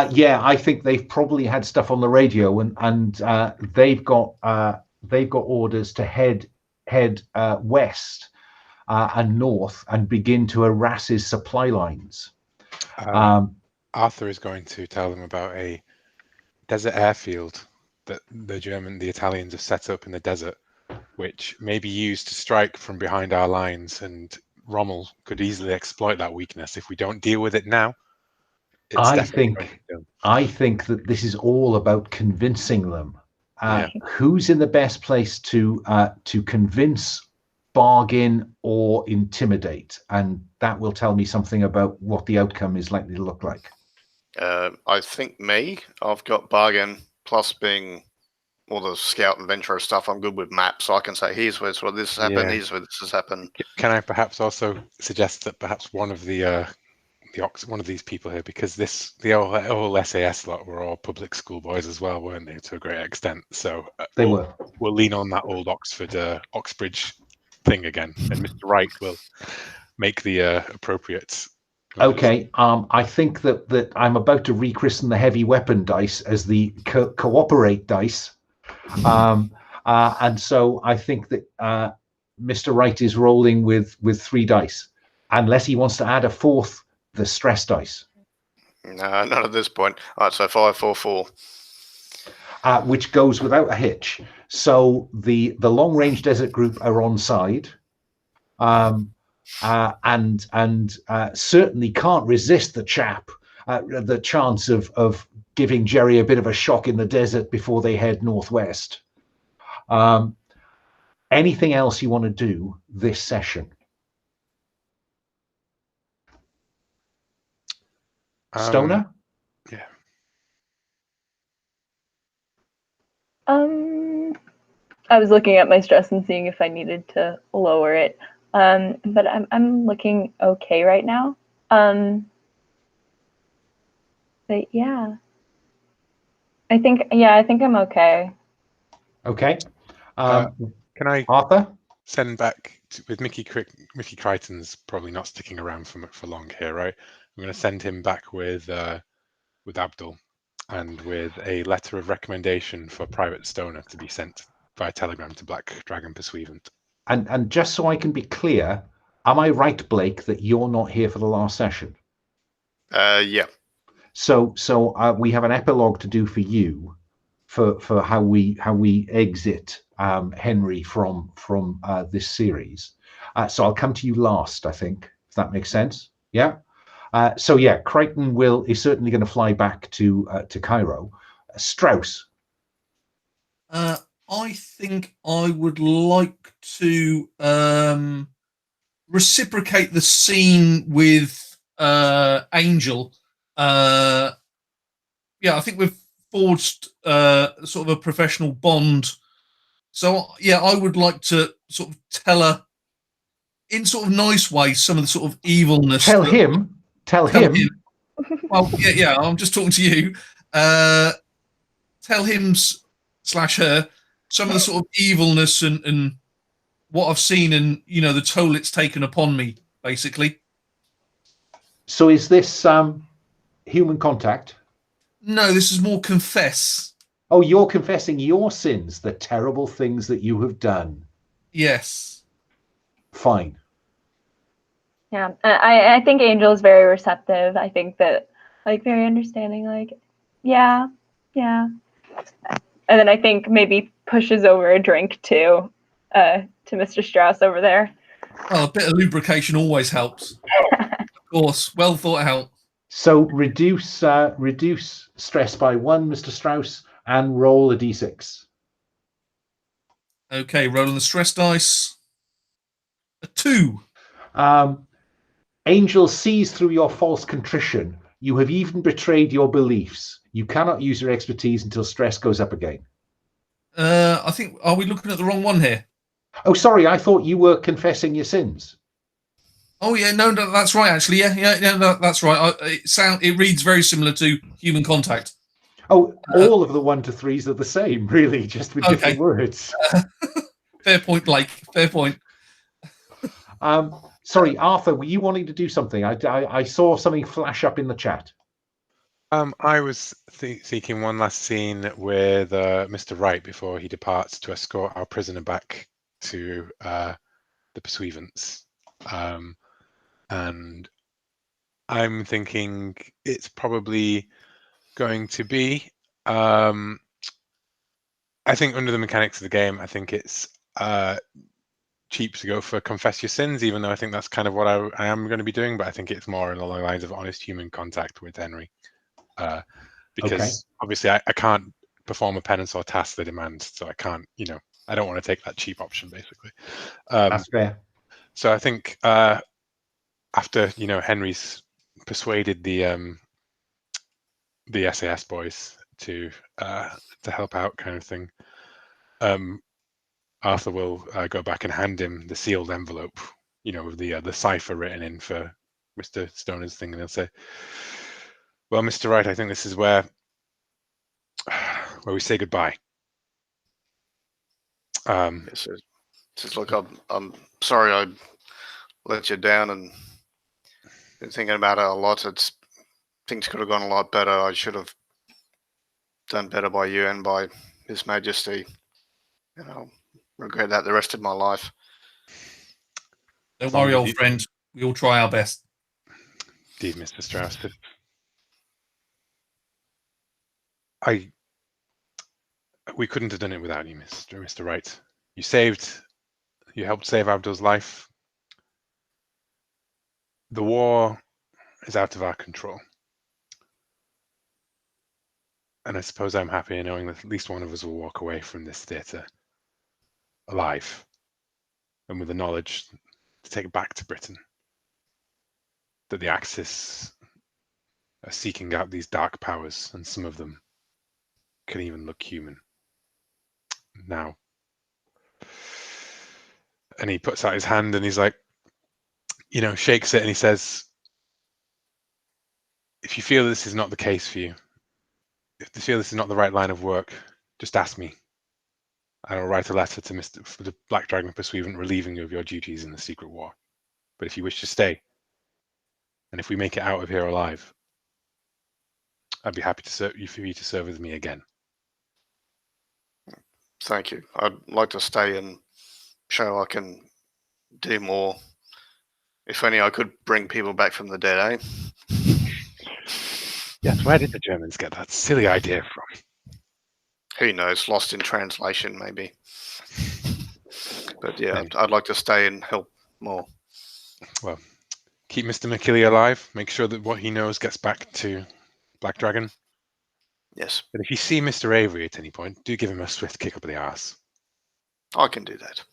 Yeah, I think they've probably had stuff on the radio, and they've got orders to head west and north and begin to harass his supply lines. Arthur is going to tell them about a desert airfield that the Italians have set up in the desert, which may be used to strike from behind our lines, and Rommel could easily exploit that weakness if we don't deal with it now. I think that this is all about convincing them. Who's in the best place to convince, bargain, or intimidate, and that will tell me something about what the outcome is likely to look like. I think me. I've got bargain, plus being all the scout and venturer stuff. I'm good with maps, so I can say, here's where this has happened, here's where this has happened. Can I perhaps also suggest that perhaps one of these people here, because the whole SAS lot were all public school boys as well, weren't they, to a great extent? So we'll lean on that old Oxbridge thing again, and Mr. Wright will make the appropriate. Okay, I think that I'm about to rechristen the heavy weapon dice as the cooperate dice, and so I think that Mr. Wright is rolling with 3 dice, unless he wants to add a 4th, the stress dice. No, not at this point. All right, so 5, 4, 4. Which goes without a hitch. So the long range desert group are on side. And certainly can't resist the chance of giving Jerry a bit of a shock in the desert before they head northwest. Anything else you want to do this session? Stoner? Yeah. I was looking at my stress and seeing if I needed to lower it. But I'm looking okay right now. But yeah, I think I'm okay. Okay. Can I Arthur send back with Mickey Crichton's probably not sticking around for long here, right? I'm going to send him back with Abdul and with a letter of recommendation for Private Stoner to be sent via telegram to Black Dragon Pursuivant. And just so I can be clear, am I right, Blake, that you're not here for the last session? Yeah. So we have an epilogue to do for you, for how we exit Henry from this series. So I'll come to you last, I think, if that makes sense. Yeah. So yeah, Crichton is certainly going to fly back to Cairo. Strauss. I think I would like to reciprocate the scene with Angel. Yeah, I think we've forged sort of a professional bond. So yeah, I would like to sort of tell her in sort of nice ways some of the sort of evilness. Tell him. Well, yeah, I'm just talking to you. Tell him / her some of the sort of evilness and what I've seen and, you know, the toll it's taken upon me, basically. So is this human contact? No, this is more confess. Oh, you're confessing your sins, the terrible things that you have done. Yes. Fine. Yeah, I think Angel is very receptive. I think that, like, very understanding, like, yeah. And then I think maybe pushes over a drink to Mr. Strauss over there. Well, a bit of lubrication always helps. Of course, well thought out. So reduce stress by 1, Mr. Strauss, and roll a d6. Okay, rolling the stress dice. A 2. Angel sees through your false contrition. You have even betrayed your beliefs. You cannot use your expertise until stress goes up again. I think, are we looking at the wrong one here? Oh, sorry, I thought you were confessing your sins. Oh yeah, no, that's right. Actually, yeah, that's right. It reads very similar to human contact. Oh, all of the 1 to 3s are the same, really, just with different words. Fair point, Blake. Fair point. Sorry, Arthur, were you wanting to do something? I saw something flash up in the chat. I was seeking one last scene with Mr. Wright before he departs to escort our prisoner back to the pursuivants. And I'm thinking it's probably going to be, I think under the mechanics of the game, I think it's cheap to go for confess your sins, even though I think that's kind of what I am going to be doing, but I think it's more along the lines of honest human contact with Henry. Because obviously I can't perform a penance or task they demand, so I can't, I don't want to take that cheap option, basically. That's fair. So I think after, Henry's persuaded the SAS boys to help out, kind of thing, Arthur will go back and hand him the sealed envelope, with the cipher written in for Mr. Stoner's thing, and he'll say, "Well, Mr. Wright, I think this is where we say goodbye." Look, I'm sorry I let you down, and been thinking about it a lot. Things could have gone a lot better. I should have done better by you and by His Majesty. And I'll regret that the rest of my life. Don't worry, old friend. We all try our best. Indeed, Mr. Strauss. We couldn't have done it without you, Mr. Wright. You helped save Abdul's life. The war is out of our control. And I suppose I'm happy knowing that at least one of us will walk away from this theatre alive and with the knowledge to take it back to Britain, that the Axis are seeking out these dark powers, and some of them can even look human. Now, and he puts out his hand and he's like, shakes it, and he says, "If you feel this is not the case for you, if you feel this is not the right line of work, just ask me. I'll write a letter to the Black Dragon Pursuivant relieving you of your duties in the secret war. But if you wish to stay, and if we make it out of here alive, I'd be happy for you to serve with me again." Thank you. I'd like to stay and show I can do more. If only I could bring people back from the dead, eh? Yes, where did the Germans get that silly idea from? Who knows? Lost in translation, maybe. But yeah, I'd like to stay and help more. Well, keep Mr. Mechilli alive. Make sure that what he knows gets back to Black Dragon. Yes, But if you see Mr. Avery at any point, do give him a swift kick up the arse. I can do that.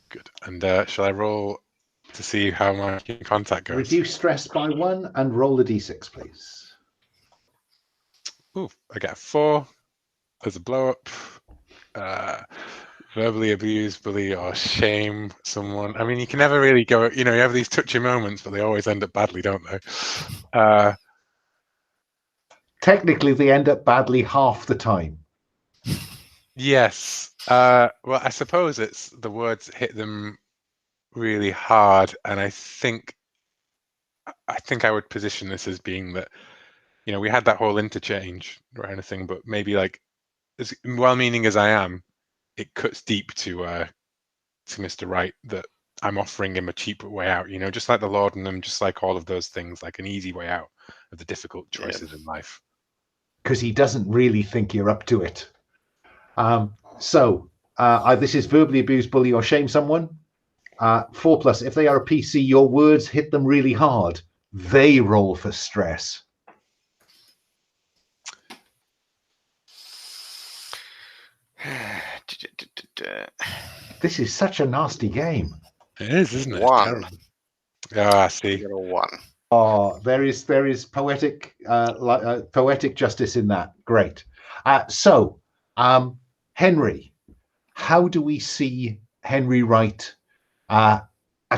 Good. And shall I roll to see how my contact goes? Reduce stress by 1 and roll a d6, please. Ooh, I get a 4. There's a blow up. Verbally abuse, bully, or shame someone. I mean, you can never really go. You have these touchy moments, but they always end up badly, don't they? Technically, they end up badly half the time. Yes. Well, I suppose it's the words hit them really hard, and I think I would position this as being that, we had that whole interchange or anything, but maybe like, as well-meaning as I am, it cuts deep to Mr. Wright that I'm offering him a cheaper way out, just like the laudanum, just like all of those things, like an easy way out of the difficult choices in life. Because he doesn't really think you're up to it. So this is verbally abuse, bully, or shame someone. 4+. If they are a PC, your words hit them really hard. They roll for stress. This is such a nasty game. It is, isn't it? 1. Terrible. Yeah, I see. You got a 1. Oh, there is poetic poetic justice in that. Great. So, Henry, how do we see Henry Wright at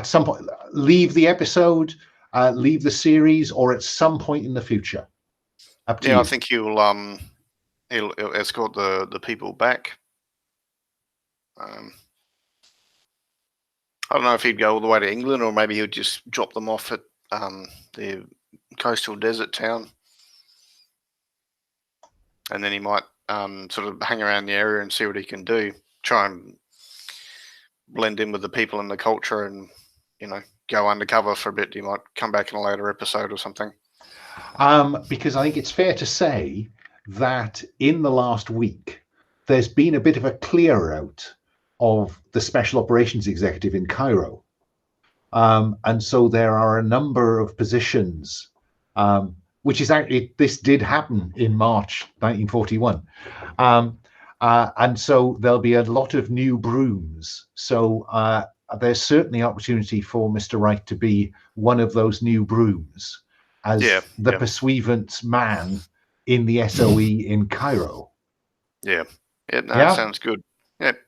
some point? Leave the episode, leave the series, or at some point in the future? Up to you. I think he'll escort the people back. I don't know if he'd go all the way to England, or maybe he'd just drop them off at the coastal desert town, and then he might sort of hang around the area and see what he can do. Try and blend in with the people and the culture, and go undercover for a bit. He might come back in a later episode or something. Because I think it's fair to say that in the last week, there's been a bit of a clear out of the Special Operations Executive in Cairo. And so there are a number of positions, which is actually, this did happen in March 1941. And so there'll be a lot of new brooms. So there's certainly opportunity for Mr. Wright to be one of those new brooms as the pursuivant man in the SOE in Cairo. Sounds good. Yep.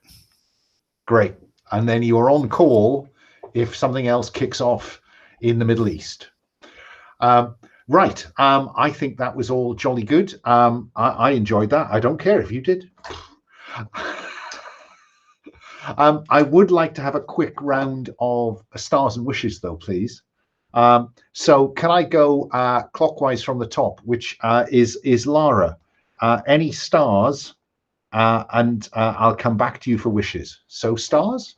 Great. And then you're on call if something else kicks off in the Middle East. Right. I think that was all jolly good. I enjoyed that. I don't care if you did. I would like to have a quick round of stars and wishes, though, please. So can I go clockwise from the top, which is Lara? Any stars? And I'll come back to you for wishes. So stars?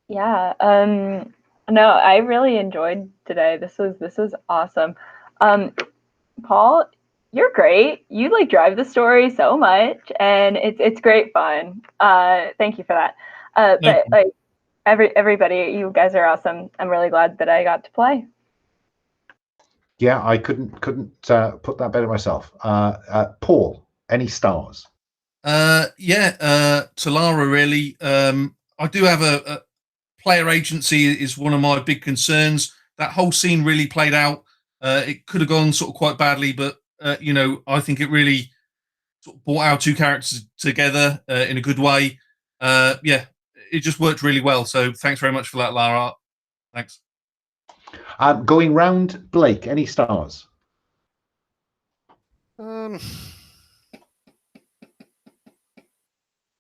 Yeah. No, I really enjoyed today. This was awesome. Paul, you're great. You drive the story so much, and it's great fun. Thank you for that. But everybody, you guys are awesome. I'm really glad that I got to play. Yeah, I couldn't put that better myself. Paul, any stars? To Lara, really. I do have a player agency is one of my big concerns. That whole scene really played out. It could have gone sort of quite badly, but I think it really sort of brought our two characters together in a good way. It just worked really well. So thanks very much for that, Lara. Thanks. Going round, Blake, any stars? No,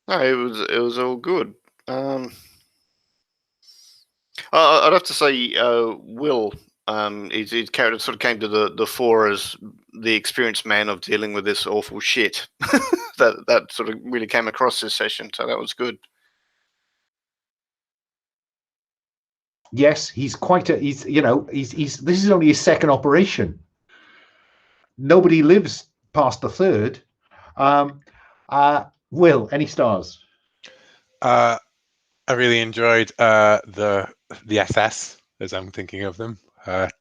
it was all good. I'd have to say, Will, his character sort of came to the fore as the experienced man of dealing with this awful shit. that sort of really came across this session, so that was good. Yes, he's this is only his second operation. Nobody lives past the third. Will, any stars? I really enjoyed the SS as I'm thinking of them,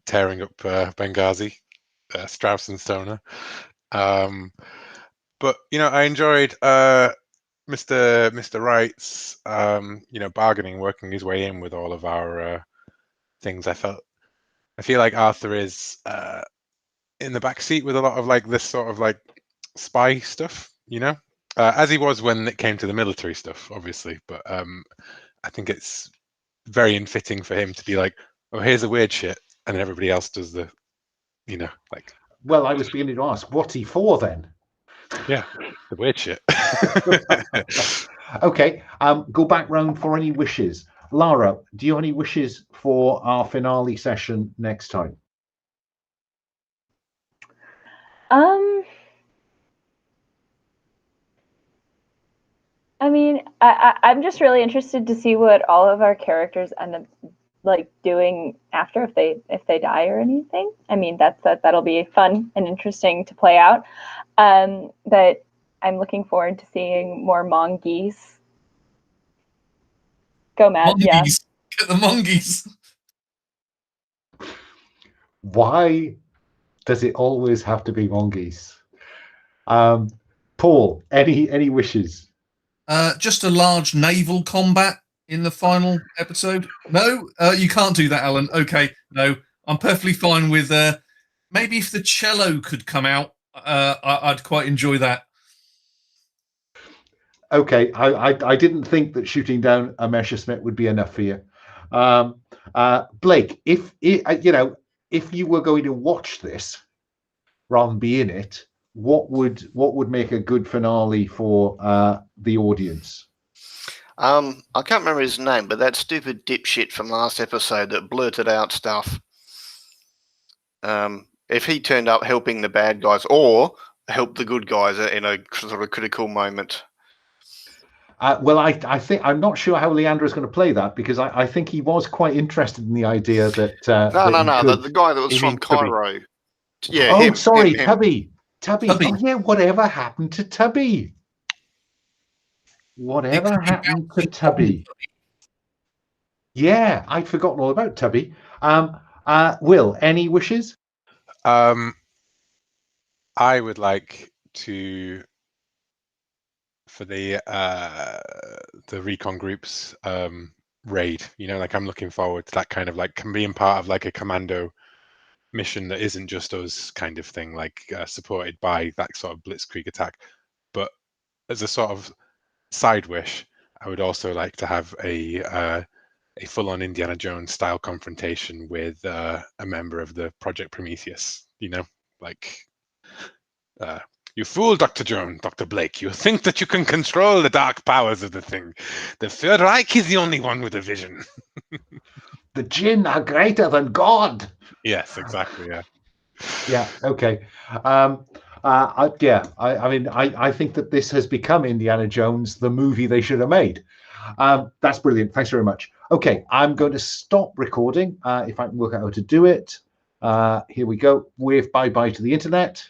tearing up Benghazi, Strauss and Stoner. But I enjoyed Mr. Wright's bargaining, working his way in with all of our things. I feel like Arthur is in the back seat with a lot of like this sort of like spy stuff, as he was when it came to the military stuff, obviously. But I think it's very unfitting for him to be like, oh, here's a weird shit, and then everybody else does the, like. Well, I was beginning to ask, what's he for then? Yeah, the weird shit. Okay, go back round for any wishes. Lara, do you have any wishes for our finale session next time? I mean, I'm just really interested to see what all of our characters end up like doing after, if they die or anything. I mean, that'll be fun and interesting to play out. But I'm looking forward to seeing more mongooses. Go mad, Mongooses. yeah. Get the mongooses. Why does it always have to be mongooses? Paul, any wishes? Just a large naval combat in the final episode. No, you can't do that, Alan. Okay, no, I'm perfectly fine with. Maybe if the cello could come out, I'd quite enjoy that. Okay, I didn't think that shooting down a Messerschmitt would be enough for you. Blake, if you were going to watch this rather than be in it, what would make a good finale for the audience? I can't remember his name, but that stupid dipshit from last episode that blurted out stuff. If he turned up helping the bad guys or help the good guys in a sort of critical moment. Well, I think I'm not sure how Leandro is going to play that, because I think he was quite interested in the idea that. No, the guy that was from Cairo. Yeah. Oh, him, sorry, him. Tubby. Tubby. Oh, yeah. Whatever happened to Tubby? Whatever happened to Tubby? Yeah, I'd forgotten all about Tubby. Will, any wishes? I would like to, for the recon groups raid, like I'm looking forward to that kind of like being part of like a commando mission that isn't just us kind of thing, like supported by that sort of blitzkrieg attack. But as a sort of side wish, I would also like to have a full-on Indiana Jones style confrontation with a member of the Projekt Prometheus. Like, you fool, Dr. Dr. Blake. You think that you can control the dark powers of the thing. The Third Reich is the only one with a vision. The Djinn are greater than God. Yes, exactly. Yeah. Yeah. Okay. I think that this has become Indiana Jones, the movie they should have made. That's brilliant. Thanks very much. Okay, I'm going to stop recording if I can work out how to do it. Here we go with bye-bye to the internet.